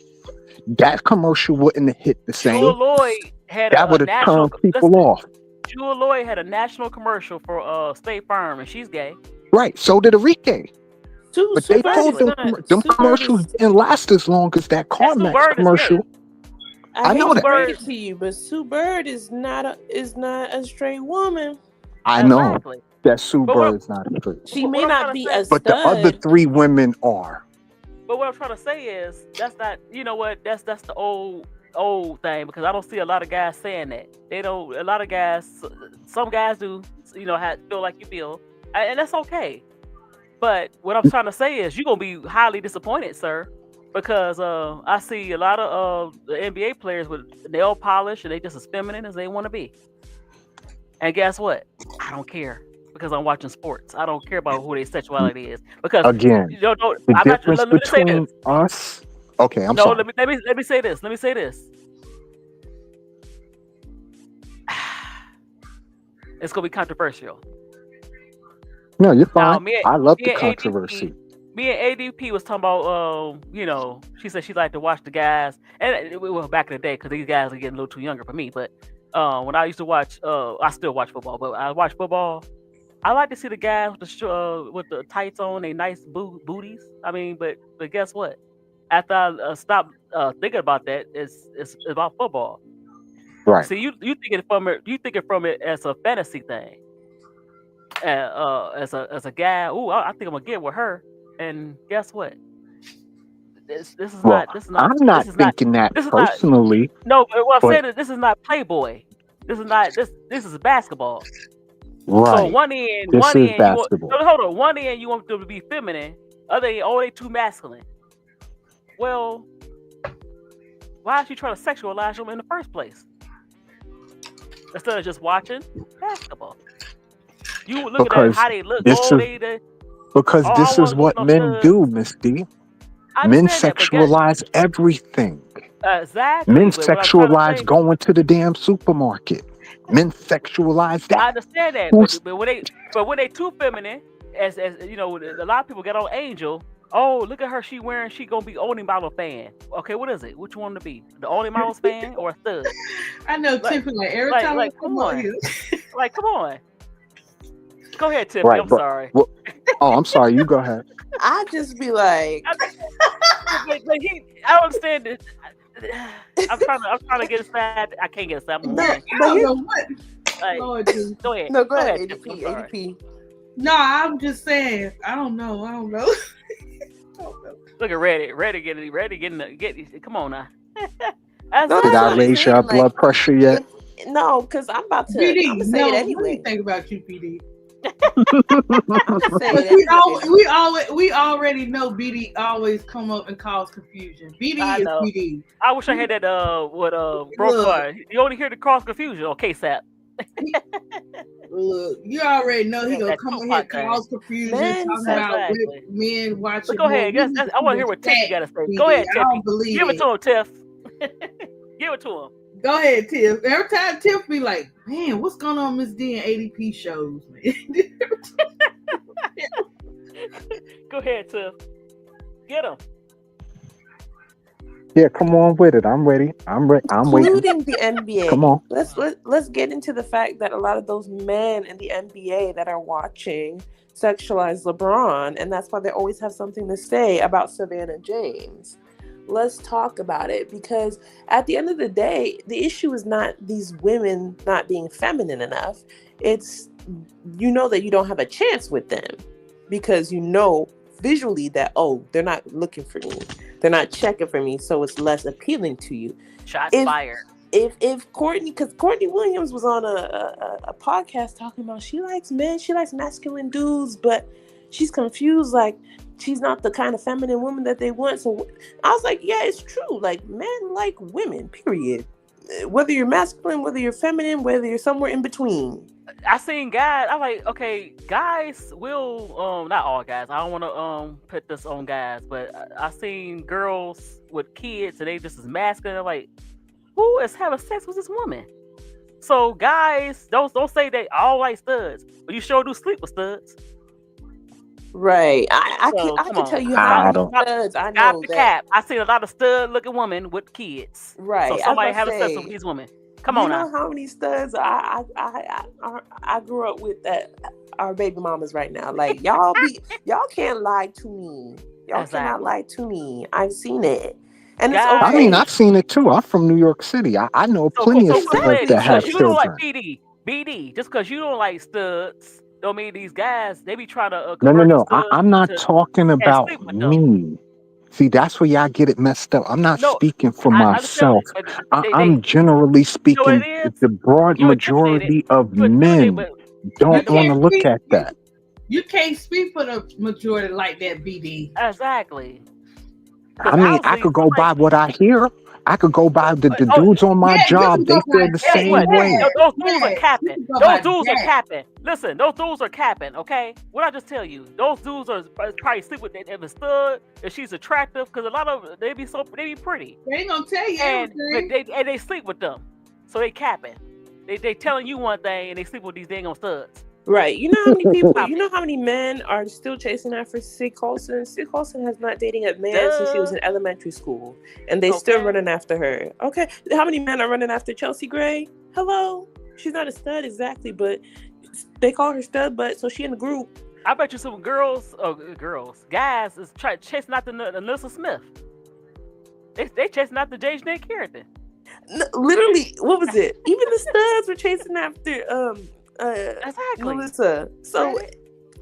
Speaker 3: That commercial wouldn't have hit the same.
Speaker 1: Jewel Lloyd had
Speaker 3: That
Speaker 1: a
Speaker 3: would have
Speaker 1: national.
Speaker 3: turned people
Speaker 1: Listen,
Speaker 3: off.
Speaker 1: Jewel Lloyd had a national commercial for State Farm, and she's gay.
Speaker 3: Right. So did Enrique. But
Speaker 4: Sue
Speaker 3: they
Speaker 4: Bird
Speaker 3: told
Speaker 4: is
Speaker 1: Exactly.
Speaker 3: them
Speaker 4: not.
Speaker 3: them
Speaker 4: Sue Bird
Speaker 3: commercials
Speaker 4: is.
Speaker 3: didn't last as long as that
Speaker 1: And Sue
Speaker 3: CarMax
Speaker 1: Bird is gay.
Speaker 3: commercial.
Speaker 4: I
Speaker 3: I
Speaker 4: hate
Speaker 3: know
Speaker 1: Sue
Speaker 4: to
Speaker 3: that.
Speaker 4: break
Speaker 1: Bird,
Speaker 4: it to you, but Sue Bird is not a straight woman.
Speaker 3: I know
Speaker 1: exactly.
Speaker 3: that Sue
Speaker 1: But what
Speaker 3: Bird's not straight.
Speaker 4: She
Speaker 1: what
Speaker 4: may
Speaker 1: I'm
Speaker 4: not
Speaker 1: trying to
Speaker 4: be
Speaker 1: say,
Speaker 4: a
Speaker 3: But the other
Speaker 4: stud.
Speaker 3: 3 women are.
Speaker 1: but what I'm trying to say is that's not. You know what? That's the old thing because I don't see a lot of guys saying that. They don't. A lot of guys. Some guys do. You know, feel like you feel, and that's okay. But what I'm trying to say is you're gonna be highly disappointed, sir, because I see a lot of the NBA players with nail polish and they just as feminine as they want to be. And guess what? I don't care because I'm watching sports. I don't care about who their sexuality is because
Speaker 3: Again,
Speaker 1: you know. No,
Speaker 3: the
Speaker 1: I'm not.
Speaker 3: difference
Speaker 1: Let me just say this.
Speaker 3: between us. Okay, I'm
Speaker 1: No,
Speaker 3: sorry.
Speaker 1: let me say this. Let me say this. It's gonna be controversial.
Speaker 3: No, you're
Speaker 1: Now,
Speaker 3: fine. I love
Speaker 1: me
Speaker 3: the
Speaker 1: and ADP,
Speaker 3: controversy.
Speaker 1: me and ADP was talking about, you know, she said she liked to watch the guys, and we were back in the day because these guys are getting a little too younger for me. But when I used to watch, I still watch football, but I watch football. I like to see the guys with the tights on, they nice booties. I mean, but guess what? After I stopped thinking about that, it's about football.
Speaker 3: Right.
Speaker 1: See, you think it from it as a fantasy thing. As a guy, ooh, I think I'm gonna get with her. And guess what? This is
Speaker 3: Well,
Speaker 1: not this is not
Speaker 3: I'm not
Speaker 1: this is not
Speaker 3: thinking that
Speaker 1: this is not
Speaker 3: personally,
Speaker 1: no. But what I'm
Speaker 3: but
Speaker 1: saying is this is not Playboy. This is not this is basketball. So
Speaker 3: right. This
Speaker 1: one
Speaker 3: is
Speaker 1: end you want
Speaker 3: basketball.
Speaker 1: no, hold on. One end you want them to be feminine. Other end, oh, they too masculine. Well, why is she trying to sexualize them in the first place instead of just watching basketball? You looking at
Speaker 3: Because
Speaker 1: how they look.
Speaker 3: this
Speaker 1: Oh,
Speaker 3: is
Speaker 1: they
Speaker 3: because
Speaker 1: oh, I
Speaker 3: this
Speaker 1: want
Speaker 3: is
Speaker 1: to look
Speaker 3: what
Speaker 1: at no
Speaker 3: men
Speaker 1: studs.
Speaker 3: do, Miss D.
Speaker 1: I
Speaker 3: Men
Speaker 1: understand that, but get
Speaker 3: sexualize everything. Men
Speaker 1: exactly. But what I'm trying to
Speaker 3: sexualize
Speaker 1: say,
Speaker 3: going to the damn supermarket. Men sexualize
Speaker 1: I
Speaker 3: that.
Speaker 1: understand that.
Speaker 3: Who's
Speaker 1: But when they too feminine, as you know, a lot of people get on Angel. Oh, look at her. She gonna be only model fan. Okay, what is it? Which one to be? The only models fan or a stud?
Speaker 2: I know
Speaker 1: Like
Speaker 2: Tiffany, like every time we
Speaker 1: come
Speaker 2: come up
Speaker 1: on.
Speaker 2: here.
Speaker 1: Like come on. Go ahead, Tiffany.
Speaker 3: right?
Speaker 1: I'm
Speaker 3: But
Speaker 1: sorry.
Speaker 3: well, oh, I'm sorry. You go ahead.
Speaker 4: I just be like,
Speaker 1: I don't understand this. I'm trying to get inside. I can't get inside. I'm
Speaker 4: no,
Speaker 1: moving.
Speaker 2: I
Speaker 4: but
Speaker 2: don't
Speaker 4: here,
Speaker 2: know what.
Speaker 1: Like,
Speaker 2: Lord Jesus.
Speaker 1: go ahead.
Speaker 4: no, go ahead,
Speaker 1: Tiffany. I'm
Speaker 4: ADP,
Speaker 1: sorry.
Speaker 4: ADP.
Speaker 2: No, I'm just saying. I don't know. I don't know.
Speaker 1: Look at Reddit get. Come on now.
Speaker 4: No,
Speaker 3: Did
Speaker 4: that's
Speaker 3: I
Speaker 4: what I'm
Speaker 1: Exactly.
Speaker 3: raise your
Speaker 4: saying. Like,
Speaker 3: blood pressure yet?
Speaker 4: no, because I'm
Speaker 2: BD,
Speaker 4: gonna say
Speaker 2: no,
Speaker 4: it
Speaker 2: let me
Speaker 4: anyway.
Speaker 2: think about you, BD.
Speaker 4: I'm gonna say
Speaker 2: But
Speaker 4: it anyway.
Speaker 2: we already know BD always come up and cause confusion.
Speaker 1: I
Speaker 2: BD is
Speaker 1: know.
Speaker 2: BD.
Speaker 1: I wish I had that what broke
Speaker 2: Look,
Speaker 1: part. You only hear the cross confusion on KSAP.
Speaker 2: look, you already know he gonna
Speaker 1: That
Speaker 2: come on here
Speaker 1: Tupac thing.
Speaker 2: cause confusion,
Speaker 4: Men
Speaker 2: talking about what
Speaker 1: Exactly.
Speaker 2: men
Speaker 1: But
Speaker 2: watching
Speaker 1: go
Speaker 2: more.
Speaker 1: ahead.
Speaker 2: We need to
Speaker 1: I
Speaker 2: see
Speaker 1: want to
Speaker 2: the
Speaker 1: hear what Tiffy got to
Speaker 2: facts,
Speaker 1: say. Go
Speaker 2: BD.
Speaker 1: ahead,
Speaker 2: I don't
Speaker 1: Tiffy.
Speaker 2: believe
Speaker 1: Give it
Speaker 2: it.
Speaker 1: to him, Tiff. Give it to him.
Speaker 2: Go ahead, Tiff. Every time Tiff be like, man, what's going on Miss D and ADP shows, man?
Speaker 1: Go ahead, Tiff. Get him.
Speaker 3: Yeah, come on with it. I'm ready. I'm waiting.
Speaker 4: Including the
Speaker 3: Come
Speaker 4: NBA.
Speaker 3: on.
Speaker 4: Let's get into the fact that a lot of those men in the NBA that are watching sexualize LeBron, and that's why they always have something to say about Savannah James. Let's talk about it, because at the end of the day, the issue is not these women not being feminine enough. It's, you know, that you don't have a chance with them because you know visually that, oh, they're not looking for me, they're not checking for me, so it's less appealing to you.
Speaker 1: Shots
Speaker 4: if
Speaker 1: fired.
Speaker 4: if Courtney, because Courtney Williams was on a podcast talking about she likes men, she likes masculine dudes, but she's confused, like she's not the kind of feminine woman that they want. So I was like, yeah, it's true, like men like women, period, whether you're masculine, whether you're feminine, whether you're somewhere in between.
Speaker 1: I seen guys. I'm like, okay, guys will not all guys. I don't want to put this on guys, but I seen girls with kids and they just as masculine. I'm like, who is having sex with this woman? So guys, don't say they all like studs, but you sure do sleep with studs.
Speaker 4: Right.
Speaker 1: So
Speaker 4: I
Speaker 1: come
Speaker 4: can
Speaker 1: on,
Speaker 4: tell you how
Speaker 3: I
Speaker 4: many
Speaker 3: don't.
Speaker 4: studs I
Speaker 1: stop
Speaker 4: know
Speaker 1: the
Speaker 4: that.
Speaker 1: cap. I seen a lot of stud looking women with kids.
Speaker 4: Right.
Speaker 1: So
Speaker 4: I was
Speaker 1: somebody
Speaker 4: about to
Speaker 1: having sex with
Speaker 4: say,
Speaker 1: these women. Come
Speaker 4: you
Speaker 1: on
Speaker 4: know
Speaker 1: now.
Speaker 4: how many studs I grew up with that are baby mamas right now. Like y'all can't lie to me. Y'all cannot
Speaker 1: Exactly.
Speaker 4: lie to me. I've seen it, and it's
Speaker 3: I mean,
Speaker 1: Guys.
Speaker 4: okay.
Speaker 3: I've seen it too. I'm from New York City. I know
Speaker 1: So, so,
Speaker 3: plenty of
Speaker 1: so quit
Speaker 3: studs
Speaker 1: playing.
Speaker 3: that
Speaker 4: Exactly.
Speaker 1: Just
Speaker 4: So
Speaker 3: have
Speaker 1: because you
Speaker 4: it's
Speaker 1: don't like
Speaker 3: children.
Speaker 1: BD, just because you don't like studs, don't mean these guys they be trying to
Speaker 3: No, no,
Speaker 1: convert the
Speaker 3: no.
Speaker 1: studs
Speaker 3: I'm not
Speaker 1: to
Speaker 3: talking
Speaker 1: and
Speaker 3: about
Speaker 1: sleep with them.
Speaker 3: me. See, that's where y'all get it messed up. I'm not
Speaker 1: No,
Speaker 3: speaking for
Speaker 1: I just tell
Speaker 3: myself.
Speaker 1: you, but
Speaker 3: I'm generally
Speaker 1: you know what
Speaker 3: speaking.
Speaker 1: it is?
Speaker 3: The broad
Speaker 1: You intimidated.
Speaker 3: majority of
Speaker 1: You intimidated,
Speaker 3: men
Speaker 1: but
Speaker 2: You
Speaker 3: don't want
Speaker 1: those
Speaker 3: to
Speaker 2: can't
Speaker 3: look
Speaker 2: speak.
Speaker 3: at that.
Speaker 2: You can't speak for the majority like that, BD.
Speaker 1: exactly
Speaker 3: I
Speaker 1: because
Speaker 3: mean, I
Speaker 1: obviously
Speaker 3: could go
Speaker 1: somebody.
Speaker 3: by what I hear. I could go by the
Speaker 1: Oh,
Speaker 3: dudes on my
Speaker 2: Yeah, you can
Speaker 3: job.
Speaker 2: go
Speaker 3: They
Speaker 2: by
Speaker 3: feel the
Speaker 1: guess
Speaker 2: that.
Speaker 3: same
Speaker 1: what?
Speaker 3: way.
Speaker 2: Yeah,
Speaker 1: Those dudes are
Speaker 2: yeah. You
Speaker 1: capping.
Speaker 2: can go
Speaker 1: Those
Speaker 2: by
Speaker 1: dudes are
Speaker 2: that.
Speaker 1: capping. Listen, those dudes are capping. Okay, what I just tell you? Those dudes are probably sleep with if a stud if she's attractive because a lot of they be pretty.
Speaker 2: They ain't gonna tell you
Speaker 1: And but
Speaker 2: everything.
Speaker 1: they sleep with them, so they capping. They telling you one thing and they sleep with these dang on studs.
Speaker 4: right. You know how many people?
Speaker 1: Stop
Speaker 4: You
Speaker 1: it.
Speaker 4: know how many men are still chasing after Sig Coulson? Sig Coulson has not dating a man since she was
Speaker 1: Duh.
Speaker 4: in elementary school, and they still
Speaker 1: Okay.
Speaker 4: running after her. Okay. How many men are running after Chelsea Gray? Hello. She's not a stud exactly, but they call her stud. But so she in the group.
Speaker 1: I bet you some guys is chasing after Alyssa Smith. They chasing after J. Snake character.
Speaker 4: Literally, what was it? Even the studs were chasing after
Speaker 1: Exactly.
Speaker 4: Melissa. So
Speaker 1: Okay.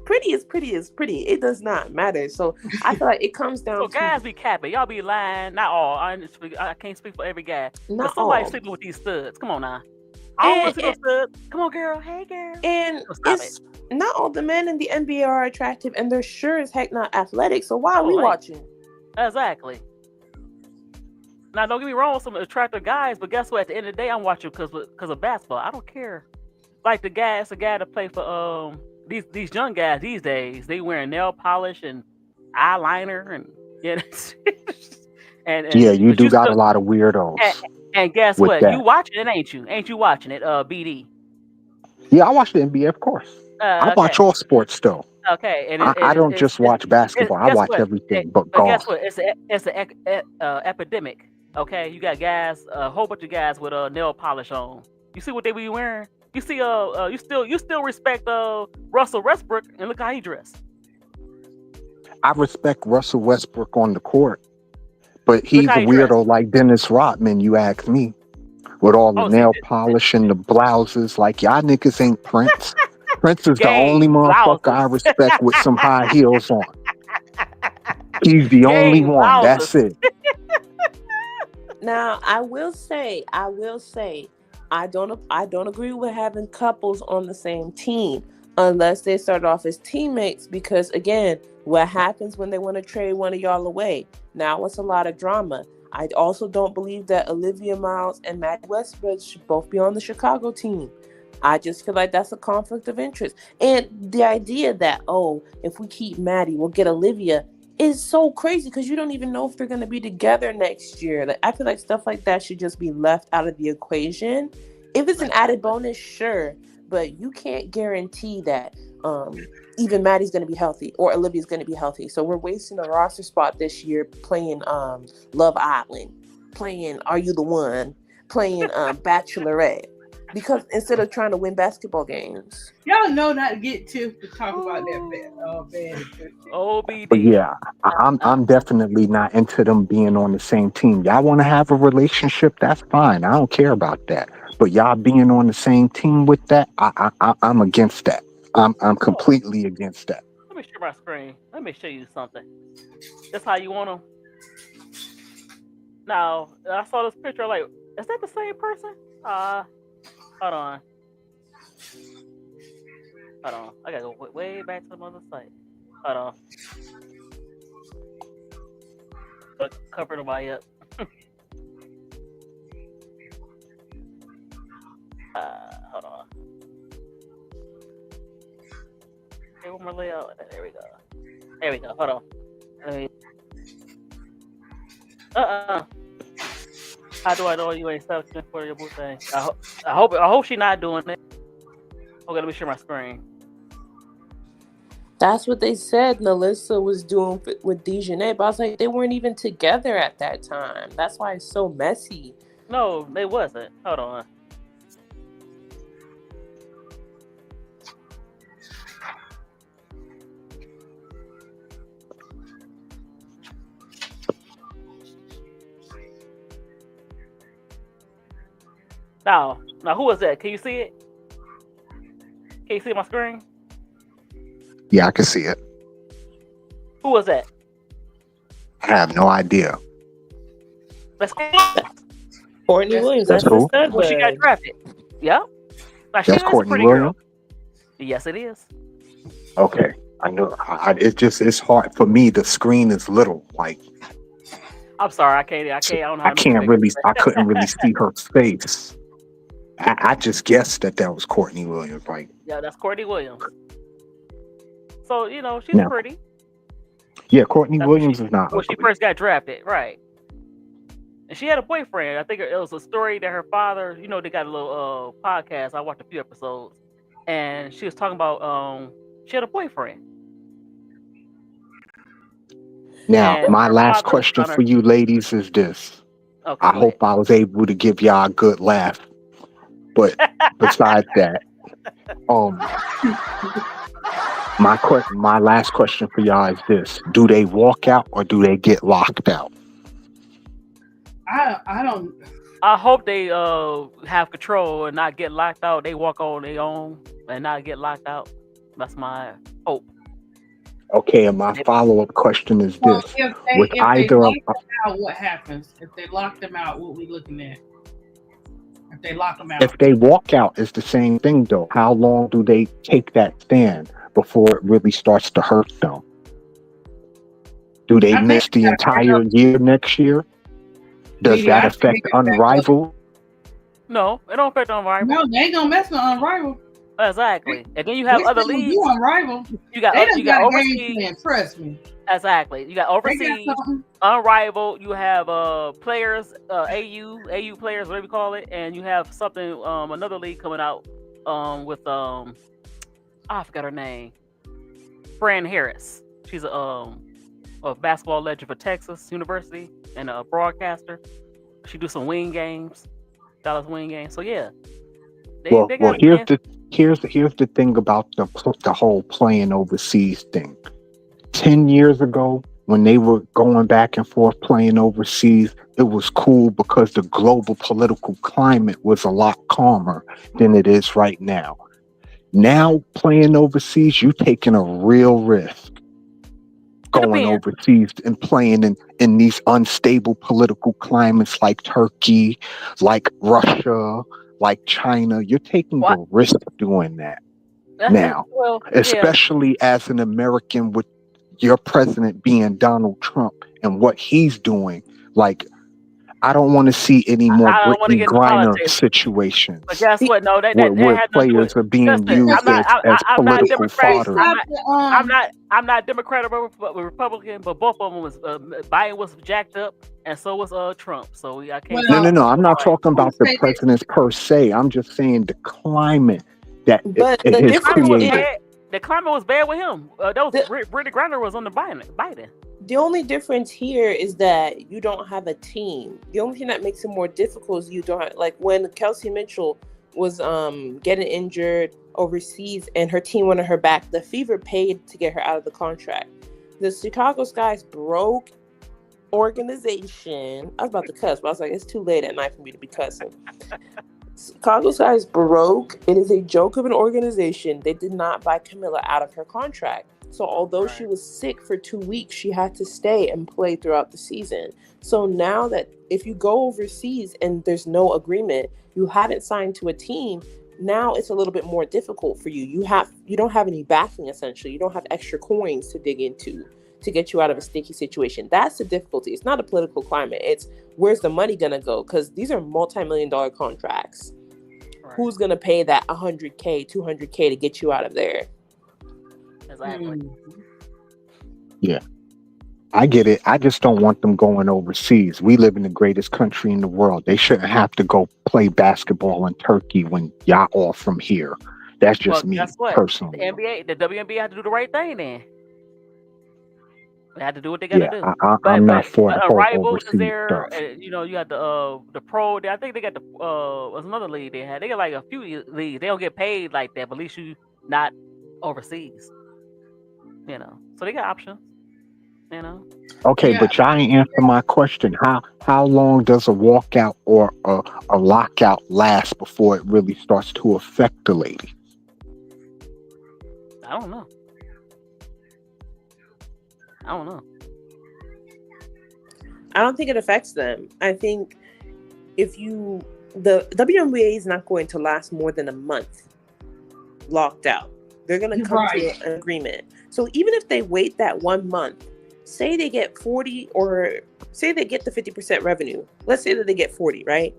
Speaker 4: pretty is pretty is pretty. It does not matter. So I feel like it comes
Speaker 1: So
Speaker 4: down to
Speaker 1: guys be capping. Y'all be lying. Not all. I can't speak for every guy. But
Speaker 4: not
Speaker 1: somebody
Speaker 4: all.
Speaker 1: sleeping with these studs. Come on now. I don't want
Speaker 4: And
Speaker 1: to see no studs. Come on, girl. Hey, girl.
Speaker 4: and
Speaker 1: Oh, stop it.
Speaker 4: it's not all the men in the NBA are attractive, and they're sure as heck not athletic. So why are we
Speaker 1: Oh, hey.
Speaker 4: watching?
Speaker 1: Exactly. Now, don't get me wrong, some attractive guys, but guess what? At the end of the day, I'm watching because of basketball. I don't care. Like it's a guy to play for these young guys these days. They wearing nail polish and eyeliner and yeah,
Speaker 3: Yeah,
Speaker 1: and
Speaker 3: you
Speaker 1: but
Speaker 3: do
Speaker 1: you
Speaker 3: got
Speaker 1: still
Speaker 3: a lot of
Speaker 1: and,
Speaker 3: weirdos
Speaker 1: and guess
Speaker 3: with
Speaker 1: what? You
Speaker 3: that.
Speaker 1: watching it, ain't you? Ain't you watching it? BD.
Speaker 3: Yeah, I watch the NBA, of course. I watch
Speaker 1: Okay,
Speaker 3: all sports though.
Speaker 1: okay, and
Speaker 3: I don't just watch basketball. I
Speaker 1: guess
Speaker 3: watch
Speaker 1: what?
Speaker 3: everything but
Speaker 1: But guess
Speaker 3: golf.
Speaker 1: what? It's an epidemic. Okay, you got guys, a whole bunch of guys with nail polish on. You see what they be wearing? You see, you still respect Russell Westbrook, and look how he dressed.
Speaker 3: I respect Russell Westbrook on the court, but
Speaker 1: Look
Speaker 3: he's
Speaker 1: how
Speaker 3: a
Speaker 1: he dressed.
Speaker 3: weirdo like Dennis Rodman, you ask me, with all the
Speaker 1: Oh, see,
Speaker 3: nail polish and the blouses. Like, y'all niggas ain't Prince. Prince is the only
Speaker 1: game
Speaker 3: motherfucker I
Speaker 1: blouses,
Speaker 3: respect with some high heels on. He's the only
Speaker 1: game
Speaker 3: one. That's
Speaker 1: blouses.
Speaker 3: it.
Speaker 4: Now, I will say, I don't agree with having couples on the same team unless they start off as teammates. Because again, what happens when they want to trade one of y'all away? Now it's a lot of drama. I also don't believe that Olivia Miles and Maddie Westbrook should both be on the Chicago team. I just feel like that's a conflict of interest. And the idea that, oh, if we keep Maddie, we'll get Olivia is so crazy because you don't even know if they're going to be together next year. Like, I feel like stuff like that should just be left out of the equation. If it's an added
Speaker 1: Exactly.
Speaker 4: bonus, sure, but you can't guarantee that even Maddie's going to be healthy or Olivia's going to be healthy. So we're wasting a roster spot this year playing Love Island. playing Are You the One, playing Bachelorette, because instead of trying to win basketball games.
Speaker 2: Y'all know not to get Tiff to talk about that bad.
Speaker 3: But
Speaker 1: OBD.
Speaker 3: yeah, I'm definitely not into them being on the same team. Y'all want to have a relationship? That's fine. I don't care about that. But y'all being on the same team with that, I'm against that. I'm
Speaker 1: Oh,
Speaker 3: completely against that.
Speaker 1: let me share my screen. Let me show you something. That's how you want them. Now, I saw this picture. Like, is that the same person? Hold on. Hold on. I gotta go way back to the other site. Hold on. Cover nobody up. Hold on. Okay, one more layout. There we go. There we go. Hold on. Let me... How do I know you ain't selling for your boo thing? I hope she not doing it. Okay, let me share my screen.
Speaker 4: That's what they said Melissa was doing with Dejanay, but I was like, they weren't even together at that time. That's why it's so messy.
Speaker 1: No, they wasn't. Hold on. Now, who was that? Can you see it? Can you see my screen?
Speaker 3: Yeah, I can see it.
Speaker 1: Who was that?
Speaker 3: I have no idea.
Speaker 1: Let's go.
Speaker 4: Courtney Williams.
Speaker 3: That's
Speaker 4: That's
Speaker 3: who?
Speaker 4: the
Speaker 1: When she got
Speaker 4: stud.
Speaker 1: drafted. Yep. Now, she
Speaker 3: That's
Speaker 1: is a
Speaker 3: Courtney
Speaker 1: pretty
Speaker 3: Williams.
Speaker 1: girl. Yes, it is.
Speaker 3: Okay, I know. It's hard for me. The screen is little. Like
Speaker 1: I'm sorry, I can't. I don't know how
Speaker 3: I
Speaker 1: to make it
Speaker 3: can't
Speaker 1: bigger.
Speaker 3: really. I couldn't really see her face. I just guessed that was Courtney Williams. Like
Speaker 1: Yeah, that's Courtney Williams. So she's
Speaker 3: now,
Speaker 1: pretty.
Speaker 3: yeah, Courtney
Speaker 1: That's when
Speaker 3: Williams is not
Speaker 1: she
Speaker 3: ugly.
Speaker 1: first got drafted, right? And she had a boyfriend. I think it was a story that her father. They got a little podcast. I watched a few episodes, and she was talking about she had a boyfriend.
Speaker 3: Now,
Speaker 1: And
Speaker 3: my
Speaker 1: her
Speaker 3: last
Speaker 1: father was
Speaker 3: question
Speaker 1: telling
Speaker 3: for you ladies is this.
Speaker 1: Okay,
Speaker 3: I
Speaker 1: go ahead.
Speaker 3: hope I was able to give y'all a good laugh. But besides that, my last question for y'all is this: do they walk out or do they get locked out?
Speaker 2: I don't.
Speaker 1: I hope they have control and not get locked out. They walk on their own and not get locked out. That's my hope.
Speaker 3: Okay, and my follow-up question is
Speaker 2: Well,
Speaker 3: this:
Speaker 2: if
Speaker 3: with
Speaker 2: they
Speaker 3: either
Speaker 2: lock
Speaker 3: of
Speaker 2: them out, what happens? If they lock them out, what we looking at? If they lock them out,
Speaker 3: if they walk out, it's the same thing though. How long do they take that stand before it really starts to hurt them? Do they
Speaker 2: I think
Speaker 3: miss the entire year next year? Does
Speaker 2: media.
Speaker 3: that
Speaker 2: I think
Speaker 3: affect Unrivaled?
Speaker 1: No, it don't affect Unrivaled.
Speaker 2: no, they ain't gonna mess with Unrivaled.
Speaker 1: Exactly. And then you have other leagues.
Speaker 2: You Unrivaled.
Speaker 1: You got
Speaker 2: They done got a game
Speaker 1: overseas.
Speaker 2: plan. Trust me.
Speaker 1: Exactly. You got
Speaker 2: They got
Speaker 1: overseas,
Speaker 2: something.
Speaker 1: Unrivaled. You have players, AU players, whatever you call it, and you have something another league coming out with I forgot her name. Fran Harris. She's a basketball legend for Texas University and a broadcaster. She do some wing games, Dallas wing games. So yeah, they
Speaker 3: Well,
Speaker 1: got
Speaker 3: here's the thing about the whole playing overseas thing. 10 years ago, when they were going back and forth playing overseas, it was cool because the global political climate was a lot calmer than it is right now. Now, playing overseas, you're taking a real risk going overseas and playing in these unstable political climates like Turkey, like Russia, like China. You're taking the risk doing that now, especially as an American with your president being Donald Trump and what he's doing. Like, I don't want to see any more
Speaker 1: I don't want to
Speaker 3: Brittany
Speaker 1: get into
Speaker 3: Griner
Speaker 1: politics.
Speaker 3: situations.
Speaker 1: But guess what? No, that
Speaker 3: where
Speaker 1: had nothing to do
Speaker 3: players
Speaker 1: with.
Speaker 3: are being
Speaker 1: Listen,
Speaker 3: used as
Speaker 1: I'm not
Speaker 3: political
Speaker 1: Democrat.
Speaker 3: fodder.
Speaker 1: I'm not Democrat or Republican, but both of them was Biden was jacked up, and so was Trump. So I can't.
Speaker 3: No. I'm not talking about the presidents per se. I'm just saying the climate that it has created.
Speaker 1: The climate was bad with him. That was Brittany Griner was on the Biden.
Speaker 4: The only difference here is that you don't have a team. The only thing that makes it more difficult is you don't have, like when Kelsey Mitchell was getting injured overseas and her team wanted her back, the Fever paid to get her out of the contract. The Chicago Sky's broke organization. I was about to cuss, but I was like, it's too late at night for me to be cussing. Chicago Sky is broke. It is a joke of an organization. They did not buy Camilla out of her contract. So although she was sick for 2 weeks, she had to stay and play throughout the season. So now that if you go overseas and there's no agreement, you haven't signed to a team, now it's a little bit more difficult for you. You don't have any backing, essentially. You don't have extra coins to dig into to get you out of a sticky situation. That's the difficulty. It's not a political climate. It's where's the money gonna go? Because these are multi-million-dollar contracts. Right. Who's gonna pay that $100K, $200K to get you out of there?
Speaker 1: Exactly.
Speaker 3: Yeah, I get it. I just don't want them going overseas. We live in the greatest country in the world. They shouldn't have to go play basketball in Turkey when y'all all from here. That's just me personally.
Speaker 1: The NBA, the WNBA had to do the right thing then. They had to do what they got to do.
Speaker 3: I'm not for the whole
Speaker 1: Rivals is
Speaker 3: overseas
Speaker 1: there.
Speaker 3: stuff.
Speaker 1: You know, you got the pro. I think they got the what's another league they had. They got like a few leagues. They don't get paid like that, but at least you not overseas. You know, so they got options. You know.
Speaker 3: Okay, but y'all ain't answer my question. How long does a walkout or a lockout last before it really starts to affect the lady?
Speaker 1: I don't know.
Speaker 4: I don't think it affects them. I think the WNBA is not going to last more than a month locked out. They're going to come to an agreement. So even if they wait that 1 month, say they get 40 or say they get the 50% revenue. Let's say that they get 40, right?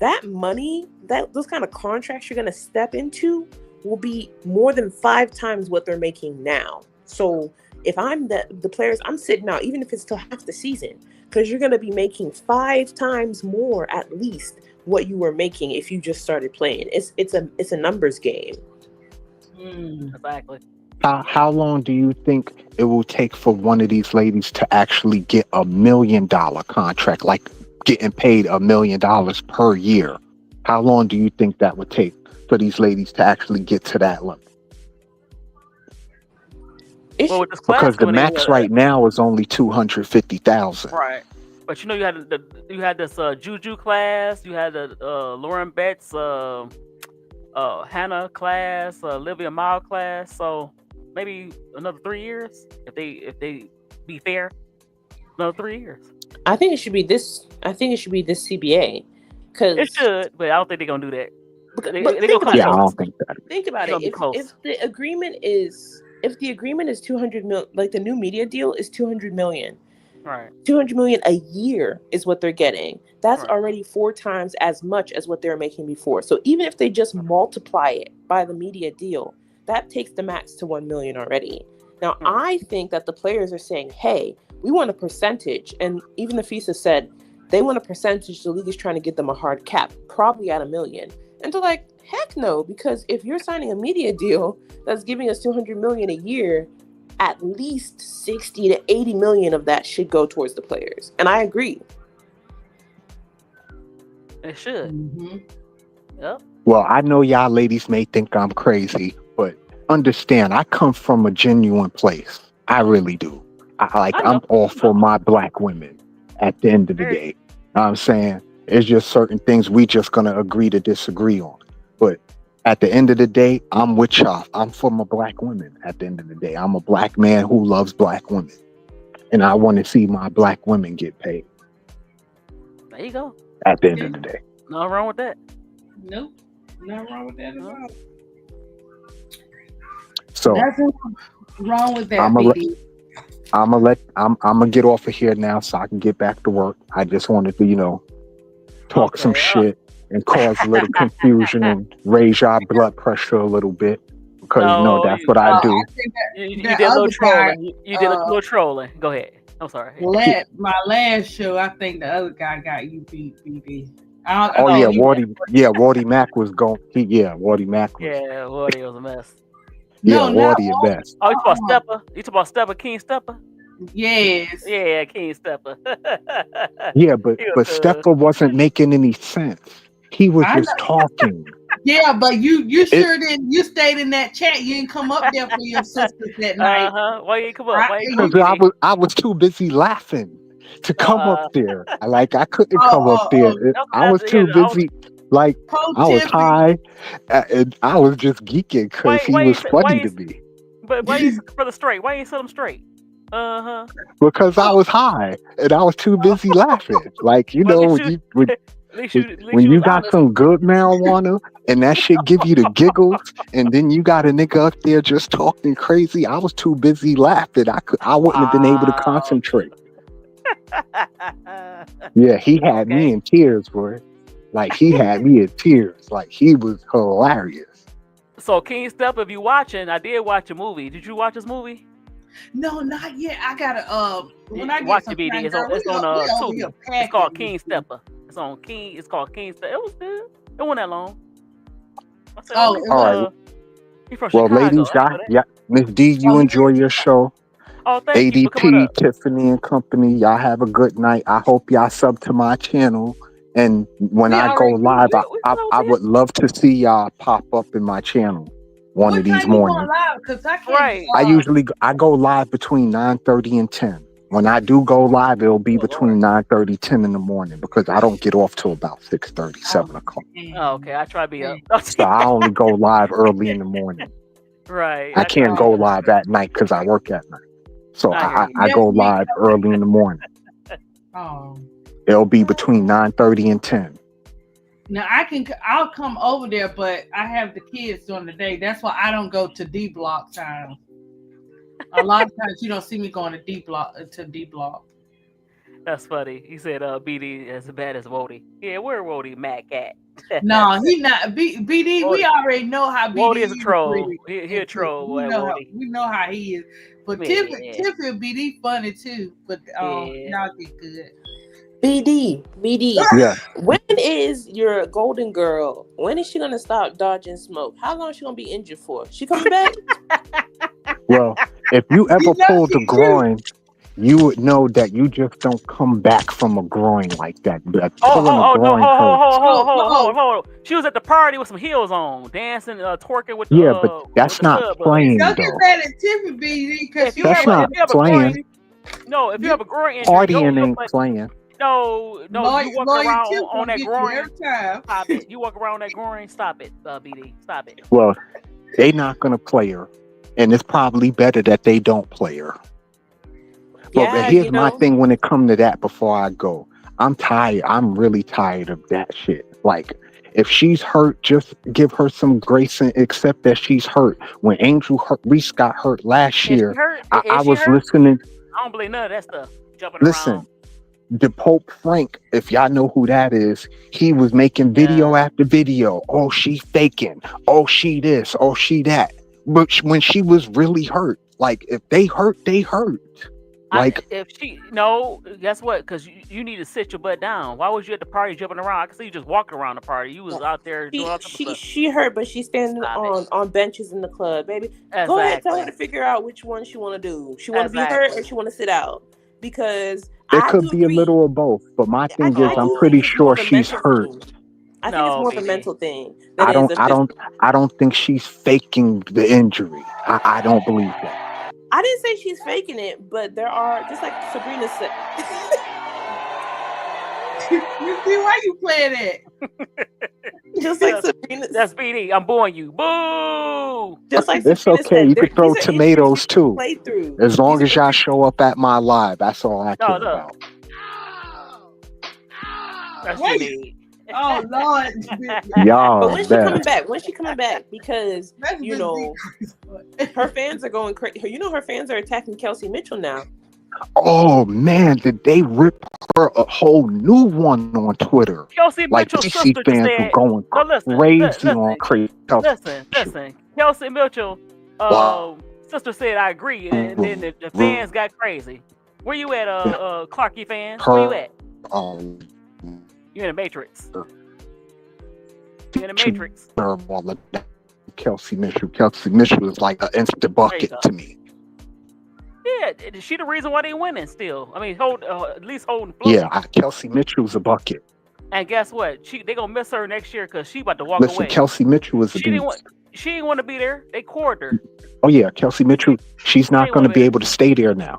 Speaker 4: That money, those kind of contracts you're going to step into will be more than 5 times what they're making now. So if I'm the players, I'm sitting out, even if it's till half the season, because you're going to be making 5 times more at least what you were making if you just started playing. It's a numbers game.
Speaker 1: Exactly.
Speaker 3: How long do you think it will take for one of these ladies to actually get $1 million contract, like getting paid $1 million per year? How long do you think that would take for these ladies to actually get to that level? Because the max right now is only $250,000.
Speaker 1: Right, but you know you had this Juju class, you had the Lauren Betts, Hannah class, Olivia Mile class. So maybe another 3 years if they be fair. Another 3 years.
Speaker 4: I think it should be this. I think it should be this CBA.
Speaker 1: It should, but I don't think they're gonna do that.
Speaker 4: But think about it.
Speaker 3: I don't think that.
Speaker 4: Think about it. If the agreement is 200 million, like the new media deal is 200 million.
Speaker 1: Right.
Speaker 4: 200 million a year is what they're getting. That's already 4 times as much as what they were making before. So even if they just multiply it by the media deal, that takes the max to 1 million already. Now, I think that the players are saying, hey, we want a percentage. And even the FISA said they want a percentage. The league is trying to get them a hard cap, probably at $1 million. And they're like, heck no, because if you're signing a media deal that's giving us 200 million a year, at least 60 to 80 million of that should go towards the players. And I agree.
Speaker 1: It should. Yep.
Speaker 3: Well, I know y'all ladies may think I'm crazy, but understand, I come from a genuine place. I really do. I'm all for my black women at the end of the day. You know what I'm saying? It's just certain things we just going to agree to disagree on. But at the end of the day, I'm with y'all. I'm for my black women at the end of the day. I'm a black man who loves black women. And I want to see my black women get paid.
Speaker 1: There you go.
Speaker 3: At the end of the day.
Speaker 1: Nothing wrong with that.
Speaker 2: Nope. Nothing wrong with that at all.
Speaker 3: So
Speaker 2: nothing wrong with that,
Speaker 3: I'm gonna get off of here now so I can get back to work. I just wanted to, talk some shit and cause a little confusion and raise your blood pressure a little bit because that's what I do.
Speaker 1: You did a little trolling. You did a little trolling. Go ahead. I'm sorry.
Speaker 2: My last show, I think the other guy got you beat, BB.
Speaker 3: Wardy Mack was going. Wardy Mack was.
Speaker 1: Yeah, Wardy was a mess.
Speaker 3: Yeah, Wardy is best.
Speaker 1: Oh, you talking about Stepper? You talking about Stepper, King Stepper?
Speaker 2: Yes.
Speaker 1: Yeah, King Stepper.
Speaker 3: Yeah, but
Speaker 1: He was
Speaker 3: but
Speaker 1: good.
Speaker 3: Steffa wasn't making any sense. He was
Speaker 2: I know.
Speaker 3: just talking.
Speaker 2: Yeah, but you
Speaker 3: It
Speaker 2: sure didn't. You stayed in that chat. You didn't come up there for your sisters that night.
Speaker 1: Why you ain't come up?
Speaker 2: I,
Speaker 1: Why you ain't come
Speaker 3: because
Speaker 1: up,
Speaker 2: you,
Speaker 1: BD?
Speaker 3: I was too busy laughing to come up
Speaker 1: Uh,
Speaker 3: there. I couldn't
Speaker 2: oh,
Speaker 3: come up
Speaker 2: oh,
Speaker 3: there.
Speaker 2: oh,
Speaker 1: that's
Speaker 3: I
Speaker 1: what
Speaker 3: was
Speaker 1: I, yeah,
Speaker 3: too busy. Like
Speaker 2: Coach
Speaker 3: I was
Speaker 2: Tiffany.
Speaker 3: high, and I was just geeking because he was
Speaker 1: why
Speaker 3: funny
Speaker 1: you
Speaker 3: to me.
Speaker 1: but why you set the brother straight? Why you set him straight? Uh-huh.
Speaker 3: Because I was high and I was too busy laughing. Like
Speaker 1: Well, at least
Speaker 3: when
Speaker 1: you
Speaker 3: you when
Speaker 1: at least
Speaker 3: when
Speaker 1: you
Speaker 3: you
Speaker 1: was
Speaker 3: got
Speaker 1: honest.
Speaker 3: some good marijuana and that shit give you the giggles, and then you got a nigga up there just talking crazy. I was too busy laughing. I wouldn't have been able to
Speaker 1: Wow.
Speaker 3: concentrate. Yeah, he had me
Speaker 1: Okay.
Speaker 3: in tears, boy. Like he had me in tears. Like he was hilarious.
Speaker 1: So King Step, if you watching, I did watch a movie. Did you watch this movie?
Speaker 2: No, not yet. I gotta when I get
Speaker 1: Watch
Speaker 2: some
Speaker 1: the BD.
Speaker 2: time, girl,
Speaker 1: It's on
Speaker 2: we over here
Speaker 1: Tubi. It's called
Speaker 2: packing this
Speaker 1: King
Speaker 2: week.
Speaker 1: Stepper. It's called King Step. It was good. It wasn't that long. I said,
Speaker 2: Oh,
Speaker 1: oh,
Speaker 2: it
Speaker 3: All right.
Speaker 2: was.
Speaker 1: he from
Speaker 3: Well,
Speaker 1: Chicago.
Speaker 3: ladies,
Speaker 1: I ain't
Speaker 3: y'all,
Speaker 1: know that.
Speaker 3: yeah, Miss D,
Speaker 2: Oh,
Speaker 3: you
Speaker 2: he
Speaker 3: enjoy
Speaker 2: is.
Speaker 3: your show.
Speaker 1: Oh, thank you for coming
Speaker 3: ADP,
Speaker 1: up.
Speaker 3: Tiffany and company, y'all have a good night. I hope y'all sub to my channel. And when
Speaker 2: We
Speaker 3: I go
Speaker 2: already
Speaker 3: live,
Speaker 2: did.
Speaker 1: So
Speaker 3: I
Speaker 1: did.
Speaker 3: would love to see y'all pop up in my channel one of
Speaker 2: What
Speaker 3: these
Speaker 2: time you going
Speaker 3: mornings.
Speaker 2: live? Cause I can't.
Speaker 1: Right.
Speaker 3: I go live between 9:30 and 10. When I do go live, it'll be
Speaker 1: Oh Lord.
Speaker 3: between 9:30 10 in the morning because I don't get off till about 6:30
Speaker 2: Oh,
Speaker 3: 7 o'clock.
Speaker 1: Oh, okay. I try to be up.
Speaker 2: man.
Speaker 3: So I only go live early in the morning.
Speaker 1: Right.
Speaker 3: I
Speaker 1: I try to
Speaker 3: can't
Speaker 1: be
Speaker 3: go
Speaker 1: up.
Speaker 3: live at night because I work at night. So
Speaker 1: I hear you.
Speaker 3: I
Speaker 2: Yes,
Speaker 3: go
Speaker 2: me.
Speaker 3: live early in the morning.
Speaker 2: Oh.
Speaker 3: It'll be between 9:30 and 10.
Speaker 2: Now I'll come over there, but I have the kids during the day. That's why I don't go to D block time. A lot of times you don't see me going to D block.
Speaker 1: That's funny. He said, BD as bad as Wody. Yeah, where Wody Mac at?
Speaker 2: No, he not BD. We
Speaker 1: Wody,
Speaker 2: already know how
Speaker 1: Wody
Speaker 2: BD
Speaker 1: is a
Speaker 2: is with
Speaker 1: troll.
Speaker 2: it.
Speaker 1: He a
Speaker 2: And Tiff.
Speaker 1: troll, boy, Wody.
Speaker 2: We know how he is. But
Speaker 1: Yeah,
Speaker 2: Tiff and BD funny too. But
Speaker 1: yeah.
Speaker 2: y'all get good.
Speaker 4: BD.
Speaker 3: Yeah.
Speaker 4: When is your golden girl? When is she gonna stop dodging smoke? How long is she gonna be injured for? She coming back?
Speaker 3: Well, if you ever
Speaker 2: You know
Speaker 3: pulled the
Speaker 2: she cute.
Speaker 3: groin, you would know that you just don't come back from a groin like that. But
Speaker 1: Oh,
Speaker 3: pulling a
Speaker 1: no,
Speaker 3: groin hurts.
Speaker 1: hold. She was at the party with some heels on, dancing, twerking
Speaker 3: Yeah, but
Speaker 1: with
Speaker 3: that's
Speaker 1: the
Speaker 3: not
Speaker 1: club buddies.
Speaker 3: playing
Speaker 2: Don't get
Speaker 3: though.
Speaker 2: mad at Tiffany BD because you
Speaker 1: If
Speaker 2: have a
Speaker 1: you have a groin,
Speaker 3: Playing.
Speaker 1: if you
Speaker 2: you
Speaker 1: have a groin injury,
Speaker 3: Partying ain't playing.
Speaker 1: no, you walk
Speaker 2: lawyer
Speaker 1: around
Speaker 2: Tiff
Speaker 1: on
Speaker 2: gonna
Speaker 1: that
Speaker 2: get you
Speaker 1: groin.
Speaker 2: every time.
Speaker 1: Stop it. You walk around that groin. Stop it, BD. Stop it.
Speaker 3: Well, they not gonna play her, and it's probably better that they don't play her. But
Speaker 4: Yeah,
Speaker 3: here's my thing when it come to that. Before I go, I'm tired. I'm really tired of that shit. Like, if she's hurt, just give her some grace and accept that she's hurt. When Reese got hurt last
Speaker 1: Is she
Speaker 3: year,
Speaker 1: hurt?
Speaker 3: I
Speaker 1: Is she
Speaker 3: was
Speaker 1: hurt?
Speaker 3: listening.
Speaker 1: I don't believe none of that stuff. Jumping around.
Speaker 3: Listen, the Pope Frank, if y'all know who that is, he was making
Speaker 1: Yeah.
Speaker 3: video after video. Oh, she faking. Oh, she this. Oh, she that. But when she was really hurt, like if they hurt, they hurt. Like
Speaker 1: If she no, guess what? Because you need to sit your butt down. Why was you at the party jumping around? I can see you just walking around the party. You was out there doing all type of stuff.
Speaker 4: she hurt, but she's standing
Speaker 1: Stop it.
Speaker 4: on benches in the club, baby. Go ahead, tell her
Speaker 1: Exactly.
Speaker 4: to figure out which one she want to do. She want to be hurt
Speaker 1: Exactly.
Speaker 4: or she want to sit out. Because
Speaker 3: it
Speaker 4: I
Speaker 3: could
Speaker 4: do
Speaker 3: be a
Speaker 4: agree.
Speaker 3: little of both. But my thing is,
Speaker 4: I
Speaker 3: I'm
Speaker 1: No.
Speaker 4: do think
Speaker 3: pretty
Speaker 4: it's more
Speaker 3: sure
Speaker 4: of a
Speaker 3: she's
Speaker 4: mental
Speaker 3: hurt.
Speaker 4: thing. I think it's
Speaker 1: No,
Speaker 4: more of a
Speaker 1: BD.
Speaker 4: mental thing than it is a physical.
Speaker 3: I don't think she's faking the injury. I don't believe that.
Speaker 4: I didn't say she's faking it, but there are, just like Sabrina said.
Speaker 2: You see why you playing that?
Speaker 4: Just like Sabrina,
Speaker 1: That's BD. I'm booing you. Boo!
Speaker 4: just like
Speaker 3: It's
Speaker 4: Sabrina
Speaker 3: okay.
Speaker 4: said,
Speaker 3: You could throw
Speaker 4: these are injuries you
Speaker 3: tomatoes
Speaker 4: can
Speaker 3: too,
Speaker 4: play through.
Speaker 3: as
Speaker 4: These
Speaker 3: long
Speaker 4: are
Speaker 3: as y'all
Speaker 4: injuries.
Speaker 3: show up at my live. That's all I
Speaker 1: No,
Speaker 3: care
Speaker 1: look.
Speaker 3: about.
Speaker 1: That's
Speaker 2: Why
Speaker 1: you
Speaker 2: you?
Speaker 1: need.
Speaker 2: Oh Lord,
Speaker 3: Y'all
Speaker 4: But
Speaker 3: are
Speaker 4: when's she coming
Speaker 3: bad.
Speaker 4: back? When's she coming back? Because
Speaker 2: that's
Speaker 4: you
Speaker 2: Miss
Speaker 4: know
Speaker 2: D.
Speaker 4: her fans are going crazy. You know her fans are attacking Kelsey Mitchell now.
Speaker 3: Oh man, did they rip her a whole new one on Twitter?
Speaker 1: Kelsey
Speaker 3: Like
Speaker 1: Mitchell's
Speaker 3: DC
Speaker 1: sister just
Speaker 3: fans were
Speaker 1: said,
Speaker 3: going
Speaker 1: "No, listen,
Speaker 3: crazy on crazy.
Speaker 1: listen. Kelsey Mitchell,
Speaker 3: Wow.
Speaker 1: sister said I agree, and then the fans got crazy. Where you at, Clarky fans? Where you
Speaker 3: Her
Speaker 1: at? You in the Matrix? You in the
Speaker 3: she
Speaker 1: Matrix?
Speaker 3: all of Kelsey Mitchell. Kelsey Mitchell is like an instant
Speaker 1: There you
Speaker 3: bucket
Speaker 1: go.
Speaker 3: to me.
Speaker 1: Yeah, she the reason why they winning still. I mean, at least holding float.
Speaker 3: Yeah, Kelsey Mitchell's a bucket.
Speaker 1: And guess what? They gonna miss her next year because she about to walk
Speaker 3: Listen,
Speaker 1: away.
Speaker 3: Kelsey Mitchell is a
Speaker 1: She didn't want.
Speaker 3: beast.
Speaker 1: She didn't want to be there. They cored her.
Speaker 3: Oh yeah, Kelsey Mitchell. She's
Speaker 1: She
Speaker 3: not
Speaker 1: didn't
Speaker 3: going
Speaker 1: want
Speaker 3: to
Speaker 1: to be
Speaker 3: be
Speaker 1: there.
Speaker 3: able to stay there now.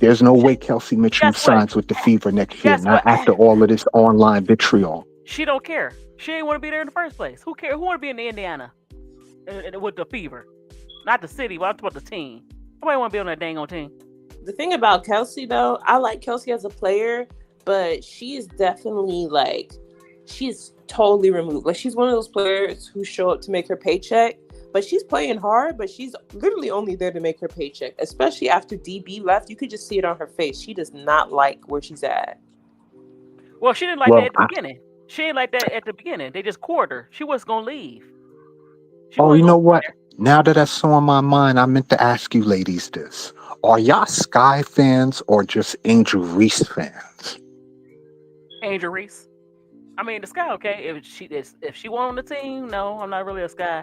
Speaker 3: There's no way Kelsey Mitchell
Speaker 1: Guess what?
Speaker 3: signs with the Fever next year.
Speaker 1: Guess
Speaker 3: Not
Speaker 1: what?
Speaker 3: after all of this online vitriol.
Speaker 1: She don't care. She ain't want to be there in the first place. Who care? Who want to be in the Indiana with the Fever? Not the city, but I'm talking about the team. Nobody want to be on that dang old team.
Speaker 4: The thing about Kelsey, though, I like Kelsey as a player, but she is definitely like, she's totally removed. Like, she's one of those players who show up to make her paycheck, but she's playing hard, but she's literally only there to make her paycheck. Especially after DB left, you could just see it on her face. She does not like where she's at.
Speaker 1: Well, she didn't like that at the beginning. She didn't like that at the beginning. They just cored her. She wasn't gonna leave.
Speaker 3: You know what? Now that that's on my mind, I meant to ask you ladies this. Are y'all Sky fans or just Angel Reese fans?
Speaker 1: Angel Reese. I mean, the Sky, okay. If she won on the team, no, I'm not really a Sky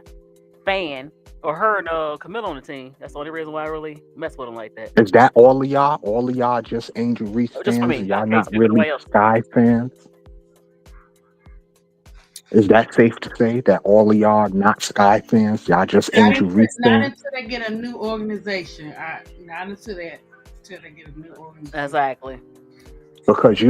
Speaker 1: fan. Or her and Camilla on the team. That's the only reason why I really mess with them like that.
Speaker 3: Is that all of y'all? All of y'all just Angel Reese fans?
Speaker 1: Just for me.
Speaker 3: Y'all not really Sky fans? Is that safe to say that all of y'all not Sky fans? Y'all just Angel Reese fans?
Speaker 2: Not until they get a new organization. Not until they get a new organization.
Speaker 1: Exactly.
Speaker 3: Because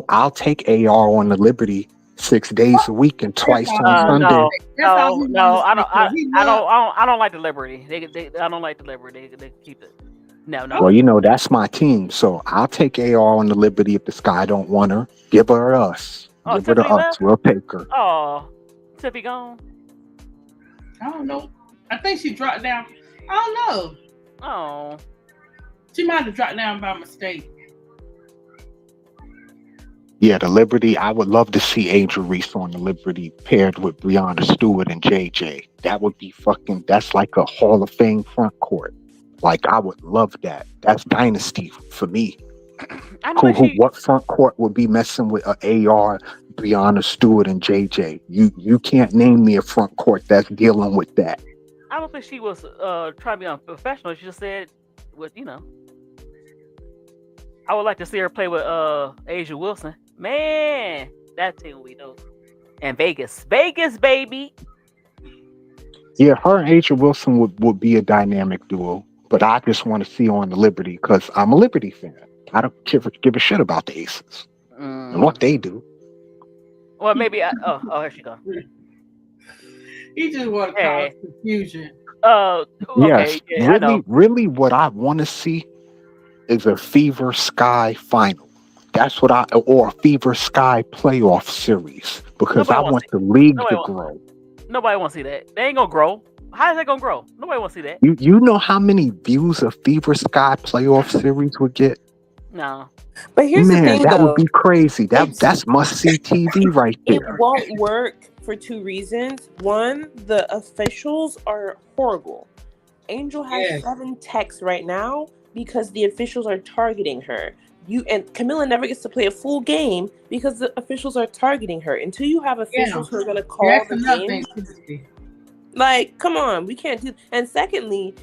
Speaker 3: I'll take AR on the Liberty 6 days a week and twice on Sunday.
Speaker 1: No, I don't like the Liberty. I don't like the Liberty. They keep it. No.
Speaker 3: Well, that's my team, so I'll take AR on the Liberty if the Sky don't want her. Give her to us. Give her to us. We'll take her.
Speaker 1: Oh, Tiffy gone?
Speaker 2: I don't know. I think she dropped down. I don't know.
Speaker 1: Oh.
Speaker 2: She might have dropped down by mistake.
Speaker 3: Yeah, the Liberty. I would love to see Angel Reese on the Liberty paired with Breonna Stewart and JJ. That would be that's like a Hall of Fame front court. Like, I would love that. That's dynasty for me. What front court would be messing with AR, Breonna Stewart, and JJ? You can't name me a front court that's dealing with that.
Speaker 1: I don't think she was trying to be unprofessional. She just said, I would like to see her play with Asia Wilson. Man, that team we know. And Vegas, baby.
Speaker 3: Yeah, her and Asia Wilson would be a dynamic duo. But I just want to see her on the Liberty because I'm a Liberty fan. I don't give a shit about the Aces and what they do.
Speaker 1: Well, maybe here she goes.
Speaker 2: He just want to cause confusion.
Speaker 3: Yes,
Speaker 1: yeah,
Speaker 3: really, what I want to see is a Fever Sky final. That's what or a Fever Sky playoff series because I want the league to grow.
Speaker 1: Nobody wants to see that. They ain't gonna grow. How is that gonna grow? Nobody wants to see that.
Speaker 3: You know how many views a Fever Sky playoff series would get?
Speaker 1: No.
Speaker 4: But here's the thing,
Speaker 3: that would be crazy. That's must-see TV right there.
Speaker 4: It won't work for two reasons. One, the officials are horrible. Angel has 7 texts right now because the officials are targeting her. And Camilla never gets to play a full game because the officials are targeting her. Until you have officials who are going to call the game. Like, come on, we can't do. And secondly,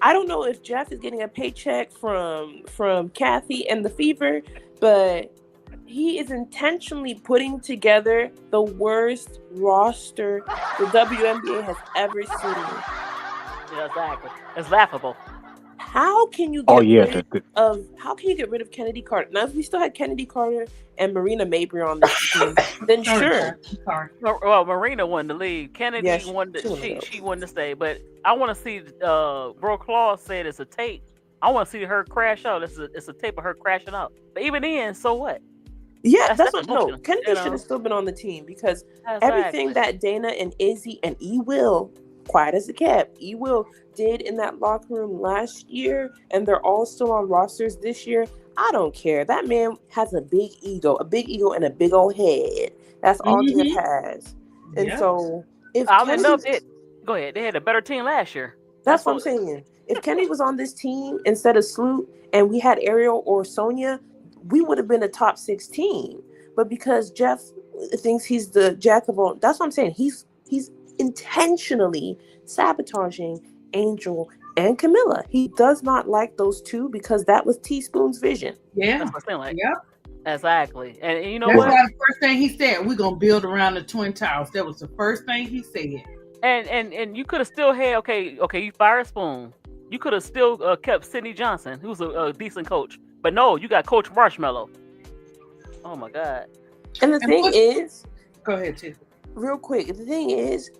Speaker 4: I don't know if Jeff is getting a paycheck from Kathy and the Fever, but he is intentionally putting together the worst roster the WNBA has ever seen.
Speaker 1: Yeah, exactly. It's laughable.
Speaker 4: How can you get rid of Kennedy Carter? Now, if we still had Kennedy Carter and Marina Mabry on this team, then sure.
Speaker 1: Well, Marina won the league. Kennedy won. She wanted to stay, but I want to see. Bro Claus said it's a tape. I want to see her crash out. It's a tape of her crashing out. But even then, so what?
Speaker 4: Yeah, that's what. No, Kennedy should have still been on the team because everything that Dana and Izzy and Will, quiet as it kept, Will did in that locker room last year, and they're all still on rosters this year. I don't care. That man has a big ego and a big old head. That's all he has. And so, if
Speaker 1: go ahead, they had a better team last year.
Speaker 4: That's what I'm saying. If Kenny was on this team instead of Sloot, and we had Ariel or Sonia, we would have been a top 6 team. But because Jeff thinks he's the jack of all, that's what I'm saying. He's intentionally sabotaging Angel and Camilla. He does not like those two because that was Teaspoon's vision.
Speaker 2: Yeah.
Speaker 1: That's what I'm saying. Like,
Speaker 2: Yep.
Speaker 1: exactly. And you know
Speaker 2: That's
Speaker 1: what?
Speaker 2: why the first thing he said, we're gonna build around the Twin Towers. That was the first thing he said.
Speaker 1: And you could have still had okay, you fired Spoon. You could have still kept Sidney Johnson, who's a decent coach. But no, you got Coach Marshmallow. Oh my God.
Speaker 4: And the
Speaker 2: And
Speaker 4: thing is,
Speaker 2: go ahead, Tiff.
Speaker 4: real quick, the thing is,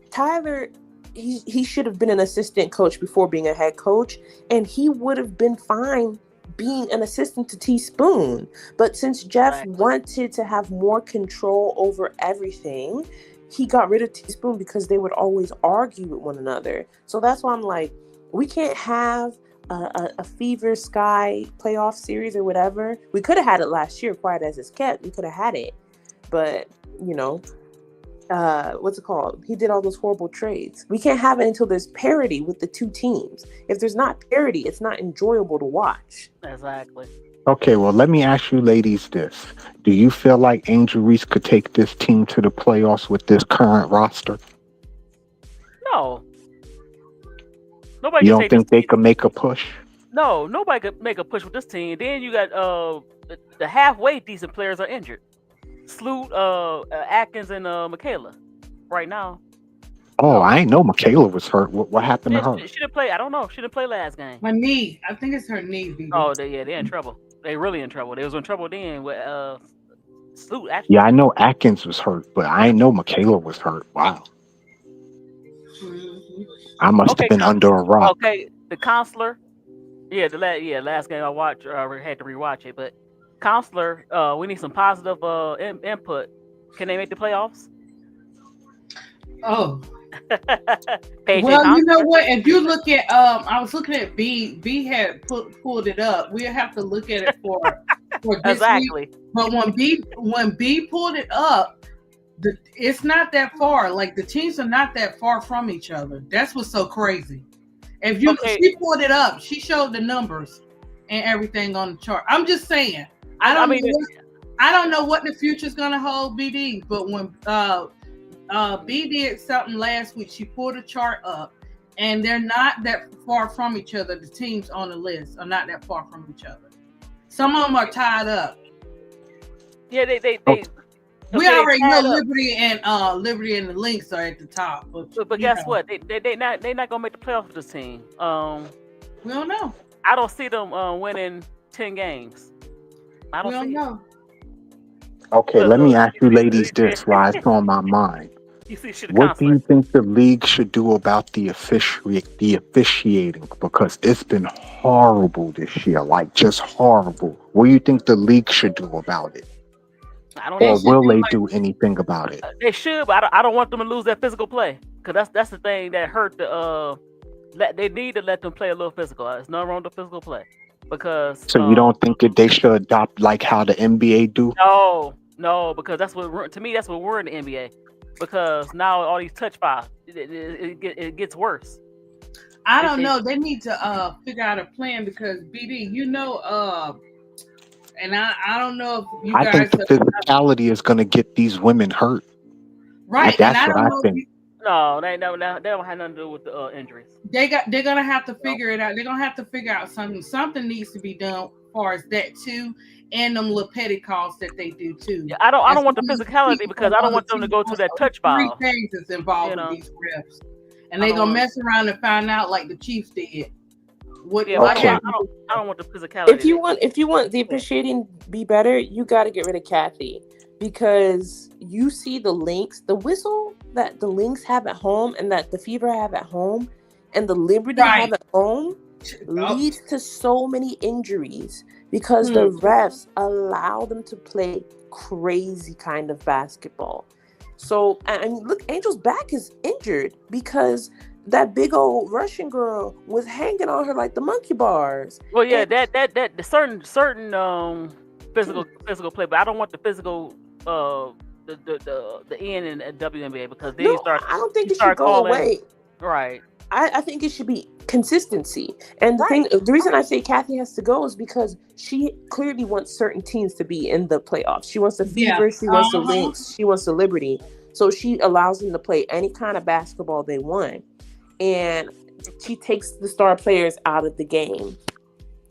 Speaker 4: Tyler, he should have been an assistant coach before being a head coach, and he would have been fine being an assistant to Teaspoon. But since Jeff wanted to have more control over everything, he got rid of Teaspoon because they would always argue with one another. So that's why I'm like, we can't have a Fever Sky playoff series or whatever. We could have had it last year, quiet as it's kept. We could have had it. But, you know, what's it called? He did all those horrible trades. We can't have it until there's parity with the two teams. If there's not parity, it's not enjoyable to watch.
Speaker 1: Exactly.
Speaker 3: Okay, well, let me ask you ladies this. Do you feel like Angel Reese could take this team to the playoffs with this current roster?
Speaker 1: No. Nobody
Speaker 3: You
Speaker 1: can
Speaker 3: don't
Speaker 1: take
Speaker 3: think
Speaker 1: this
Speaker 3: they
Speaker 1: team.
Speaker 3: could make a push?
Speaker 1: No, nobody could make a push with this team. Then you got the halfway decent players are injured. Sloot, Atkins, and Michaela. Right now.
Speaker 3: Oh, I ain't know Michaela was hurt. What happened to her?
Speaker 1: She didn't play. I don't know. She didn't play last game.
Speaker 2: My knee. I think it's her knee. BB.
Speaker 1: Oh, they're in trouble. They really in trouble. They was in trouble then with Sloot. Actually.
Speaker 3: Yeah, I know Atkins was hurt, but I ain't know Michaela was hurt. Wow.
Speaker 2: Mm-hmm.
Speaker 3: I must have been under a rock.
Speaker 1: Okay, the counselor. Yeah, last game I watched, I had to rewatch it. But counselor, we need some positive input. Can they make the playoffs?
Speaker 2: Oh.
Speaker 1: Paige
Speaker 2: Well, you know
Speaker 1: Counselor.
Speaker 2: what? If you look at, I was looking at B. B had pulled it up. We'll have to look at it for this
Speaker 1: Exactly.
Speaker 2: week. But when B pulled it up, it's not that far. Like the teams are not that far from each other. That's what's so crazy. If you she pulled it up, she showed the numbers and everything on the chart. I'm just saying. I don't know what the future's gonna hold, BD. But when B did something last week, she pulled a chart up, and they're not that far from each other. The teams on the list are not that far from each other. Some of them are tied up.
Speaker 1: Yeah, they
Speaker 2: we already know Liberty and the Lynx are at the top.
Speaker 1: But guess what? They not gonna make the playoffs with this team.
Speaker 2: We don't know.
Speaker 1: I don't see them winning 10 games. I don't see
Speaker 2: know.
Speaker 3: Okay, let me ask you ladies this while it's on my mind. What do you think the league should do about the officiating? Because it's been horrible this year, like just horrible. What do you think the league should do about it?
Speaker 1: I don't know.
Speaker 3: Or will they do anything about it?
Speaker 1: They should, but I don't want them to lose their physical play, because that's the thing that hurt the. They need to let them play a little physical. There's nothing wrong with the physical play, because.
Speaker 3: So you don't think that they should adopt like how the NBA do?
Speaker 1: No, because that's what, to me, that's what we're in the NBA. Because now all these touch fouls, it gets worse.
Speaker 2: I don't know. They need to figure out a plan, because BD, and I don't know if you guys.
Speaker 3: I think the physicality is going to get these women hurt.
Speaker 2: Right.
Speaker 3: That's what I think.
Speaker 1: No, they don't have nothing to do with the injuries.
Speaker 2: They're gonna have to figure it out. They're gonna have to figure out something. Something needs to be done as far as that too, and them little petty calls that they do too.
Speaker 1: Yeah, I don't want the physicality, because I don't want them to go to that touch foul.
Speaker 2: 3 things that's involved in these refs, and they're gonna mess around and find out like the Chiefs did.
Speaker 1: I don't want the physicality.
Speaker 4: If you want the officiating be better, you got to get rid of Kathy, because you see the whistle that the Lynx have at home and that the Fever have at home and the Liberty have at home leads to so many injuries, because the refs allow them to play crazy kind of basketball. So, and look, Angel's back is injured because that big old Russian girl was hanging on her like the monkey bars.
Speaker 1: Well, yeah, that the certain physical play, but I don't want the physical the N in WNBA, because then I
Speaker 4: don't think it should go away.
Speaker 1: Right.
Speaker 4: I think it should be consistency. And the reason I say Kathy has to go is because she clearly wants certain teams to be in the playoffs. She wants the Fever, she wants the Lynx, she wants the Liberty. So she allows them to play any kind of basketball they want. And she takes the star players out of the game.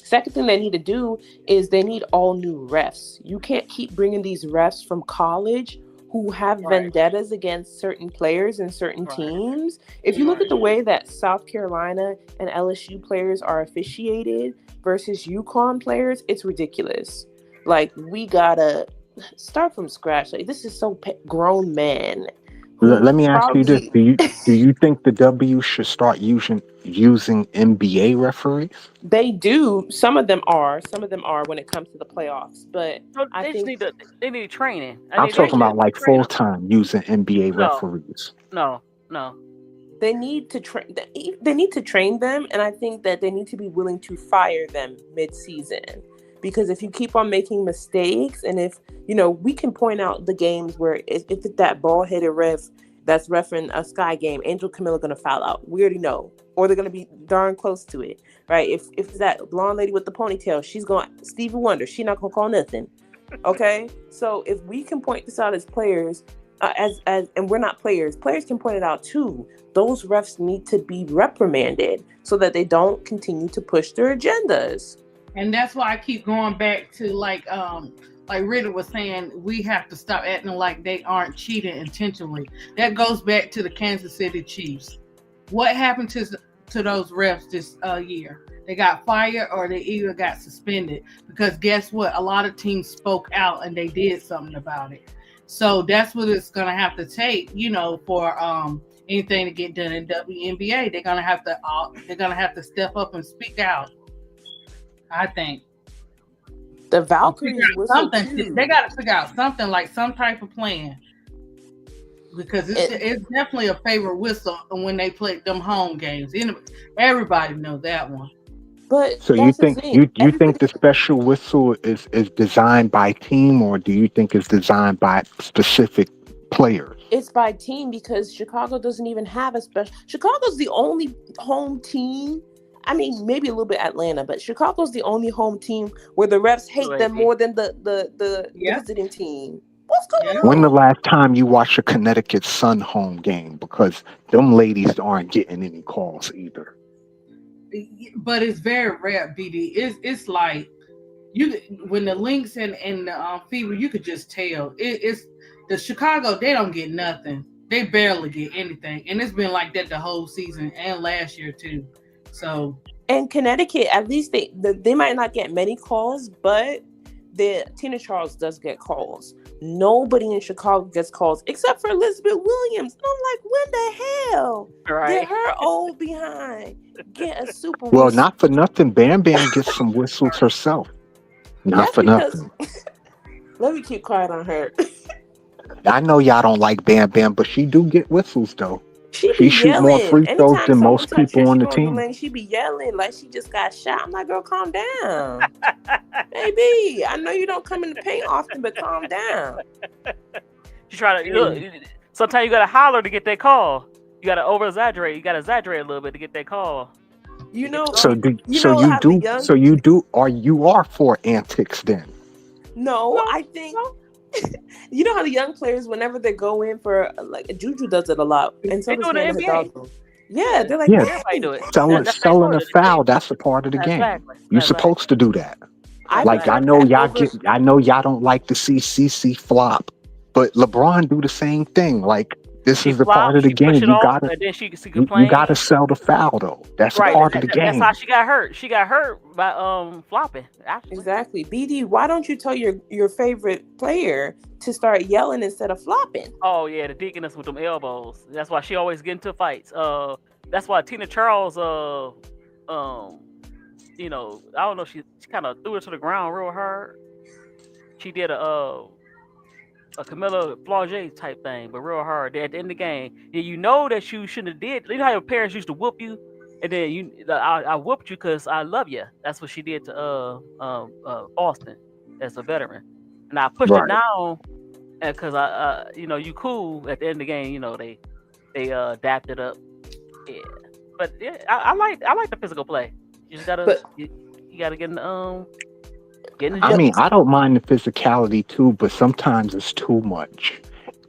Speaker 4: Second thing they need to do is they need all new refs. You can't keep bringing these refs from college who have
Speaker 1: Right,
Speaker 4: vendettas against certain players and certain
Speaker 1: right,
Speaker 4: teams. If you look
Speaker 1: right.
Speaker 4: at the way that South Carolina and LSU players are officiated versus UConn players, it's ridiculous. Like, we gotta start from scratch. Like, this is so grown men who
Speaker 3: Let me ask you this:
Speaker 4: probably
Speaker 3: do you think the W should start using NBA referees?
Speaker 4: they do. Some of them are when it comes to the playoffs, but
Speaker 1: So
Speaker 4: I
Speaker 1: they just
Speaker 4: think
Speaker 1: need to they need training. I
Speaker 3: I'm
Speaker 1: need they
Speaker 3: talking
Speaker 1: should
Speaker 3: about like
Speaker 1: train
Speaker 3: full
Speaker 1: them.
Speaker 3: time using NBA
Speaker 1: No,
Speaker 3: referees.
Speaker 1: no, no.
Speaker 4: they need to train. They need to train them, and I think that they need to be willing to fire them mid-season. Because if you keep on making mistakes, and if we can point out the games where if it's that ball-headed ref that's refing a Sky game, Angel Camilla gonna foul out. We already know, or they're gonna be darn close to it, right? If it's that blonde lady with the ponytail, she's going Stevie Wonder. She's not gonna call nothing. Okay, so if we can point this out as players, and we're not players, players can point it out too. Those refs need to be reprimanded so that they don't continue to push their agendas.
Speaker 2: And that's why I keep going back to like Ritter was saying, we have to stop acting like they aren't cheating intentionally. That goes back to the Kansas City Chiefs. What happened to those refs this year? They got fired or they either got suspended, because guess what? A lot of teams spoke out and they did something about it. So that's what it's gonna have to take, for anything to get done in WNBA. They're gonna have to step up and speak out. I think
Speaker 4: The
Speaker 2: or figure
Speaker 4: Valkyries
Speaker 2: out
Speaker 4: whistle
Speaker 2: something. They
Speaker 4: too.
Speaker 2: got to figure out something, like some type of plan, because
Speaker 4: It,
Speaker 2: it's definitely a favorite whistle when they play them home games. Everybody knows that one.
Speaker 4: but
Speaker 3: So you
Speaker 4: that's the
Speaker 3: think
Speaker 4: thing.
Speaker 3: you think
Speaker 4: Everybody,
Speaker 3: the special whistle is designed by team, or do you think it's designed by specific players?
Speaker 4: it's by team because Chicago doesn't even have a special. Chicago's the only home team. I mean, maybe a little bit Atlanta, but Chicago's the only home team where the refs hate them
Speaker 1: UAB.
Speaker 4: more than the
Speaker 2: Yep.
Speaker 4: visiting team. What's
Speaker 2: Yep.
Speaker 3: When
Speaker 4: going
Speaker 3: the
Speaker 4: on?
Speaker 3: last time you watched a Connecticut Sun home game? Because them ladies aren't getting any calls either.
Speaker 2: But it's very rare, BD. It's like you when the Lynx and the Fever, you could just tell it's the Chicago. They don't get nothing. They barely get anything, and it's been like that the whole season and last year too. So
Speaker 4: And Connecticut, at least they might not get many calls, but the Tina Charles does get calls. Nobody in Chicago gets calls except for Elizabeth Williams. And I'm like, when the hell did
Speaker 1: Right.
Speaker 4: her old behind get a super
Speaker 3: Well,
Speaker 4: whistle?
Speaker 3: not for nothing. Bam Bam gets some whistles herself. Not
Speaker 4: That's
Speaker 3: for
Speaker 4: because
Speaker 3: nothing.
Speaker 4: let me keep quiet on her.
Speaker 3: I know y'all don't like Bam Bam, but she do get whistles though.
Speaker 4: She be
Speaker 3: She shoot more
Speaker 4: yelling.
Speaker 3: free throws
Speaker 4: Anytime
Speaker 3: than
Speaker 4: someone
Speaker 3: most
Speaker 4: touch her,
Speaker 3: people on
Speaker 4: she
Speaker 3: the
Speaker 4: go in the
Speaker 3: team.
Speaker 4: lane. She be yelling like she just got shot. I'm like, girl, calm down. Baby, I know you don't come in the paint often, but calm down.
Speaker 1: You try to look. Sometimes you gotta holler to get that call. You gotta over exaggerate. You gotta exaggerate a little bit to get that call.
Speaker 4: You
Speaker 1: To get
Speaker 4: know,
Speaker 1: the
Speaker 3: So
Speaker 1: call.
Speaker 3: do
Speaker 4: you know how the young
Speaker 3: you do or you are for antics then?
Speaker 4: No,
Speaker 1: No,
Speaker 4: I think
Speaker 1: no.
Speaker 4: you know how the young players, whenever they go in for like Juju does it a lot, and so
Speaker 1: They
Speaker 4: does
Speaker 1: do it in
Speaker 4: Hannah
Speaker 1: the NBA.
Speaker 4: Hidalgo. Yeah,
Speaker 1: Yeah,
Speaker 4: they're like,
Speaker 3: Yeah,
Speaker 1: everybody
Speaker 4: hey,
Speaker 1: do it.
Speaker 3: selling
Speaker 1: That's their
Speaker 3: selling
Speaker 1: sport.
Speaker 3: a
Speaker 1: The
Speaker 3: foul,
Speaker 1: NBA.
Speaker 3: that's a part of the game.
Speaker 1: Exactly.
Speaker 3: You're
Speaker 1: Exactly.
Speaker 3: supposed to do that.
Speaker 4: I
Speaker 3: Like
Speaker 1: Exactly.
Speaker 3: I
Speaker 4: prefer
Speaker 3: know
Speaker 4: that
Speaker 3: y'all
Speaker 4: over.
Speaker 3: get I know y'all don't like to see CC flop, but LeBron do the same thing. Like this
Speaker 1: She
Speaker 3: is a part of
Speaker 1: flops.
Speaker 3: the
Speaker 1: She push
Speaker 3: game.
Speaker 1: it
Speaker 3: You
Speaker 1: off,
Speaker 3: gotta
Speaker 1: and then she
Speaker 3: you gotta
Speaker 1: complain.
Speaker 3: sell the foul though. That's a
Speaker 1: Right.
Speaker 3: part of the
Speaker 1: That's how
Speaker 3: game.
Speaker 1: she got hurt. She got hurt by flopping. Actually.
Speaker 4: Exactly. BD, why don't you tell your favorite player to start yelling instead of flopping?
Speaker 1: Oh yeah, the deaconess with them elbows. That's why she always get into fights. That's why Tina Charles. Um, I don't know. She kind of threw it to the ground real hard. She did a Camilla Flauget type thing, but real hard. At the end of the game, and you know that you shouldn't have did. You know how your parents used to whoop you, and then I whooped you because I love you. That's what she did to Austin as a veteran, and I pushed it
Speaker 3: Right.
Speaker 1: down because you cool. At the end of the game, they dapped it up. Yeah, but yeah, I like the physical play. You just gotta
Speaker 4: But
Speaker 1: you gotta get in the
Speaker 3: I
Speaker 1: gym.
Speaker 3: mean, I don't mind the physicality too, but sometimes it's too much.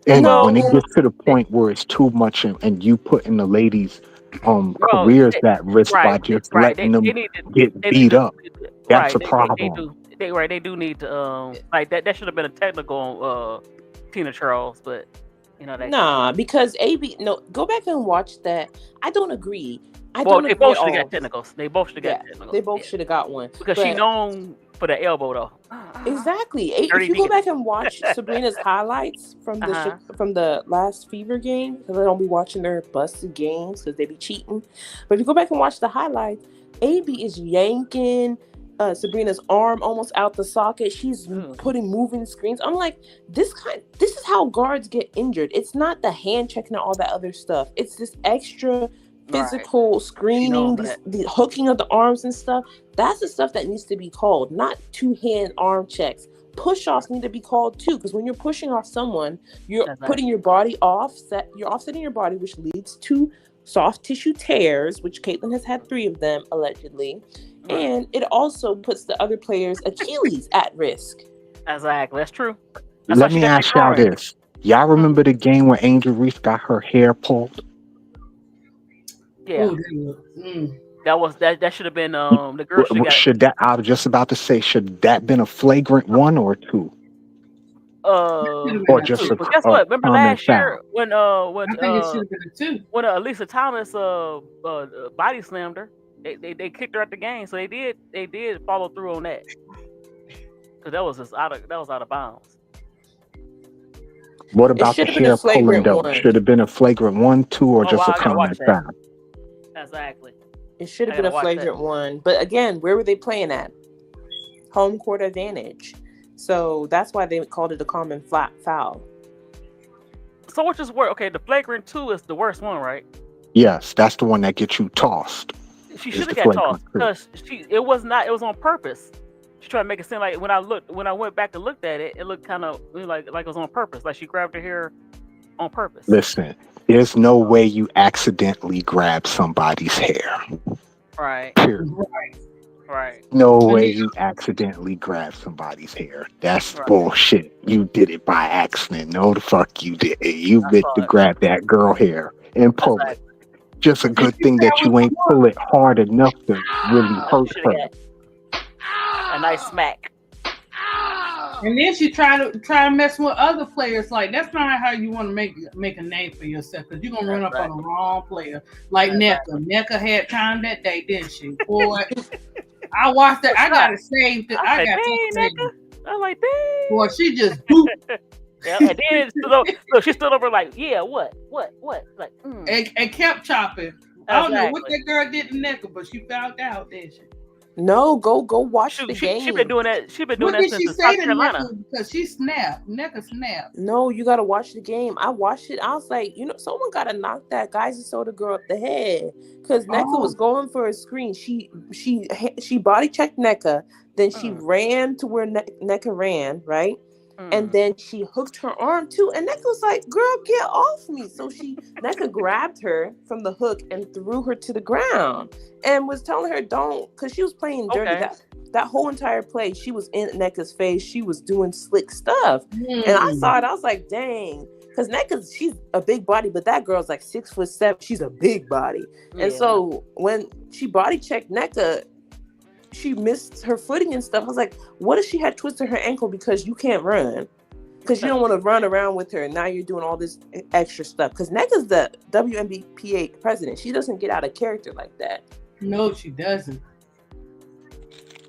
Speaker 3: And
Speaker 1: Well,
Speaker 3: when it
Speaker 4: no,
Speaker 3: gets to the
Speaker 1: they,
Speaker 3: point where it's too much and you putting the ladies
Speaker 1: Bro,
Speaker 3: careers at risk by just
Speaker 1: right.
Speaker 3: letting them
Speaker 1: They need to
Speaker 3: get
Speaker 1: they need
Speaker 3: beat
Speaker 1: to
Speaker 3: up. That's
Speaker 1: right.
Speaker 3: a
Speaker 1: They
Speaker 3: problem.
Speaker 1: do they do need to like that should have been a technical on Tina Charles, but that
Speaker 4: Nah, because AB. No, go back and watch that. I don't agree. I
Speaker 1: well
Speaker 4: don't
Speaker 1: they
Speaker 4: agree
Speaker 1: both
Speaker 4: at
Speaker 1: should have got
Speaker 4: all.
Speaker 1: technicals. They both should have got
Speaker 4: Yeah,
Speaker 1: technicals.
Speaker 4: they both
Speaker 1: Yeah,
Speaker 4: should have got one.
Speaker 1: because she
Speaker 4: But
Speaker 1: known for the elbow though.
Speaker 4: exactly, if
Speaker 1: Dirty
Speaker 4: you go
Speaker 1: Diggity.
Speaker 4: back and watch Sabrina's highlights from
Speaker 1: Uh-huh.
Speaker 4: from the last Fever game, because I don't be watching their busted games because they be cheating. But if you go back and watch the highlights, AB is yanking Sabrina's arm almost out the socket. She's putting moving screens. I'm like, this is how guards get injured. It's not the hand checking and all that other stuff. It's this extra physical screening, the hooking of the arms and stuff. That's the stuff that needs to be called, not two-hand arm checks. Push-offs need to be called too, because when you're pushing off someone, you're putting your body offset. You're offsetting your body, which leads to soft tissue tears, which Caitlin has had 3 of them allegedly, and it also puts the other player's Achilles at risk.
Speaker 1: Exactly, that's true.
Speaker 3: Let me ask y'all this: y'all remember the game where Angel Reese got her hair pulled?
Speaker 1: Yeah. That should have been the girl
Speaker 3: should that I was just about to say, should that been a flagrant 1 or 2? Or just a
Speaker 1: guess what? Remember last year
Speaker 3: foul?
Speaker 1: when
Speaker 2: I think it should have been a 2.
Speaker 1: When Elisa Thomas body slammed her, they kicked her out the game, so they did follow through on that, because that was out of bounds.
Speaker 3: What about the hair pulling though? Should have been a flagrant 1, 2, or just a common foul?
Speaker 1: Exactly.
Speaker 4: It should have been a flagrant 1, but again, where were they playing at? Home court advantage. So that's why they called it a common foul.
Speaker 1: So which is worse? Okay, the flagrant 2 is the worst one, right?
Speaker 3: Yes, that's the one that gets you tossed.
Speaker 1: She should have got tossed because it was on purpose. She tried to make it seem like when I went back and looked at it, it looked kind of like it was on purpose, like she grabbed her hair on purpose.
Speaker 3: Listen, there's no way you accidentally grab somebody's hair.
Speaker 1: Right.
Speaker 3: Period.
Speaker 1: Right.
Speaker 3: No way you accidentally grab somebody's hair. That's bullshit. You did it by accident. No, the fuck you did. You meant to grab that girl hair and pull it. Just a good thing that you ain't pull it hard enough to really hurt her.
Speaker 1: A nice smack.
Speaker 2: And then she try to mess with other players. Like, that's not how you want to make a name for yourself, because you're gonna run up on the wrong player. Like Nneka. Nneka had time that day, didn't she? Boy, I watched that. I gotta save it. I got to.
Speaker 1: I was like, dang.
Speaker 2: Boy, she just boop.
Speaker 1: Yeah, and then she stood over like, yeah, what, like,
Speaker 2: and kept chopping. I don't know what that girl did to Nneka, but she found out, didn't she?
Speaker 4: No, go watch the game.
Speaker 1: She's been doing that. She's been doing that since South Carolina.
Speaker 2: Because she snapped. Nneka snapped.
Speaker 4: No, you gotta watch the game. I watched it. I was like, someone gotta knock that Geyser girl up the head, because Nneka was going for a screen. She body checked Nneka, then she ran to where Nneka ran, right? And then she hooked her arm too, and Nneka was like, "Girl, get off me!" So Nneka grabbed her from the hook and threw her to the ground, and was telling her don't, because she was playing dirty. That whole entire play, she was in Nneka's face. She was doing slick stuff, and I saw it. I was like, "Dang." Because Nneka, she's a big body, but that girl's like 6'7". She's a big body, and so when she body checked Nneka, she missed her footing and stuff. I was like, what if she had twisted her ankle because you can't run? Because you don't want to run around with her, and now you're doing all this extra stuff. Because Nneka's the WNBA president. She doesn't get out of character like that.
Speaker 2: No, she doesn't.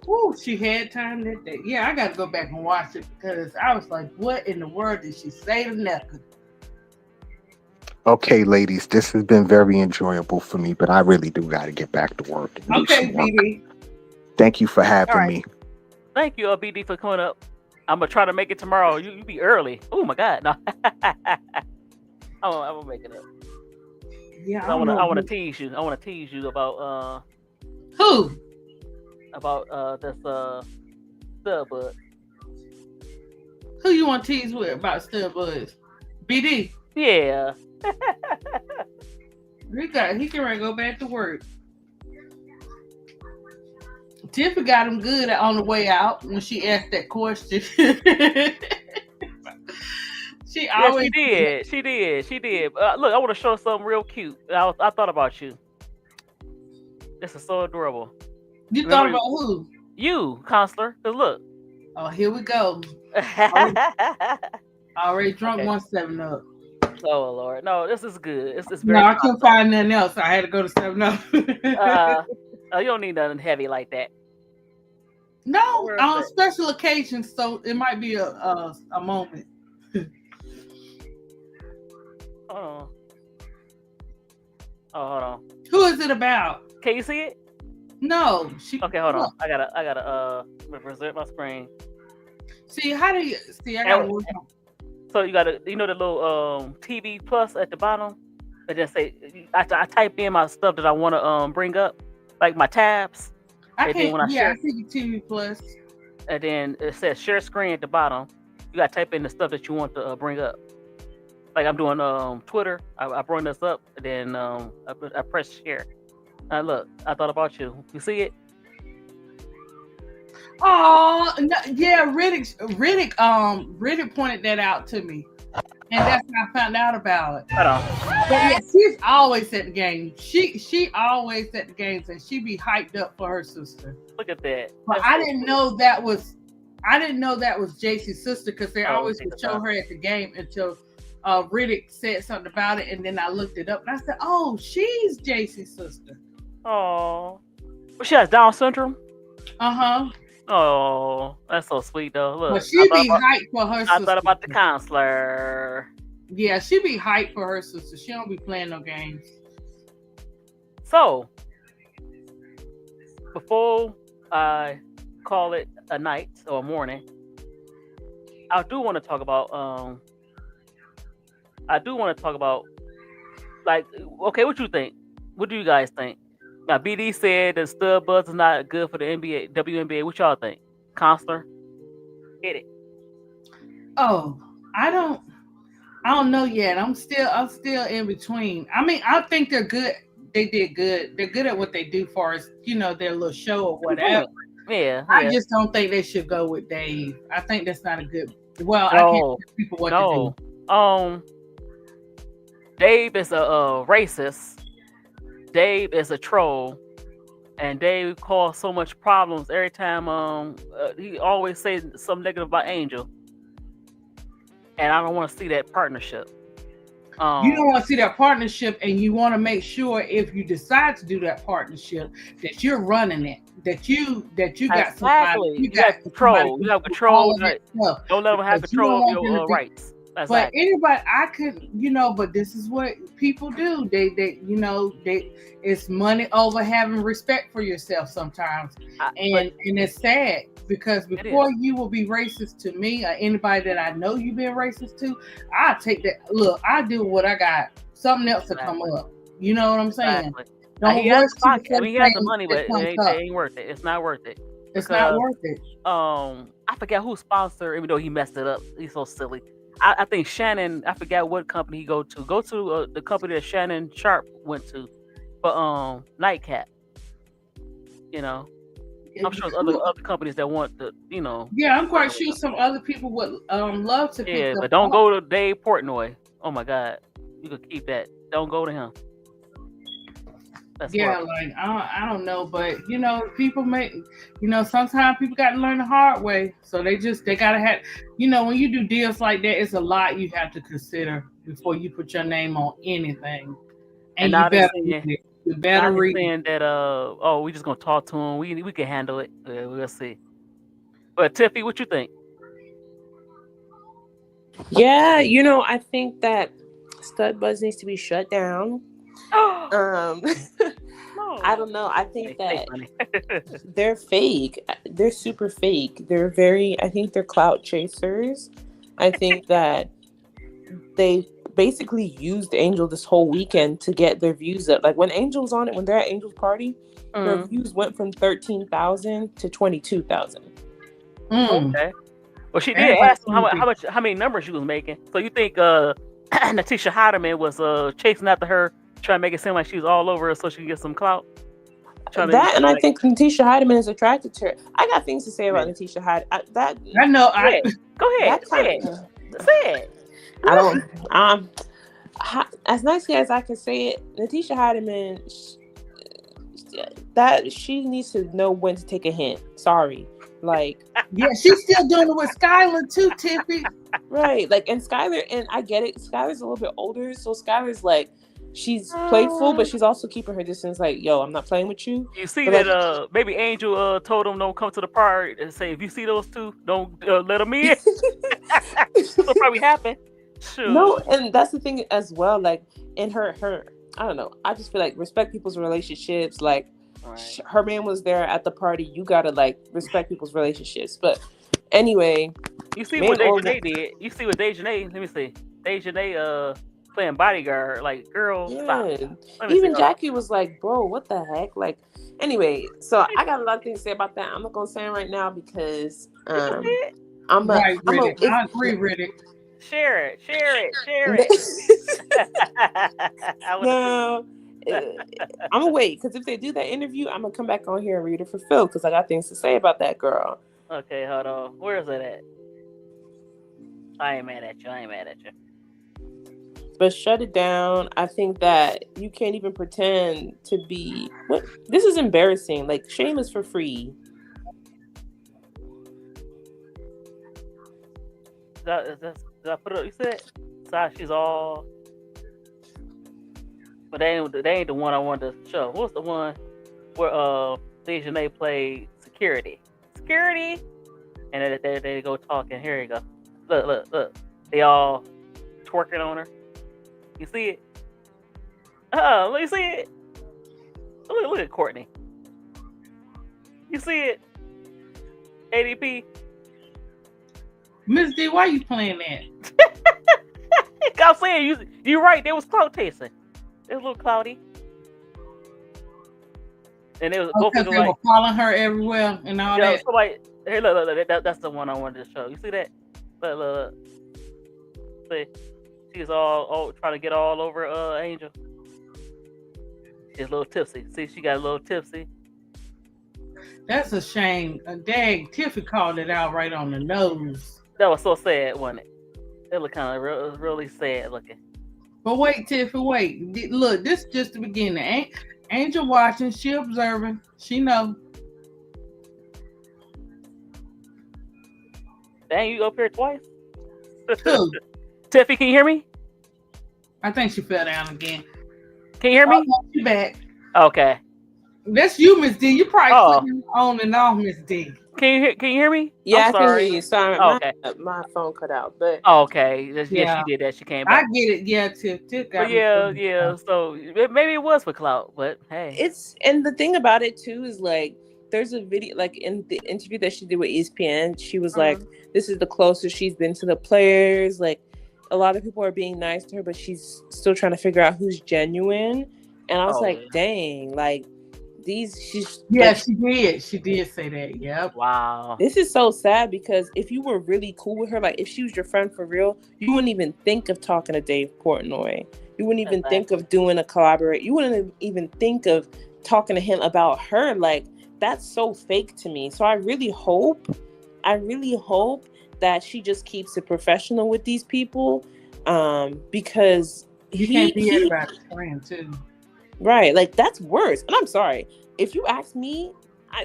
Speaker 2: Oh, she had time that day. Yeah, I got to go back and watch it, because I was like, what in the world did she say to Nneka?
Speaker 3: Okay, ladies, this has been very enjoyable for me, but I really do got to get back to work.
Speaker 2: Okay, BD.
Speaker 3: Thank you for having me.
Speaker 1: Thank you, BD, for coming up. I'm gonna try to make it tomorrow. You be early. Oh my God, no. I'm gonna make it up.
Speaker 2: Yeah,
Speaker 1: I want to tease you. I want to tease you about
Speaker 2: who?
Speaker 1: About this Studbud.
Speaker 2: Who you want to tease with about Studbud? BD.
Speaker 1: Yeah.
Speaker 2: He can go back to work. Tiffany got him good on the way out when she asked that question. She
Speaker 1: did. Look, I want to show something real cute. I thought about you. This is so adorable.
Speaker 2: You thought
Speaker 1: Remember
Speaker 2: about who?
Speaker 1: you, counselor. Cause look.
Speaker 2: Oh, here we go. Already drunk
Speaker 1: Okay.
Speaker 2: 1 7 Up.
Speaker 1: Oh Lord, no, this is good. It's
Speaker 2: No,
Speaker 1: very
Speaker 2: I couldn't
Speaker 1: complex.
Speaker 2: find nothing else. I had to go to 7 Up.
Speaker 1: You don't need nothing heavy like that.
Speaker 2: No,
Speaker 1: Where is
Speaker 2: on
Speaker 1: it?
Speaker 2: special occasions, so it might be a moment.
Speaker 1: Hold on. Oh, hold on.
Speaker 2: Who is it about?
Speaker 1: Can you see it?
Speaker 2: No, she.
Speaker 1: Okay, hold on.
Speaker 2: Look,
Speaker 1: I gotta reserve my screen.
Speaker 2: see, how do you see? I gotta
Speaker 1: And
Speaker 2: work on.
Speaker 1: so you gotta, the little TV plus at the bottom, and then say I type in my stuff that I want to bring up, like my tabs,
Speaker 2: I
Speaker 1: and then
Speaker 2: can't.
Speaker 1: when I
Speaker 2: Yeah,
Speaker 1: share,
Speaker 2: I see the TV plus.
Speaker 1: and then it says share screen at the bottom. You gotta type in the stuff that you want to bring up. Like I'm doing Twitter. I brought this up, and then I press share. Look, I thought about you. You see it?
Speaker 2: Oh, no, yeah, Riddick pointed that out to me, and that's how I found out about it.
Speaker 1: Hold on.
Speaker 2: But yeah, she's always at the game. She always at the games, and she be hyped up for her sister.
Speaker 1: Look at that.
Speaker 2: But
Speaker 1: That's
Speaker 2: I
Speaker 1: so
Speaker 2: didn't
Speaker 1: cool.
Speaker 2: know that was JC's sister because they
Speaker 1: Oh,
Speaker 2: always
Speaker 1: take
Speaker 2: would
Speaker 1: this
Speaker 2: show
Speaker 1: out.
Speaker 2: her at the game until Riddick said something about it, and then I looked it up and I said, "Oh, she's JC's sister."
Speaker 1: Oh, well, she has Down syndrome.
Speaker 2: Uh-huh.
Speaker 1: Oh, that's so sweet though.
Speaker 2: But
Speaker 1: Look,
Speaker 2: she be hyped for her
Speaker 1: I
Speaker 2: sister.
Speaker 1: thought about the counselor.
Speaker 2: Yeah, she be hyped for her sister. She don't be playing no games.
Speaker 1: So, before I call it a night or a morning, I do want to talk about like, okay, what you think? What do you guys think? Now, BD said that stud buzz is not good for the NBA, WNBA. What y'all think? Counselor, hit it.
Speaker 2: Oh, I don't know yet. I'm still in between. I mean, I think they're good. They did good. They're good at what they do for us, their little show or whatever.
Speaker 1: Yeah,
Speaker 2: I
Speaker 1: yeah.
Speaker 2: just don't think they should go with Dave. I think that's not a good. Well, I can't
Speaker 1: No,
Speaker 2: tell people what
Speaker 1: no.
Speaker 2: to do.
Speaker 1: Dave is a racist. Dave is a troll, and Dave caused so much problems every time. He always says something negative about Angel, and I don't want to see that partnership.
Speaker 2: You don't want to see that partnership, and you want to make sure if you decide to do that partnership that you're running it, that you got somebody,
Speaker 1: you got control. You have control. Don't let them have control of your rights.
Speaker 2: But anybody, I could, but this is what people do. They it's money over having respect for yourself sometimes, and it's sad because before you will be racist to me or anybody that I know you've been racist to, I take that. Look, I do what I got. Something else to come up. You know what I'm saying?
Speaker 1: Exactly.
Speaker 2: Don't
Speaker 1: He has
Speaker 2: rush to
Speaker 1: he has the money, but it ain't worth it. It's not worth it.
Speaker 2: It's not worth it.
Speaker 1: I forget who sponsored, even though he messed it up. He's so silly. I think Shannon. I forget what company he go to. Go to the company that Shannon Sharp went to for Nightcap. I'm sure there's other companies that want the.
Speaker 2: Yeah, I'm quite sure some other people would love to.
Speaker 1: Yeah, but don't go to Dave Portnoy. Oh my God, you could keep that. Don't go to him. That's
Speaker 2: horrible. Like I don't know, but people make sometimes people got to learn the hard way. So they gotta have when you do deals like that, it's a lot you have to consider before you put your name on anything. And you better read.
Speaker 1: Saying that we just gonna talk to him. We can handle it. We'll see. But Tiffy, what you think?
Speaker 4: Yeah, I think that Stud Buzz needs to be shut down. I don't know. I think that they're fake. They're super fake. I think they're clout chasers. I think that they basically used Angel this whole weekend to get their views up. Like when Angel's on it, when they're at Angel's party, their views went from 13,000 to 22,000.
Speaker 1: Okay. Well, she did ask him how many numbers she was making. So you think Natisha Hardeman was chasing after her, trying to make it seem like she was all over her so she can get some clout?
Speaker 4: I think Natisha Hardeman is attracted to her. I got things to say about Natisha Hardeman.
Speaker 2: I know.
Speaker 1: Go ahead. Say it.
Speaker 4: I don't. As nicely as I can say it, Natisha Hardeman, that she needs to know when to take a hint. Sorry. Like,
Speaker 2: Yeah, she's still doing it with Skylar too, Tiffy.
Speaker 4: right. Like, and Skylar, and I get it. Skylar's a little bit older. So Skylar's like, she's playful, but
Speaker 1: Uh,
Speaker 4: she's also keeping her distance. Like, yo, I'm not playing with you.
Speaker 1: you see
Speaker 4: But like,
Speaker 1: that maybe Angel told him don't come to the party and say if you see those two, don't let them in. That'll probably happen.
Speaker 4: no,
Speaker 1: Shoot.
Speaker 4: and that's the thing as well. Like, in her, I don't know. I just feel like respect people's relationships. Like,
Speaker 1: Right.
Speaker 4: her man was there at the party. You gotta like respect people's relationships. But anyway,
Speaker 1: You see what
Speaker 4: man or
Speaker 1: Dejanay did. You see what Dejanay. Let me see. Dejanay playing bodyguard. Like, girl, stop.
Speaker 4: yeah,
Speaker 1: Let me see.
Speaker 4: even Jackie was like, bro, what the heck? Like, anyway, so I got a lot of things to say about that. I'm not gonna say it right now because
Speaker 1: You can see it.
Speaker 4: I'm a
Speaker 2: Right,
Speaker 4: I'm a
Speaker 2: Riddick. I agree, Riddick.
Speaker 1: Share it. Share it. Share it. I want to see.
Speaker 4: no. I'm gonna wait because if they do that interview, I'm gonna come back on here and read it for Phil because I got things to say about that girl.
Speaker 1: Okay, hold on. Where is it at? I ain't mad at you. I ain't mad at you.
Speaker 4: But shut it down. I think that you can't even pretend to be what this is embarrassing. Like, shame is for free.
Speaker 1: Did I put it up? You said Sasha's all, but they ain't the one I wanted to show. What's the one where Dejanay played security? Security, and then they go talking. Here you go. Look. They all twerking on her. You see it? Look, you see it? Look at Courtney. You see it? ADP.
Speaker 2: Miss D, why you playing that?
Speaker 1: I'm saying you right. There was cloud tasting. It was a little cloudy, and it was both
Speaker 2: Because
Speaker 1: of
Speaker 2: they
Speaker 1: them
Speaker 2: were following her everywhere and all
Speaker 1: yeah.
Speaker 2: that.
Speaker 1: So like, hey, look, that's the one I wanted to show. You see that? Look. See, she's all trying to get all over Angel. She's a little tipsy. See, she got a little tipsy.
Speaker 2: That's a shame. Dang, Tiffy called it out right on the nose.
Speaker 1: That was so sad, wasn't it? It looked kind of really sad looking.
Speaker 2: But wait, Tiffy, wait. Look, this is just the beginning. Angel watching, she observing, she know.
Speaker 1: Dang, you up here twice?
Speaker 2: Who?
Speaker 1: Tiffy, can you hear me?
Speaker 2: I think she fell down again.
Speaker 1: Can you hear me?
Speaker 2: Oh, she back.
Speaker 1: Okay.
Speaker 2: That's you, Miss D. You probably
Speaker 1: Oh.
Speaker 2: clicking on and off, Miss D.
Speaker 1: Can you hear me?
Speaker 4: Yeah,
Speaker 1: I'm
Speaker 4: I can
Speaker 1: sorry.
Speaker 4: hear you. Sorry,
Speaker 1: Oh, okay.
Speaker 4: my phone cut out. But
Speaker 1: Okay. Yeah,
Speaker 2: Yeah.
Speaker 1: she did that. She came
Speaker 2: I
Speaker 1: back.
Speaker 2: get it. Yeah, Tiff got
Speaker 1: But
Speaker 2: me feeling
Speaker 1: yeah. So maybe it was for clout, but hey.
Speaker 4: it's and the thing about it too is like there's a video like in the interview that she did with ESPN, she was like, this is the closest she's been to the players. Like, a lot of people are being nice to her, but she's still trying to figure out who's genuine. And I was like, dang, like she's
Speaker 2: Yeah,
Speaker 4: like,
Speaker 2: she did. She did say that. Yep.
Speaker 1: Wow.
Speaker 4: this is so sad because if you were really cool with her, like if she was your friend for real, you wouldn't even think of talking to Dave Portnoy. You wouldn't even think of doing a collaborate. You wouldn't even think of talking to him about her. Like, that's so fake to me. So I really hope that she just keeps it professional with these people, because
Speaker 2: you can't be everybody's friend too.
Speaker 4: Right, like that's worse. And I'm sorry, if you ask me,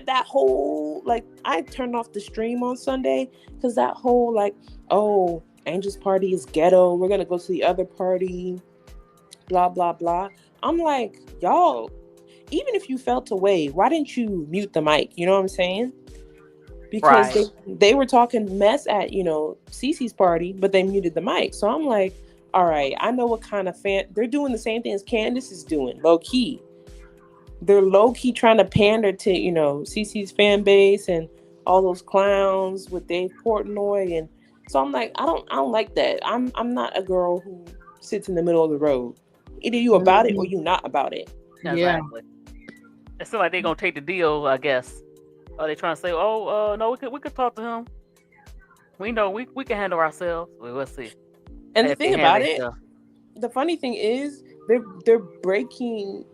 Speaker 4: that whole like I turned off the stream on Sunday because that whole like, oh, Angel's party is ghetto. We're gonna go to the other party, blah blah blah. I'm like, y'all, even if you felt away, why didn't you mute the mic? You know what I'm saying? Because they were talking mess at Cece's party, but they muted the mic. So I'm like, all right, I know what kind of fan they're doing. The same thing as Candace is doing, low key. They're low key trying to pander to Cece's fan base and all those clowns with Dave Portnoy, and so I'm like, I don't like that. I'm not a girl who sits in the middle of the road. Either you about it or you not about it.
Speaker 1: Exactly. It seems like they're gonna take the deal, I guess. Are they trying to say, oh, no, we could talk to him. We know we can handle ourselves. We'll see.
Speaker 4: And the thing about it, the funny thing is, they're breaking.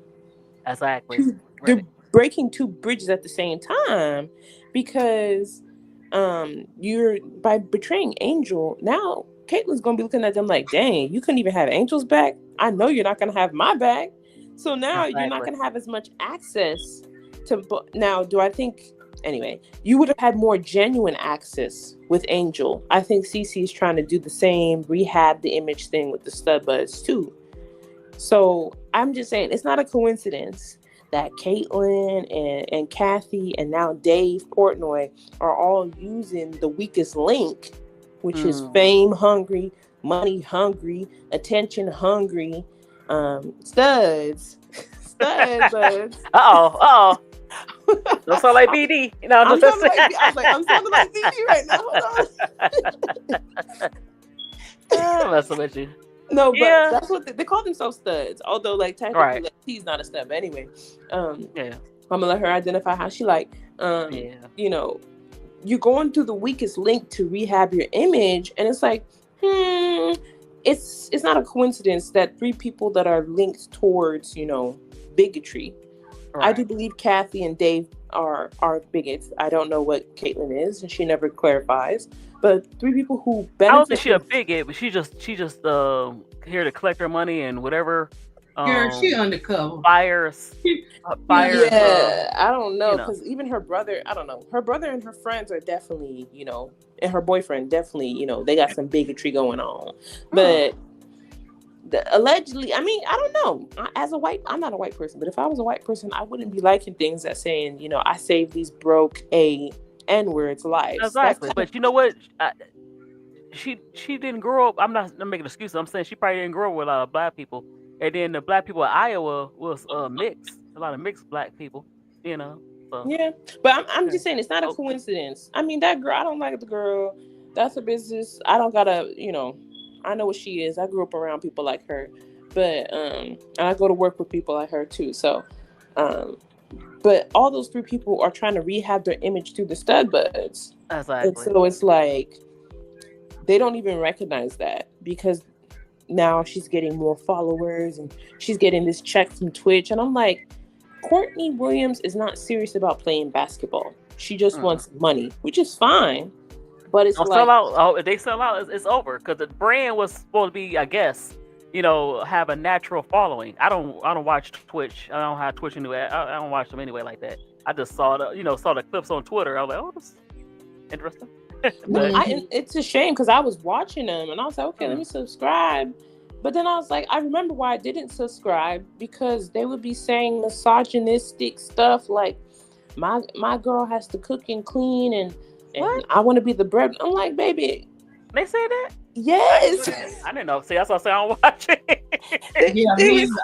Speaker 1: Exactly.
Speaker 4: They're breaking two bridges at the same time, because you're by betraying Angel. Now Caitlin's gonna be looking at them like, dang, you couldn't even have Angel's back. I know you're not gonna have my back. So now you're not gonna have as much access Now, do I think anyway? You would have had more genuine access with Angel. I think Cece is trying to do the same, rehab the image thing with the stud buds too. So I'm just saying, it's not a coincidence that Caitlyn and Kathy and now Dave Portnoy are all using the weakest link, which is fame hungry, money hungry, attention hungry, studs. Studs, buds.
Speaker 1: Uh-oh. Don't sound like BD. You know,
Speaker 4: I'm sounding like I'm sounding like BD right now. Hold on.
Speaker 1: I'm messing with you.
Speaker 4: No, but that's what they call themselves studs. Although, like, technically, like, T's not a stud. But anyway, I'm gonna let her identify how she like. You know, you're going through the weakest link to rehab your image, and it's like, it's not a coincidence that 3 people that are linked towards, you know, bigotry. Right. I do believe Kathy and Dave are bigots. I don't know what Caitlyn is, and she never clarifies. But 3 people who benefit.
Speaker 1: I don't think she's a bigot, but she just here to collect her money and whatever.
Speaker 2: Girl, she undercover.
Speaker 1: Fires.
Speaker 4: Yeah, I don't know, because even her brother, I don't know. Her brother and her friends are definitely, you know, and her boyfriend definitely, you know, they got some bigotry going on. But allegedly, I mean, I don't know. I'm not a white person, but if I was a white person, I wouldn't be liking things that saying, you know, I saved these broke N-words lives.
Speaker 1: Exactly. But you know what? She didn't grow up. I'm making excuses. I'm saying she probably didn't grow up with a lot of black people. And then the black people in Iowa was mixed. A lot of mixed black people, you know. So.
Speaker 4: Yeah. But I'm just saying, it's not a coincidence. I mean, that girl, I don't like the girl. That's her business. I don't gotta, you know, I know what she is. I grew up around people like her. But and I go to work with people like her too. So but all those 3 people are trying to rehab their image through the stud buds.
Speaker 1: Exactly.
Speaker 4: And so it's like they don't even recognize that, because now she's getting more followers and she's getting this check from Twitch. And I'm like, Courtney Williams is not serious about playing basketball. She just wants money, which is fine. But it's
Speaker 1: sell out. Oh, if they sell out, it's over, because the brand was supposed to be, I guess, you know, have a natural following. I don't watch Twitch. I don't have Twitch anyway. I don't watch them anyway like that. I just saw the clips on Twitter. I was like, oh, this is interesting.
Speaker 4: It's a shame, because I was watching them and I was like, okay, let me subscribe. But then I was like, I remember why I didn't subscribe, because they would be saying misogynistic stuff like, my girl has to cook and clean and I want to be the bread. I'm like, baby.
Speaker 1: They say that?
Speaker 4: Yes.
Speaker 1: I didn't know. See, that's what I say. I don't watch it.
Speaker 2: Yeah,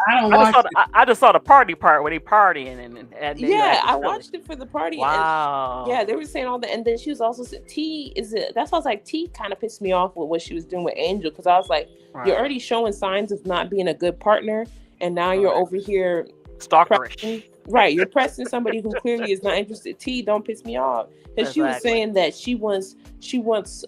Speaker 2: I don't watch it.
Speaker 1: I just saw the party part where they partying and
Speaker 4: I watched it for the party.
Speaker 1: Wow.
Speaker 4: And, they were saying all that, and then she was also saying that's why I was like, T kind of pissed me off with what she was doing with Angel, because I was like, you're already showing signs of not being a good partner, and now you're over here
Speaker 1: stalkerish.
Speaker 4: Right, you're pressing somebody who clearly is not interested. T, don't piss me off, because she was saying that she wants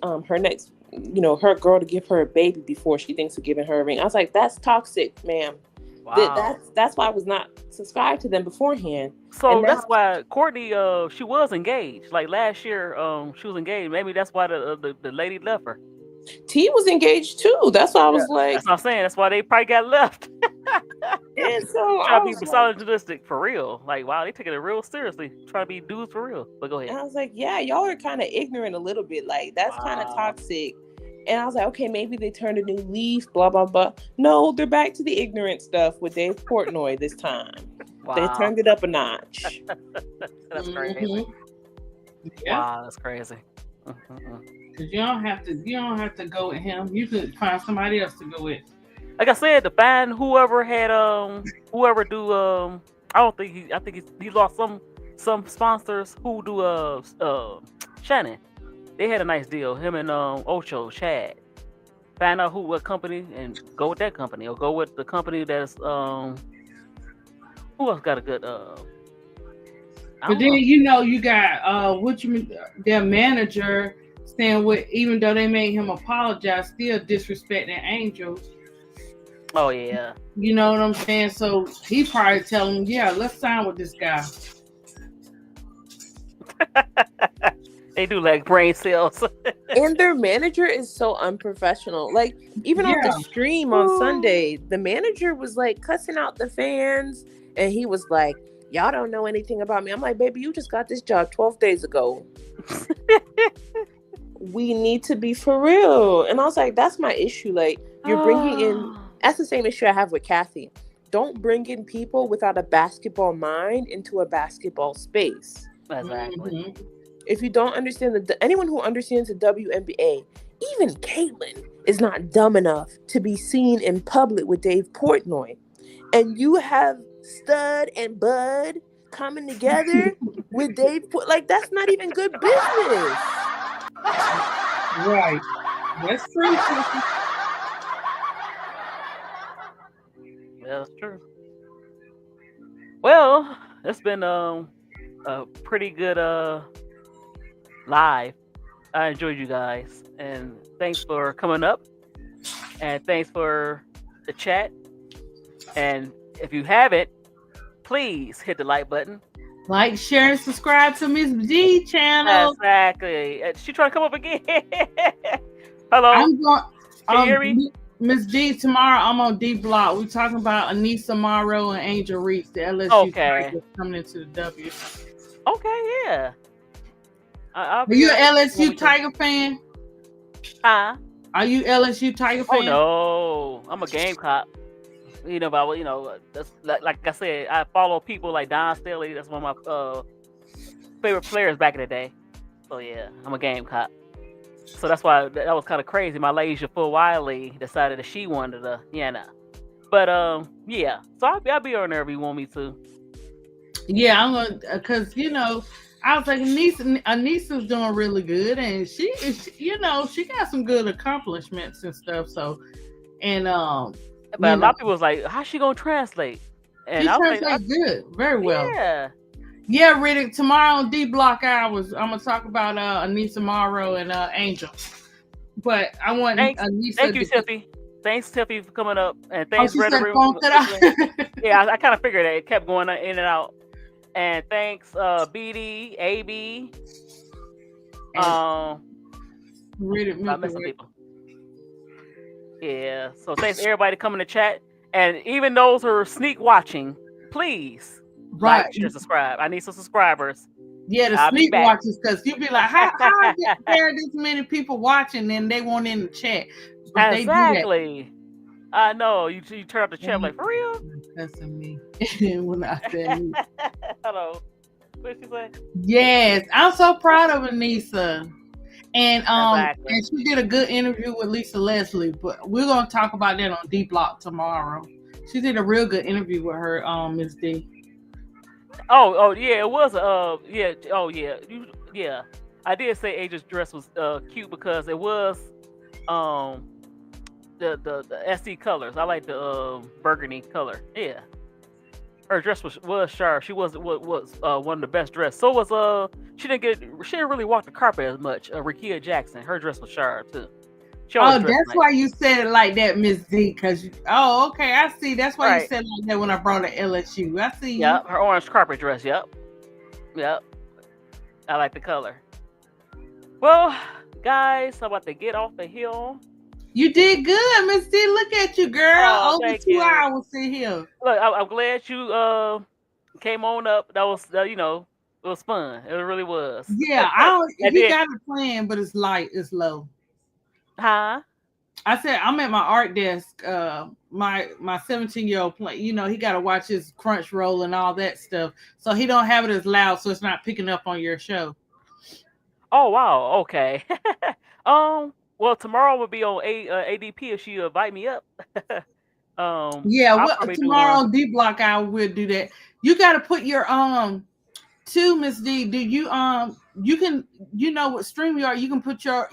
Speaker 4: her next, you know, her girl to give her a baby before she thinks of giving her a ring. I was like, that's toxic, ma'am. Wow. That's why I was not subscribed to them beforehand.
Speaker 1: So that's why Courtney, she was engaged. Like last year, she was engaged. Maybe that's why the lady left her.
Speaker 4: T was engaged too. That's why I was like,
Speaker 1: that's what I'm saying. That's why they probably got left.
Speaker 4: And so
Speaker 1: trying to be misogynistic for real. Like, wow, they taking it real seriously. Trying to be dudes for real. But go ahead.
Speaker 4: And I was like, yeah, y'all are kind of ignorant a little bit. Like, that's kind of toxic. And I was like, okay, maybe they turned a new leaf, blah, blah, blah. No, they're back to the ignorant stuff with Dave Portnoy this time. Wow. They turned it up a notch.
Speaker 1: That's crazy. Yeah. Wow, that's crazy.
Speaker 2: Cause you don't have to go with him. You could find somebody else to go with.
Speaker 1: Like I said, to find whoever do I think he lost some sponsors who do Shannon. They had a nice deal. Him and Ocho, Chad. Find out what company and go with that company, or go with the company that's who else got a good
Speaker 2: but then you got their manager saying even though they made him apologize, still disrespecting Angels.
Speaker 1: Oh yeah.
Speaker 2: You know what I'm saying? So he probably telling him, yeah, let's sign with this guy.
Speaker 1: They do like brain cells.
Speaker 4: And their manager is so unprofessional. Like, even on the stream on Sunday, the manager was like cussing out the fans, and he was like, y'all don't know anything about me. I'm like, baby, you just got this job 12 days ago. We need to be for real. And I was like, that's my issue. Like, you're bringing in, that's the same issue I have with Kathy. Don't bring in people without a basketball mind into a basketball space.
Speaker 1: Exactly.
Speaker 2: Mhm.
Speaker 4: If you don't understand anyone who understands the WNBA, even Caitlyn is not dumb enough to be seen in public with Dave Portnoy. And you have Stud and Bud coming together with Dave like, that's not even good business.
Speaker 2: Right. That's true. Tiffany.
Speaker 1: Yeah, that's true. Well, it's been a pretty good live. I enjoyed you guys, and thanks for coming up, and thanks for the chat. And if you haven't, please hit the like button.
Speaker 2: Like, share, and subscribe to Miss D channel.
Speaker 1: Exactly. She trying to come up again. Hello.
Speaker 2: I'm going.
Speaker 1: Can you hear me?
Speaker 2: Miss D, tomorrow I'm on D Block. We're talking about Anissa Morrow and Angel Reese, the LSU
Speaker 1: Okay.
Speaker 2: Tigers coming into the W.
Speaker 1: Okay, yeah. I'll
Speaker 2: Are
Speaker 1: be
Speaker 2: you
Speaker 1: here
Speaker 2: an
Speaker 1: when
Speaker 2: LSU
Speaker 1: we can.
Speaker 2: Tiger fan?
Speaker 1: Huh?
Speaker 2: Are you LSU Tiger
Speaker 1: Oh
Speaker 2: fan?
Speaker 1: no, I'm a Gamecock. You know, but that's like I said, I follow people like Don Staley. That's one of my favorite players back in the day. So yeah, I'm a Gamecock. So that's why that was kind of crazy. My lady Full Wiley decided that she wanted to, But yeah. So I'll be on there if you want me to.
Speaker 2: Yeah, I'm gonna because I was like Anissa's doing really good, and she is she got some good accomplishments and stuff. So and
Speaker 1: But a lot of people was like, "How's she gonna translate?" And
Speaker 2: she
Speaker 1: I was like,
Speaker 2: translates good, very well.
Speaker 1: "Yeah."
Speaker 2: Yeah, Riddick. Tomorrow on D Block Hours, I'm gonna talk about Anissa Morrow and Angel. But I want
Speaker 1: Thanks,
Speaker 2: Anissa.
Speaker 1: thank you, Tiffy. Thanks, Tiffy, for coming up, and
Speaker 2: Oh,
Speaker 1: thanks,
Speaker 2: she said
Speaker 1: Rhetoric.
Speaker 2: phone cut out.
Speaker 1: Yeah, I kind of figured that it kept going in and out. And thanks, BD, AB.
Speaker 2: Riddick,
Speaker 1: I missed some people. Yeah, so thanks everybody coming to chat, and even those who are sneak watching, please like, share, subscribe. I need some subscribers.
Speaker 2: Yeah, the
Speaker 1: I'll be
Speaker 2: sneak
Speaker 1: back.
Speaker 2: watchers, because you'll be like, how there are this many people watching and they won't in the chat? But
Speaker 1: Exactly. I know you turn up the chat like, for real?
Speaker 2: That's me. When I said me.
Speaker 1: Hello. What did she say?
Speaker 2: Yes, I'm so proud of Anissa. And
Speaker 1: Exactly.
Speaker 2: and she did a good interview with Lisa Leslie, but we're gonna talk about that on D Block tomorrow. She did a real good interview with her, Miss D.
Speaker 1: Oh yeah, it was yeah, oh yeah. Yeah. I did say Angel's dress was cute because it was the SC colors. I like the burgundy color. Yeah. Her dress was sharp. She was one of the best dressed. So was she didn't really walk the carpet as much. Rakia Jackson, her dress was sharp too.
Speaker 2: Oh, that's why you said it like that, Miss D. Because okay, I see. That's why you said it like that when I brought her LSU. I see.
Speaker 1: Yep, her orange carpet dress. Yep. I like the color. Well, guys, I'm about to get off the hill.
Speaker 2: You did good, Miss D. Look at you, girl. Over 2
Speaker 1: you.
Speaker 2: hours in here.
Speaker 1: Look, I'm glad you came on up. That was it was fun. It really was.
Speaker 2: Yeah, he got a plan, but it's light, it's low.
Speaker 1: Huh?
Speaker 2: I said I'm at my art desk. My 17-year-old play. He got to watch his crunch roll and all that stuff, so he don't have it as loud, so it's not picking up on your show.
Speaker 1: Oh wow, okay. Well, tomorrow will be on ADP if she invite me up.
Speaker 2: Yeah, tomorrow on D Block I will do that. You got to put your too, Miss D. Do you you can with StreamYard you can put your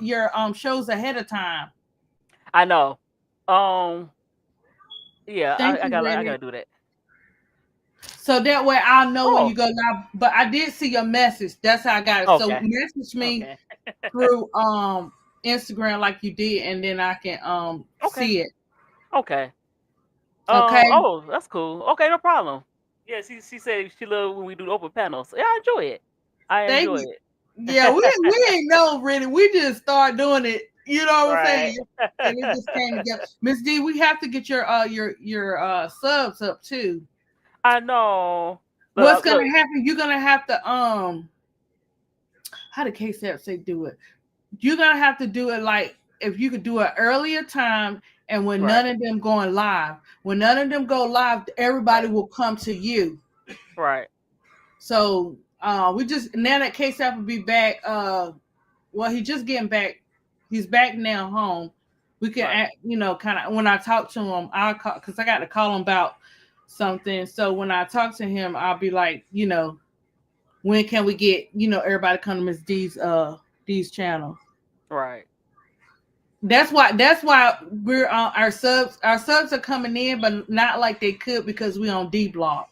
Speaker 2: shows ahead of time.
Speaker 1: I know. Yeah, I gotta do that.
Speaker 2: So that way I'll know when you go live. But I did see your message. That's how I got it.
Speaker 1: Okay.
Speaker 2: So message me through Instagram like you did, and then I can see it.
Speaker 1: Okay.
Speaker 2: Okay.
Speaker 1: Oh, that's cool. Okay, no problem. Yeah, she said she loved when we do the open panels. Yeah, I enjoy it. Enjoy it.
Speaker 2: Yeah, we ain't know really. We just start doing it. You know what I'm saying? And it just came together. Miss D, we have to get your subs up too.
Speaker 1: I know.
Speaker 2: What's gonna
Speaker 1: look,
Speaker 2: happen? You're gonna have to how did KCAP say do it? You're gonna have to do it like if you could do an earlier time and when
Speaker 1: right,
Speaker 2: none of them going live. When none of them go live, everybody will come to you.
Speaker 1: right,
Speaker 2: So we just now that KCAP will be back. Well, he's just getting back. He's back now home. We can,
Speaker 1: right.
Speaker 2: kind of when I talk to him, I'll call because I got to call him about something. So when I talk to him, I'll be like, when can we get, everybody come to Miss D's channel.
Speaker 1: Right.
Speaker 2: That's why we're our subs are coming in, but not like they could because we on D block.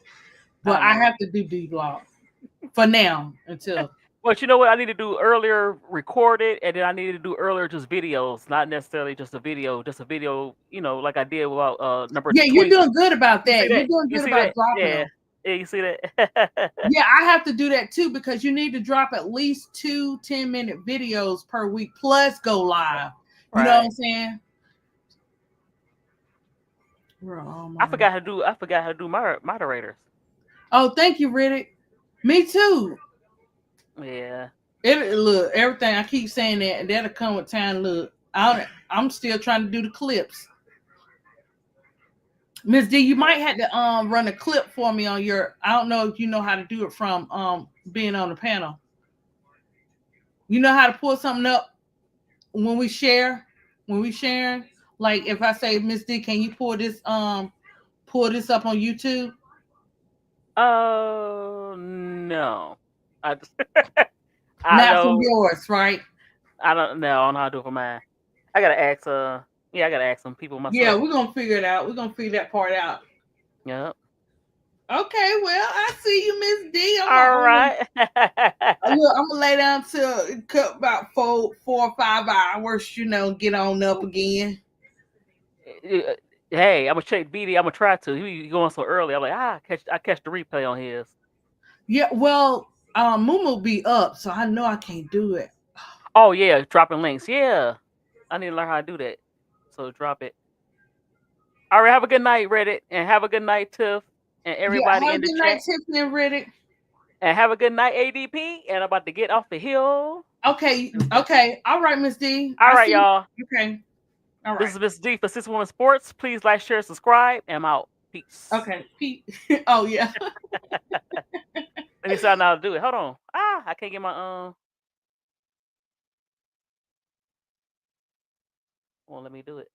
Speaker 1: I
Speaker 2: But I
Speaker 1: know.
Speaker 2: have to do D block for now until.
Speaker 1: But you know what? I need to do earlier record it, and then I need to do earlier just videos, not necessarily just a video, like I did about number
Speaker 2: Yeah, you're
Speaker 1: 20.
Speaker 2: doing good about
Speaker 1: You see
Speaker 2: that. You're
Speaker 1: that?
Speaker 2: doing
Speaker 1: You
Speaker 2: good
Speaker 1: see
Speaker 2: about
Speaker 1: that?
Speaker 2: dropping
Speaker 1: Yeah.
Speaker 2: them.
Speaker 1: Yeah, you see that?
Speaker 2: Yeah, I have to do that too because you need to drop at least 2 10-minute videos per week plus go live. You know what
Speaker 1: Right.
Speaker 2: I'm saying? We're all
Speaker 1: I
Speaker 2: moderate.
Speaker 1: forgot how to do moderators.
Speaker 2: Oh, thank you, Riddick. Me too.
Speaker 1: Yeah.
Speaker 2: Look, everything I keep saying that, and that'll come with time. Look, I'm still trying to do the clips. Miss D, you might have to run a clip for me on your. I don't know if you know how to do it from being on the panel. You know how to pull something up when we share, like if I say, Miss D, can you pull this up on YouTube?
Speaker 1: Oh no. I just, I
Speaker 2: Not from
Speaker 1: know.
Speaker 2: yours, right?
Speaker 1: I don't know. I don't know how to do it for mine. I gotta ask. Yeah, I gotta ask some people
Speaker 2: Yeah,
Speaker 1: myself.
Speaker 2: we're gonna figure it out. We're gonna figure that part out.
Speaker 1: Yep.
Speaker 2: Okay, well, I see you, Miss D.
Speaker 1: All right.
Speaker 2: Look, I'm gonna lay down till about 4 or 5 hours, get on up again.
Speaker 1: Hey, I'm gonna check BD. I'm gonna try to. He going so early. I'm like, I catch the replay on his.
Speaker 2: Yeah, well, Moo be up, so I know I can't do it.
Speaker 1: Oh yeah, dropping links. Yeah, I need to learn how to do that. So drop it. All right. Have a good night, Reddit, and have a good night, Tiff, and
Speaker 2: Yeah,
Speaker 1: everybody
Speaker 2: have a
Speaker 1: in the
Speaker 2: good night,
Speaker 1: chat,
Speaker 2: Tiffany and Riddick.
Speaker 1: and have a good night, ADP. And I'm about to get off the hill.
Speaker 2: Okay, okay. All right, Miss D.
Speaker 1: All
Speaker 2: I
Speaker 1: right,
Speaker 2: see.
Speaker 1: y'all.
Speaker 2: Okay. All
Speaker 1: This
Speaker 2: right.
Speaker 1: is Miss D for Six Woman Sports. Please like, share, subscribe, and I'm out. Peace.
Speaker 2: Okay. Pete. Oh yeah.
Speaker 1: Let me see how to do it. Hold on. I can't get my Well, let me do it.